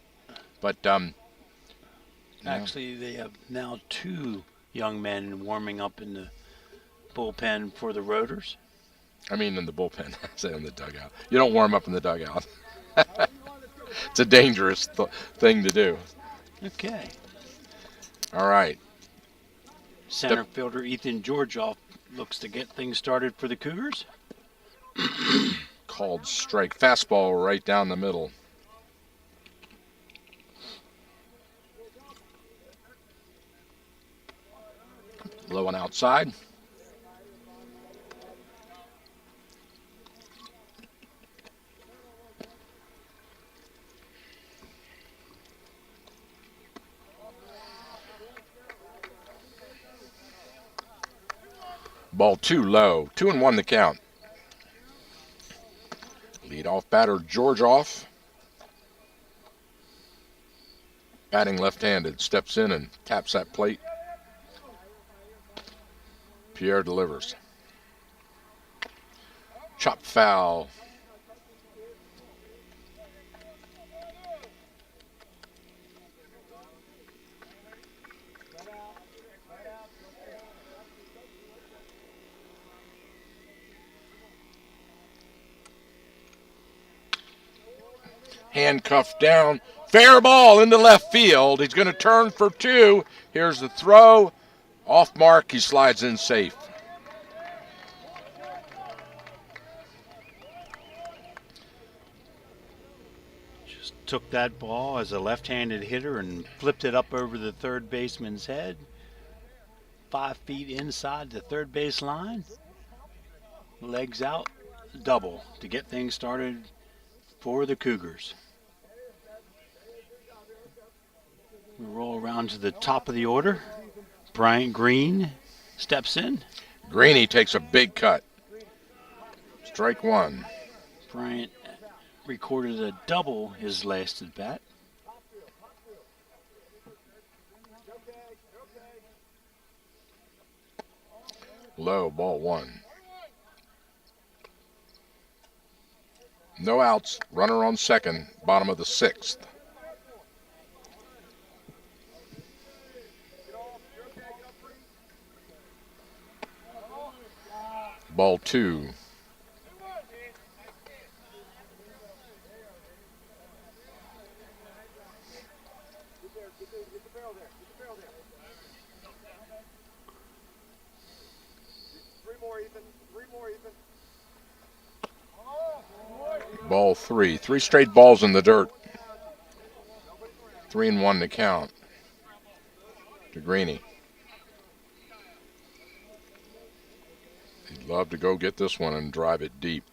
but actually, they have now 2 young men warming up in the bullpen for the Rotors. I mean, in the bullpen. I say in the dugout. You don't warm up in the dugout. It's a dangerous thing to do. Okay. All right. Center fielder Ethan Georgioff looks to get things started for the Cougars. Called strike. Fastball right down the middle. Low and outside. Ball 2 low. 2-1 the count. Leadoff batter Georgioff. Batting left-handed. Steps in and taps that plate. Pierre delivers. Chop foul. handcuffed down. Fair ball into left field. He's going to turn for two. Here's the throw. Off mark, he slides in safe. Just took that ball as a left-handed hitter and flipped it up over the third baseman's head. 5 feet inside the third base line. Legs out, double to get things started for the Cougars. We roll around to the top of the order. Bryant Green steps in. Greeny takes a big cut. Strike one. Bryant recorded a double his last at bat. Low, ball one. No outs, runner on second, bottom of the sixth. Ball two. Ball three. 3 straight balls in the dirt. 3-1 to count. To Greeny. He'd love to go get this one and drive it deep.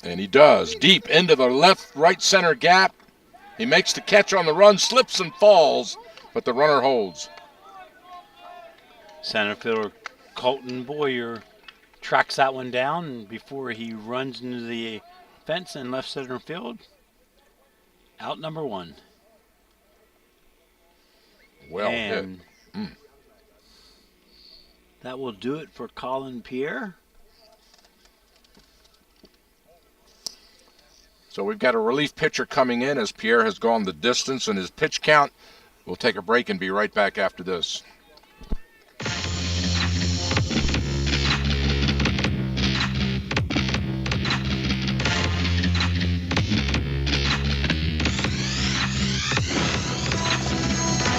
And he does. Deep into the left-right center gap. He makes the catch on the run, slips and falls, but the runner holds. Center fielder Colton Boyer tracks that one down before he runs into the fence in left center field. Out number one. Well and hit. That will do it for Colin Pierre. So we've got a relief pitcher coming in as Pierre has gone the distance in his pitch count. We'll take a break and be right back after this.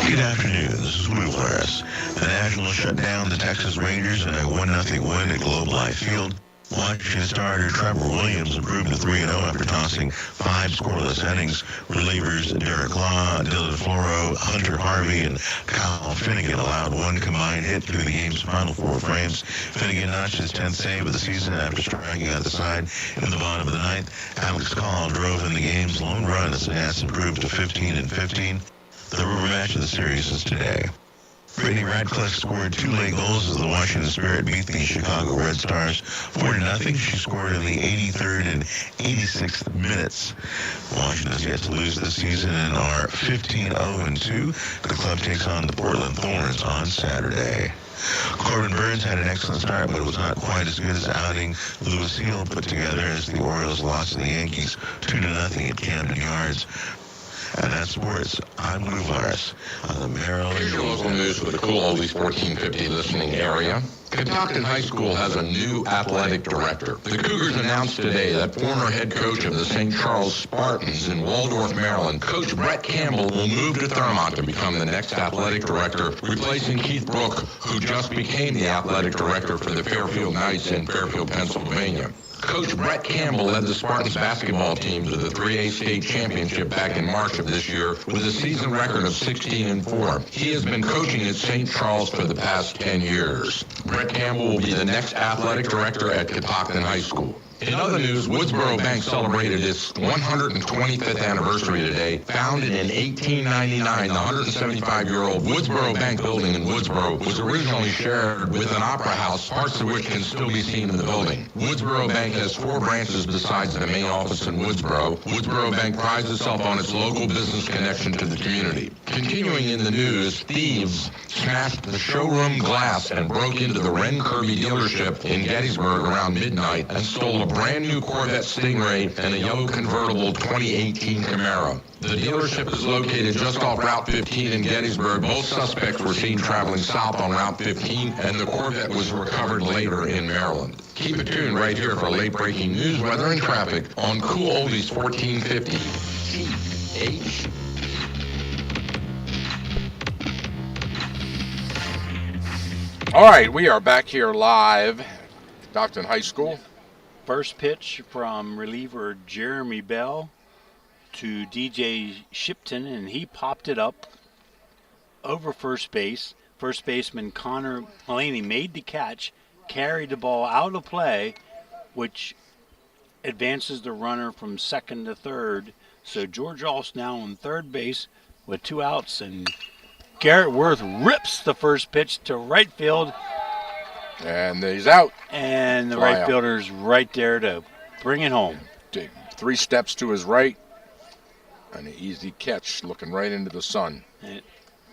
Good afternoon, this is Will Harris. The Nationals shut down the Texas Rangers in a 1-0 win at Globe Life Field. Washington starter Trevor Williams improved to 3-0 after tossing 5 scoreless innings. Relievers Derek Law, Dylan Floro, Hunter Harvey, and Kyle Finnegan allowed 1 combined hit through the game's final 4 frames. Finnegan notched his 10th save of the season after striking out the side in the bottom of the ninth. Alex Call drove in the game's lone run as the Nats improved to 15-15. The rubber match of the series is today. Brittany Radcliffe scored 2 late goals as the Washington Spirit beat the Chicago Red Stars 4-0. She scored in the 83rd and 86th minutes. Washington is yet to lose this season and are 15-0-2. The club takes on the Portland Thorns on Saturday. Corbin Burns had an excellent start, but it was not quite as good as the outing Lewis Hill put together as the Orioles lost to the Yankees 2-0 at Camden Yards. And that's sports. I'm Lou Varus on the Maryland. Here's your local news for the cool oldies 1450 listening area. Catoctin High School has a new athletic director. The Cougars announced today that former head coach of the St. Charles Spartans in Waldorf, Maryland, Coach Brett Campbell, will move to Thurmont to become the next athletic director, replacing Keith Brook, who just became the athletic director for the Fairfield Knights in Fairfield, Pennsylvania. Coach Brett Campbell led the Spartans basketball team to the 3A state championship back in March of this year with a season record of 16-4. He has been coaching at St. Charles for the past 10 years. Brett Campbell will be the next athletic director at Catoctin High School. In other news, Woodsboro Bank celebrated its 125th anniversary today. Founded in 1899, the 175-year-old Woodsboro Bank building in Woodsboro was originally shared with an opera house, parts of which can still be seen in the building. Woodsboro Bank has 4 branches besides the main office in Woodsboro. Woodsboro Bank prides itself on its local business connection to the community. Continuing in the news, thieves smashed the showroom glass and broke into the Ren Kirby dealership in Gettysburg around midnight and stole a brand new Corvette Stingray and a yellow convertible 2018 Camaro. The dealership is located just off Route 15 in Gettysburg. Both suspects were seen traveling south on Route 15, and the Corvette was recovered later in Maryland. Keep it tuned right here for late-breaking news, weather, and traffic on Cool Oldies 1450. TH. All right, we are back here live, Stockton High School. First pitch from reliever Jeremy Bell to DJ Shipton, and he popped it up over first base. First baseman Connor Mulaney made the catch, carried the ball out of play, which advances the runner from second to third. So George Alls now on third base with 2 outs, and Garrett Worth rips the first pitch to right field. And he's out. And the Fly right out. fielder's right there to bring it home. Take 3 steps to his right. An easy catch, looking right into the sun. And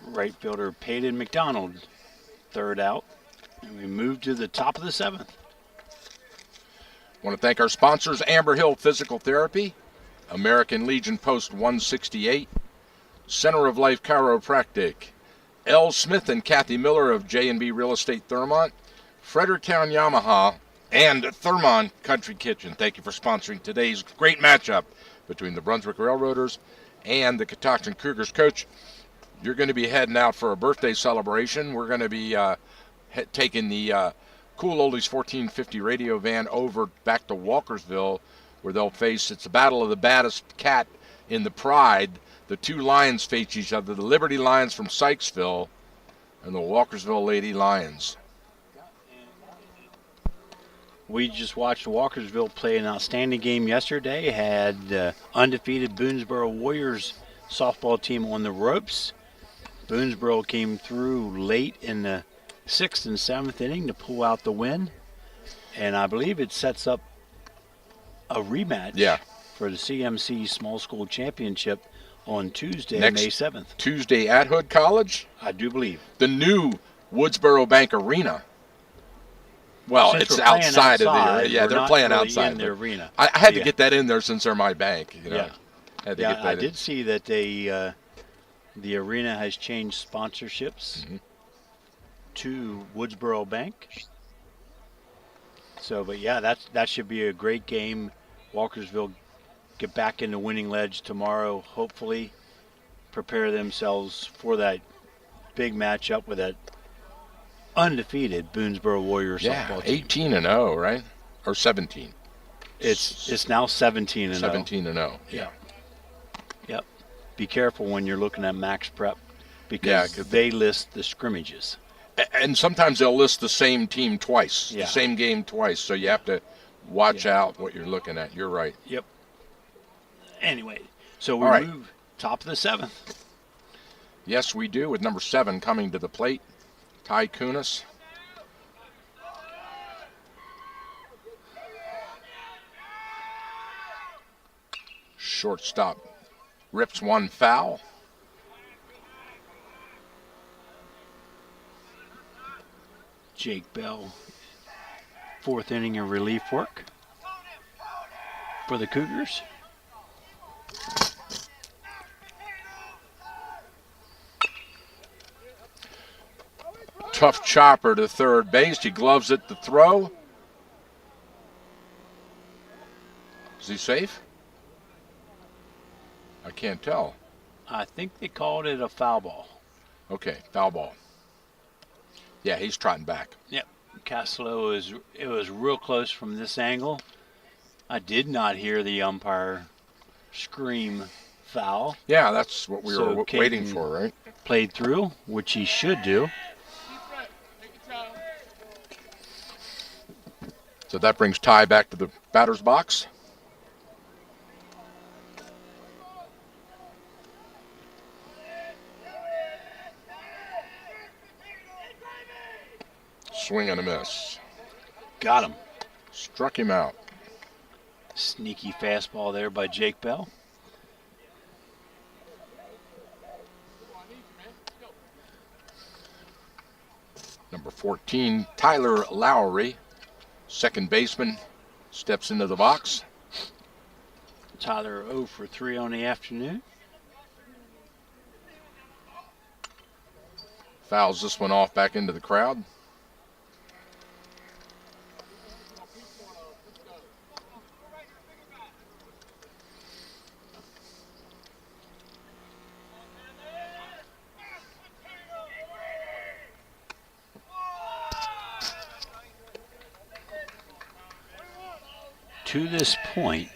right fielder Peyton McDonald, third out. And we move to the top of the 7th. Want to thank our sponsors, Amber Hill Physical Therapy, American Legion Post 168, Center of Life Chiropractic, L. Smith and Kathy Miller of J&B Real Estate Thurmont, Fredericktown Yamaha, and Thurmont Country Kitchen. Thank you for sponsoring today's great matchup between the Brunswick Railroaders and the Catoctin Cougars. Coach, you're going to be heading out for a birthday celebration. We're going to be taking the Cool Oldies 1450 radio van over back to Walkersville, where they'll face, it's a battle of the baddest cat in the Pride. The 2 Lions face each other, the Liberty Lions from Sykesville and the Walkersville Lady Lions. We just watched Walkersville play an outstanding game yesterday. Had undefeated Boonesboro Warriors softball team on the ropes. Boonesboro came through late in the 6th and 7th inning to pull out the win. And I believe it sets up a rematch for the CMC Small School Championship on Tuesday, Next May 7th. Tuesday at Hood College? I do believe. The new Woodsboro Bank Arena. Well, Since it's we're playing outside of the outside, arena. Yeah, we're they're not playing really outside in the arena. I had to get that in there since they're my bank. You know. Yeah. Had to get that I in. did see that they the arena has changed sponsorships to Woodsboro Bank. So, but yeah, that should be a great game. Walkersville get back in the winning ledge tomorrow, hopefully prepare themselves for that big matchup with that undefeated Boonesboro Warriors softball team. 18-0, right? Or 17. It's now 17-0. 17-0. Yeah. Yep. Be careful when you're looking at Max Prep because they list the scrimmages. And sometimes they'll list the same team twice, Yeah. the same game twice, so you have to watch out what you're looking at. You're right. Yep. Anyway, so we All right. move top of the 7th. Yes, we do, with number 7 coming to the plate, Ty Kunis. Shortstop rips one foul. Jake Bell, 4th inning of relief work for the Cougars. Tough chopper to third base. He gloves it to throw. Is he safe? I can't tell. I think they called it a foul ball. Okay, foul ball. Yeah, he's trotting back. Yep. Castelo it was real close from this angle. I did not hear the umpire scream foul. Yeah, that's what we were waiting Caden for, right? Played through, which he should do. So that brings Ty back to the batter's box. Swing and a miss. Got him. Struck him out. Sneaky fastball there by Jake Bell. Number 14, Tyler Lowry, second baseman, Steps into the box. Tyler 0 for 3 on the afternoon. Fouls this one off back into the crowd. To this point,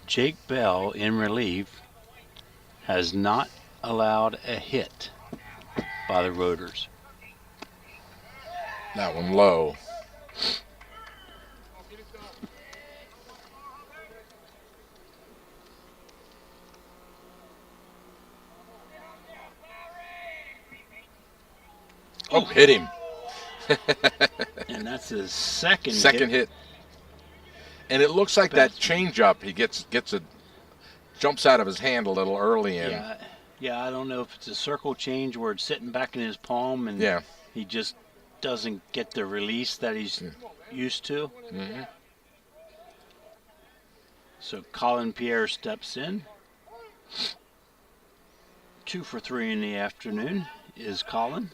Jake Bell in relief has not allowed a hit by the Rotors. That one low. Oh, hit him. And that's his second hit. And it looks like that changeup, he gets a jumps out of his hand a little early in. Yeah, I don't know if it's a circle change where it's sitting back in his palm and he just doesn't get the release that he's used to. Mm-hmm. So Colin Pierre steps in. 2 for 3 in the afternoon is Colin.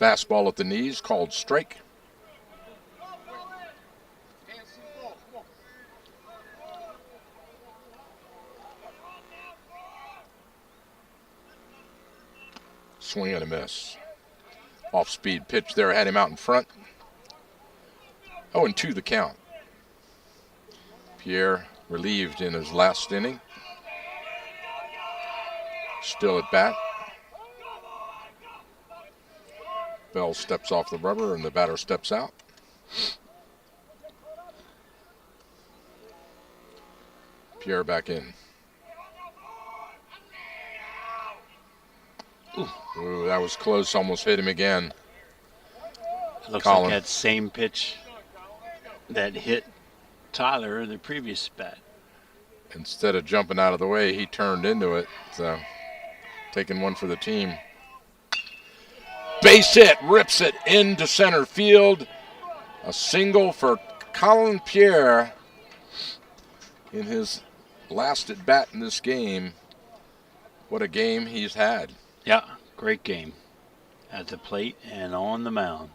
Fastball at the knees, called strike. Swing and a miss. Off-speed pitch there, had him out in front. 0-2 the count. Pierre relieved in his last inning. Still at bat. Bell steps off the rubber and the batter steps out. Pierre back in. Ooh, that was close. Almost hit him again. Looks Colin. like that same pitch that hit Tyler in the previous bat. Instead of jumping out of the way, he turned into it. So, taking one for the team. Base hit, rips it into center field. A single for Colin Pierre in his last at bat in this game. What a game he's had. Yeah, great game at the plate and on the mound.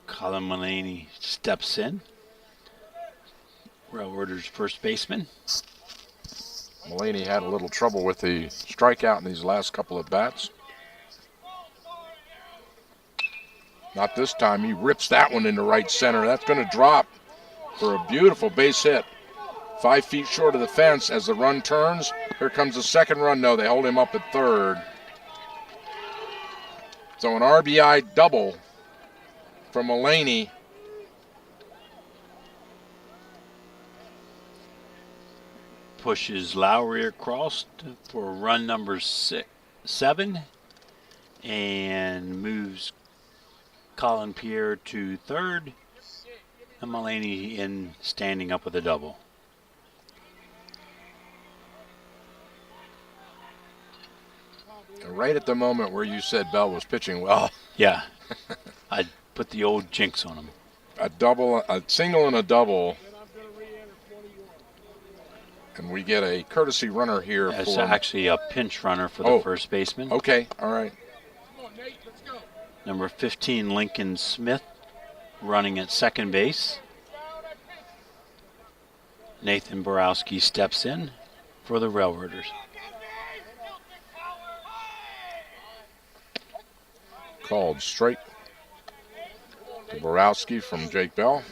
Colin Mullaney steps in. Railroaders first baseman. Mullaney had a little trouble with the strikeout in these last couple of bats. Not this time. He rips that one into right center. That's going to drop for a beautiful base hit. 5 feet short of the fence as the run turns. Here comes the second run. No, they hold him up at third. So an RBI double from Mullaney. Pushes Lowry across for run number 7 and moves Colin Pierre to third. And Mullaney in standing up with a double. Right at the moment where you said Bell was pitching well. Yeah, I put the old jinx on him. A single and a double. And we get a courtesy runner here. It's actually a pinch runner for the first baseman. Okay, all right. Number 15, Lincoln Smith, running at second base. Nathan Borowski steps in for the Railroaders. Called straight to Borowski from Jake Bell.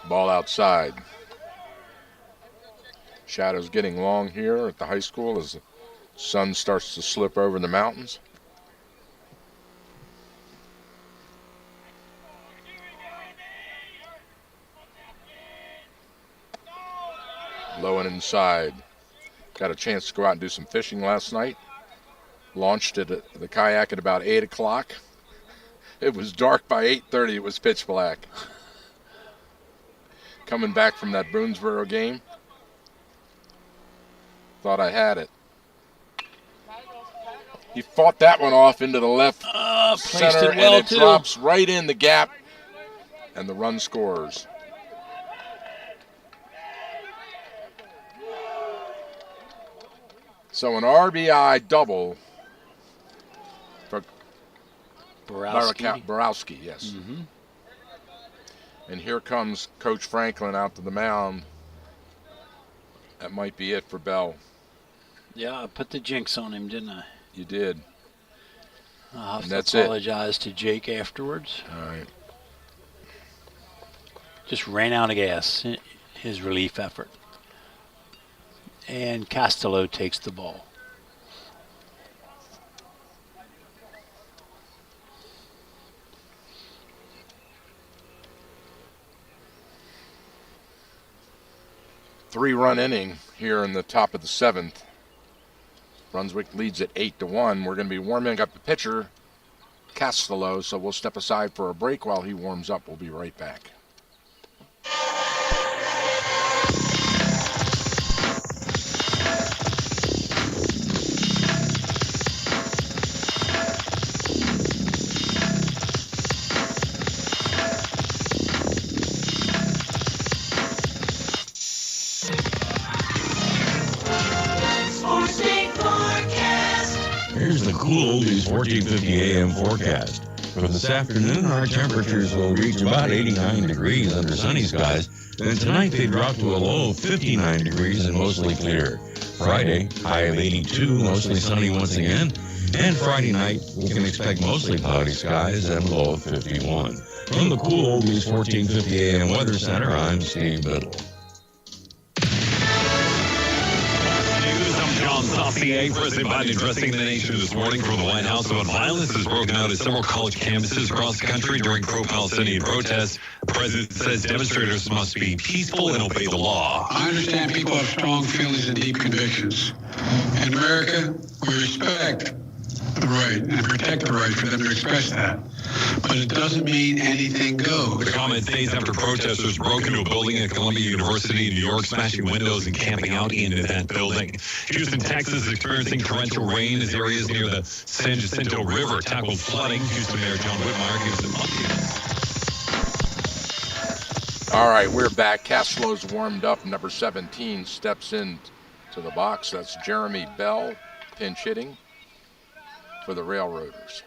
Ball outside. Shadows getting long here at the high school as the sun starts to slip over the mountains. Low and inside. Got a chance to go out and do some fishing last night. Launched the kayak at about 8 o'clock. It was dark by 8:30. It was pitch black. Coming back from that Boonesboro game. Thought I had it. He fought that one off into the left center, well, and it too. drops right in the gap, and the run scores. So an RBI double for Borowski, yes. Mm-hmm. And here comes Coach Franklin out to the mound. That might be it for Bell. Yeah, I put the jinx on him, didn't I? You did. I'll have And to apologize to Jake afterwards. All right. Just ran out of gas, his relief effort. And Costello takes the ball. Three-run inning here in the top of the 7th. Brunswick leads at 8-1. We're going to be warming up the pitcher, Costello, so we'll step aside for a break while he warms up. We'll be right back. Here's the cool oldies 1450 AM forecast. For this afternoon, our temperatures will reach about 89 degrees under sunny skies. Then tonight they drop to a low of 59 degrees and mostly clear. Friday, high of 82, mostly sunny once again. And Friday night, we can expect mostly cloudy skies and a low of 51. From the cool oldies 1450 AM Weather Center, I'm Steve Biddle. Dossier, President Biden addressing the nation this morning from the White House about violence has broken out at several college campuses across the country during pro-Palestinian protests. The president says demonstrators must be peaceful and obey the law. I understand people have strong feelings and deep convictions. In America, we respect the right and protect the right for them to express that. But it doesn't mean anything goes. The comment days after protesters broke into a building at Columbia University in New York, smashing windows and camping out in that building. Houston, Texas is experiencing torrential rain as areas near the San Jacinto River tackled flooding. Houston Mayor John Whitmire gives them updates. All right, we're back. Castelow's warmed up. Number 17 steps in to the box. That's Jeremy Bell, pinch hitting for the Railroaders.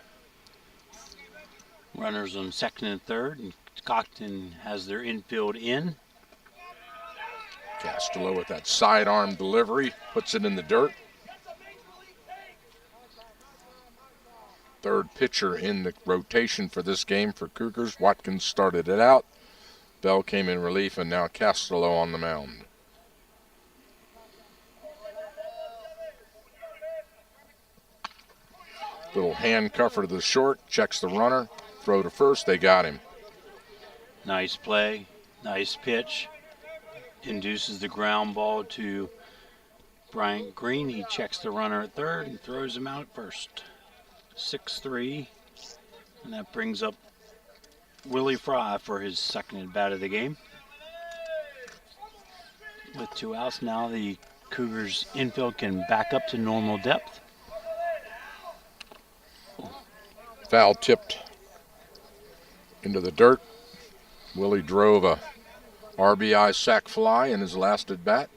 Runners on second and third, and Cockton has their infield in. Costello with that sidearm delivery, puts it in the dirt. Third pitcher in the rotation for this game for Cougars. Watkins started it out. Bell came in relief, and now Costello on the mound. Little handcuffer to the short, checks the runner. Throw to first, they got him. Nice play, nice pitch. Induces the ground ball to Bryant Green. He checks the runner at third and throws him out at first. 6-3, and that brings up Willie Fry for his second at bat of the game. With 2 outs, now the Cougars infield can back up to normal depth. Foul tipped into the dirt. Willie drove a RBI sac fly in his last at bat.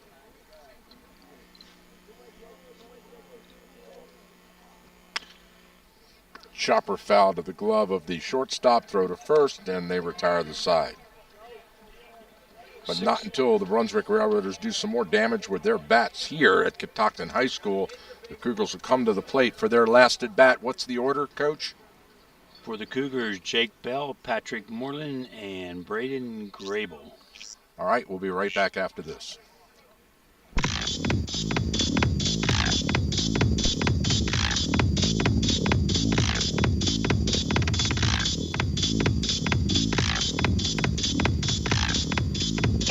Chopper foul to the glove of the shortstop, throw to first, and they retire the side. But not until the Brunswick Railroaders do some more damage with their bats here at Catoctin High School. The Cougars will come to the plate for their last at bat. What's the order, Coach? For the Cougars, Jake Bell, Patrick Moreland, and Braden Grable. All right, we'll be right back after this.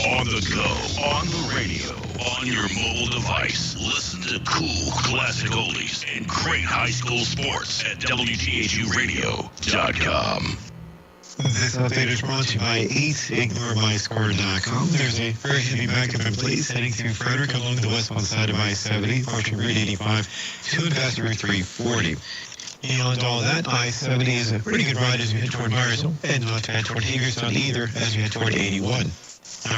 On the go, on the radio, on your mobile device. Listen to cool classic oldies and great high school sports at WTHUradio.com. This update is brought to you by 8ignoremyscore.com. There's a very heavy backup in place heading through Frederick along the westbound side of I-70, approaching Route 85 to and past Route 340. Beyond all that, I-70 is a pretty good ride as you head toward Marysville, and not bad toward Hagerstown either as you head toward 81.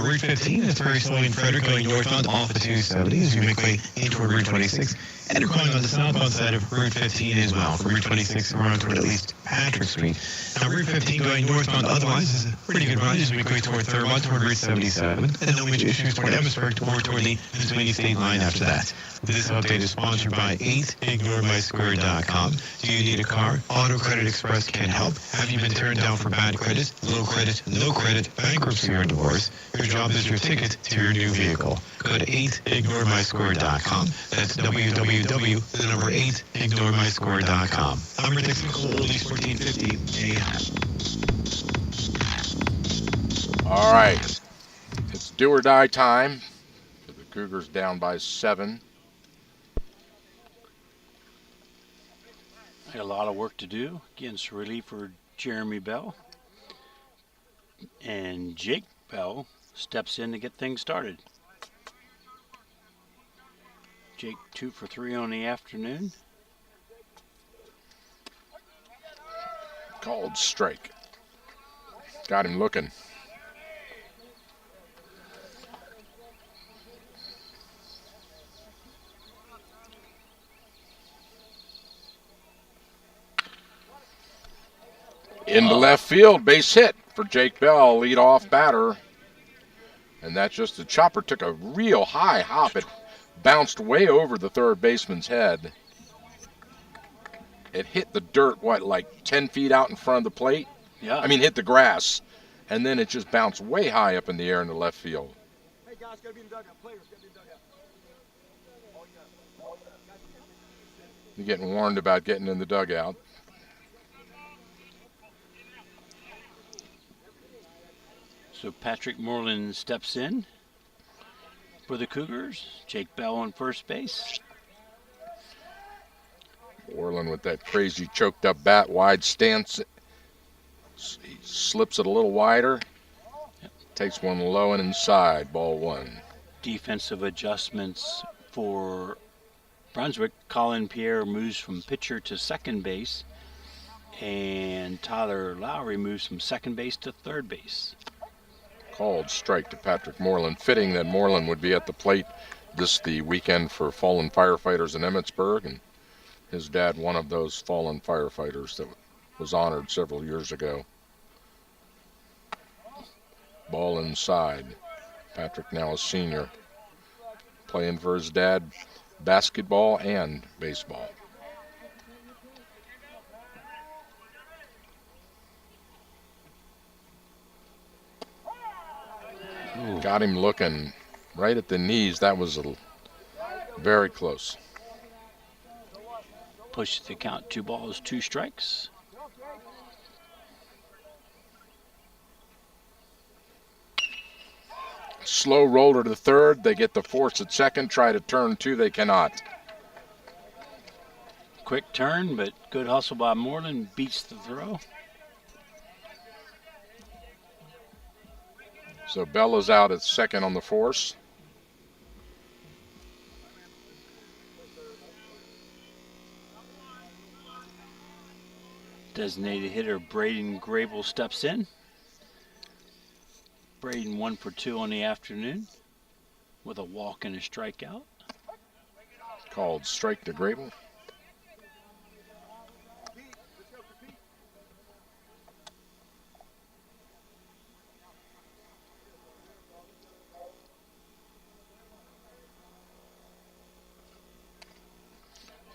Route 15 is very slow in Frederick going northbound off the 270 as you make way in toward Route 26. And you're going on the southbound side of Route 15 as well, from Route 26 around toward at least Patrick Street. Now, Route 15 going northbound otherwise is a pretty good ride as we go toward Thurmont, toward Route 77, and no major issues toward Emmitsburg, toward the Pennsylvania State line after that. This update is sponsored by 8ignoremyscore.com. Do you need a car? Auto Credit Express can help. Have you been turned down for bad credit, low credit, no credit, bankruptcy, or divorce? Your job is your ticket to your new vehicle. Go to 8ignoremyscore.com. That's www.8ignoremyscore.com. I'm your technical oldies 1450 AM. All right. It's do or die time. The Cougars down by 7. Got a lot of work to do against relief for Jeremy Bell. And Jake Bell steps in to get things started. Jake 2 for 3 on the afternoon. Called strike. Got him looking. Into left field, base hit for Jake Bell, leadoff batter. And that's just the chopper took a real high hop. It bounced way over the third baseman's head. It hit the dirt, like 10 feet out in front of the plate? Yeah. I mean, hit the grass. And then it just bounced way high up in the air in the left field. Hey, guys, gotta be in the dugout. Players gotta be in the dugout. You're getting warned about getting in the dugout. So Patrick Moreland steps in for the Cougars. Jake Bell on first base. Moreland with that crazy choked up bat, wide stance. He slips it a little wider. Takes one low and inside, ball 1. Defensive adjustments for Brunswick. Colin Pierre moves from pitcher to second base. And Tyler Lowry moves from second base to third base. Called strike to Patrick Moreland. Fitting that Moreland would be at the plate the weekend for fallen firefighters in Emmitsburg. And his dad, one of those fallen firefighters that was honored several years ago. Ball inside. Patrick now a senior. Playing for his dad basketball and baseball. Ooh. Got him looking right at the knees. That was very close. Push the count, 2 balls, 2 strikes. Slow roller to third. They get the force at second. Try to turn 2. They cannot. Quick turn, but good hustle by Moreland. Beats the throw. So Bell is out at second on the force. Designated hitter Braden Grable steps in. Braden 1 for 2 on the afternoon with a walk and a strikeout. Called strike to Grable.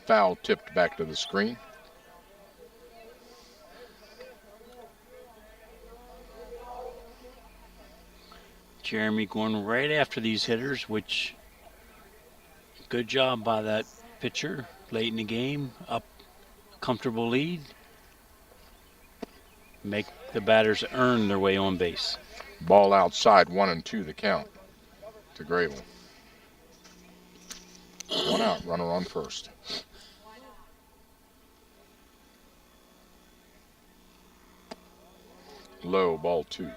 Foul tipped back to the screen. Jeremy going right after these hitters, which good job by that pitcher late in the game. Up comfortable lead. Make the batters earn their way on base. Ball outside, 1-2 the count to Grable. One out, runner on first. Low, ball 2.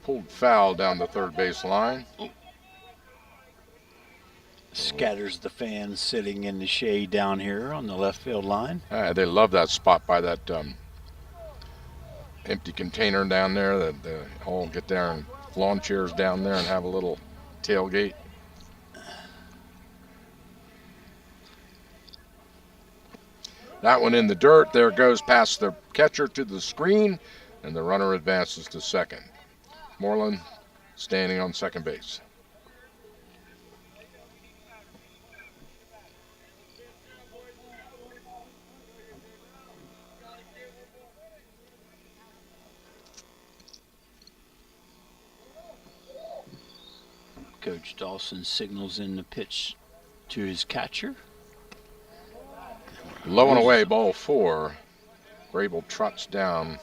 Pulled foul down the third base line. Scatters the fans sitting in the shade down here on the left field line. They love that spot by that empty container down there. That they all get there and lawn chairs down there and have a little tailgate. That one in the dirt. There goes past the catcher to the screen, and the runner advances to second. Moreland standing on second base. Coach Dawson signals in the pitch to his catcher. Low and away, ball 4. Grable trots down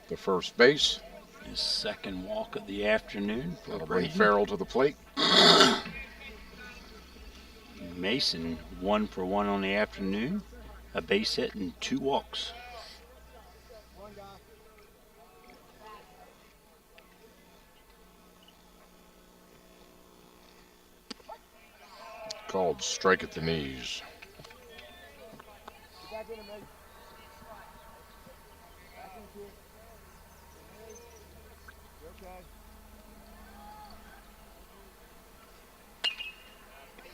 the first base. His second walk of the afternoon for That'll Braden. bring Farrell to the plate. Mason 1 for 1 on the afternoon. A base hit and 2 walks. Called strike at the knees.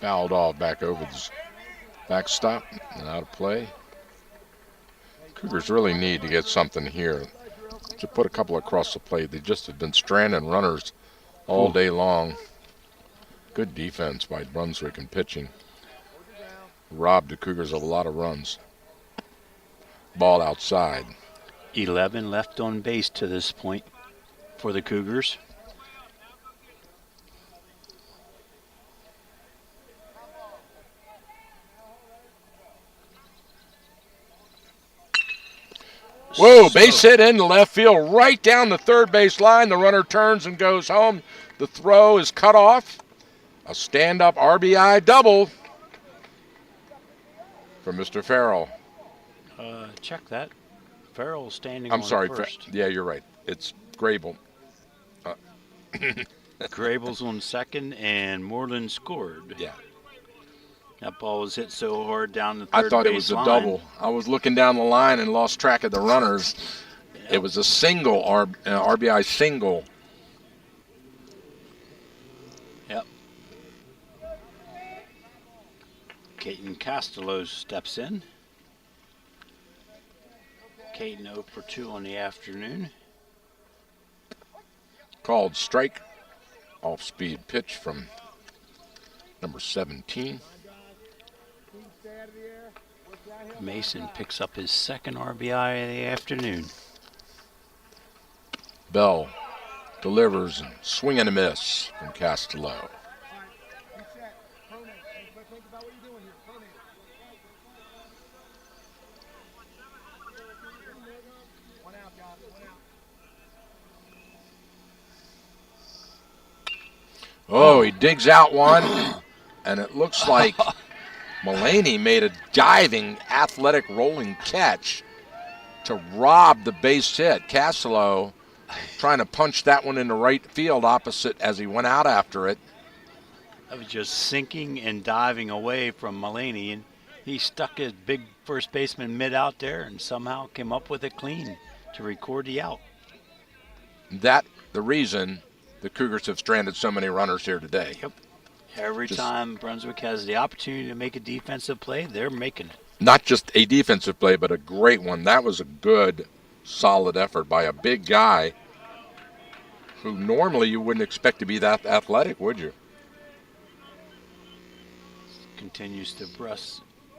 Fouled off back over the backstop and out of play. Cougars really need to get something here to put a couple across the plate. They just have been stranding runners all day long. Good defense by Brunswick and pitching. Robbed the Cougars of a lot of runs. Ball outside. 11 left on base to this point for the Cougars. Whoa, base hit into left field, right down the third base line. The runner turns and goes home. The throw is cut off. A stand-up RBI double for Mr. Farrell. Check that. Farrell standing I'm on sorry. first. Yeah, you're right. It's Grable. Grable's on second, and Moreland scored. Yeah. That ball was hit so hard down the third base I thought it was a line. double. I was looking down the line and lost track of the runners. Yep. It was a single, RBI single. Yep. Caton Castello steps in. Caton 0 for 2 on the afternoon. Called strike. Off-speed pitch from number 17. Mason picks up his second RBI of the afternoon. Bell delivers and swing and a miss from Castello. Oh, he digs out one, and it looks like Mullaney made a diving, athletic, rolling catch to rob the base hit. Castello trying to punch that one into right field opposite as he went out after it. That was just sinking and diving away from Mullaney, and he stuck his big first baseman mid out there and somehow came up with it clean to record the out. That the reason the Cougars have stranded so many runners here today. Yep. Every time Brunswick has the opportunity to make a defensive play, they're making it. Not just a defensive play, but a great one. That was a good, solid effort by a big guy who normally you wouldn't expect to be that athletic, would you? Continues to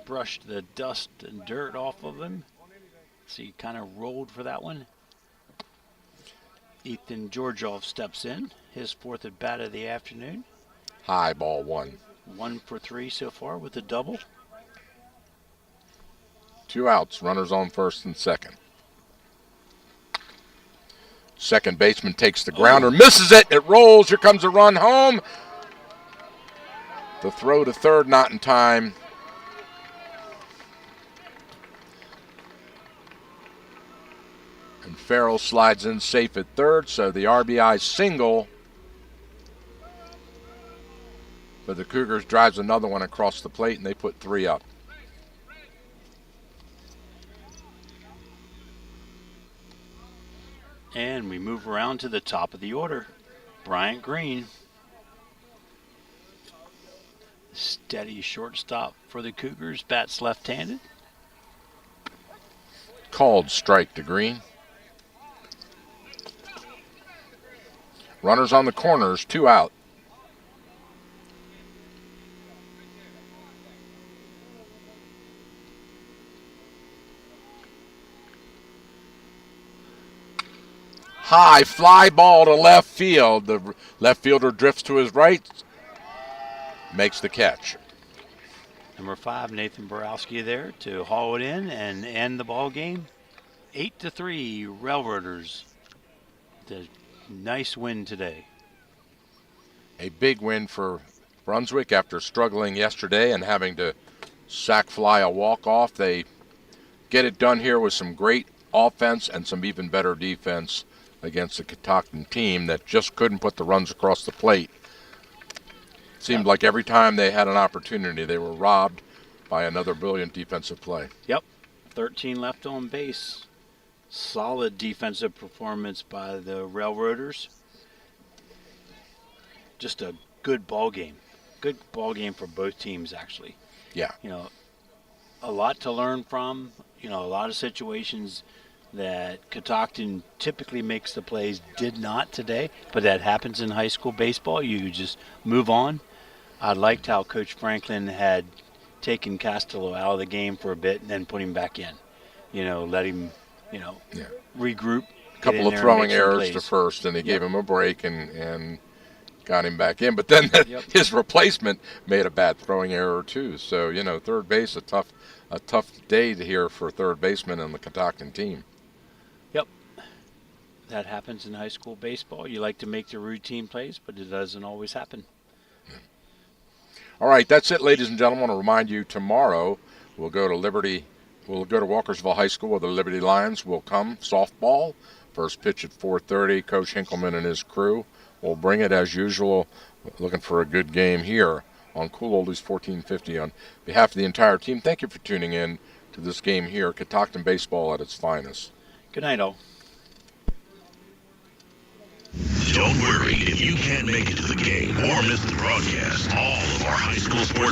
brush the dust and dirt off of him. So he kind of rolled for that one. Ethan Georgioff steps in, his fourth at bat of the afternoon. High, ball 1. 1 for 3 so far with a double. 2 outs, runners on first and second. Second baseman takes the grounder, misses it, it rolls, here comes a run home. The throw to third not in time. And Farrell slides in safe at third, so the RBI single. But the Cougars drives another one across the plate, and they put 3 up. And we move around to the top of the order. Bryant Green. Steady shortstop for the Cougars. Bats left-handed. Called strike to Green. Runners on the corners, 2 out. High fly ball to left field. The left fielder drifts to his right, makes the catch. Number 5, Nathan Borowski there to haul it in and end the ball game. 8-3, Railroaders. The nice win today. A big win for Brunswick after struggling yesterday and having to sac fly a walk-off. They get it done here with some great offense and some even better defense against the Catoctin team that just couldn't put the runs across the plate. Seemed like every time they had an opportunity, they were robbed by another brilliant defensive play. Yep, 13 left on base. Solid defensive performance by the Railroaders. Just a good ball game. Good ball game for both teams, actually. Yeah. You know, a lot to learn from. You know, a lot of situations that Catoctin typically makes the plays, did not today, but that happens in high school baseball. You just move on. I liked how Coach Franklin had taken Castillo out of the game for a bit and then put him back in. You know, let him, regroup. A couple of throwing errors to first, and they gave him a break and got him back in. But then his replacement made a bad throwing error too. So, third base, a tough day here for third baseman and the Catoctin team. Yep. That happens in high school baseball. You like to make the routine plays, but it doesn't always happen. All right, that's it, ladies and gentlemen. I want to remind you, tomorrow we'll go to Walkersville High School where the Liberty Lions will come softball. First pitch at 4:30. Coach Hinkleman and his crew will bring it as usual. Looking for a good game here on Cool Oldies 1450. On behalf of the entire team, thank you for tuning in to this game here, Catoctin baseball at its finest. Good night, all. Don't worry if you can't make it to the game or miss the broadcast. All of our high school sports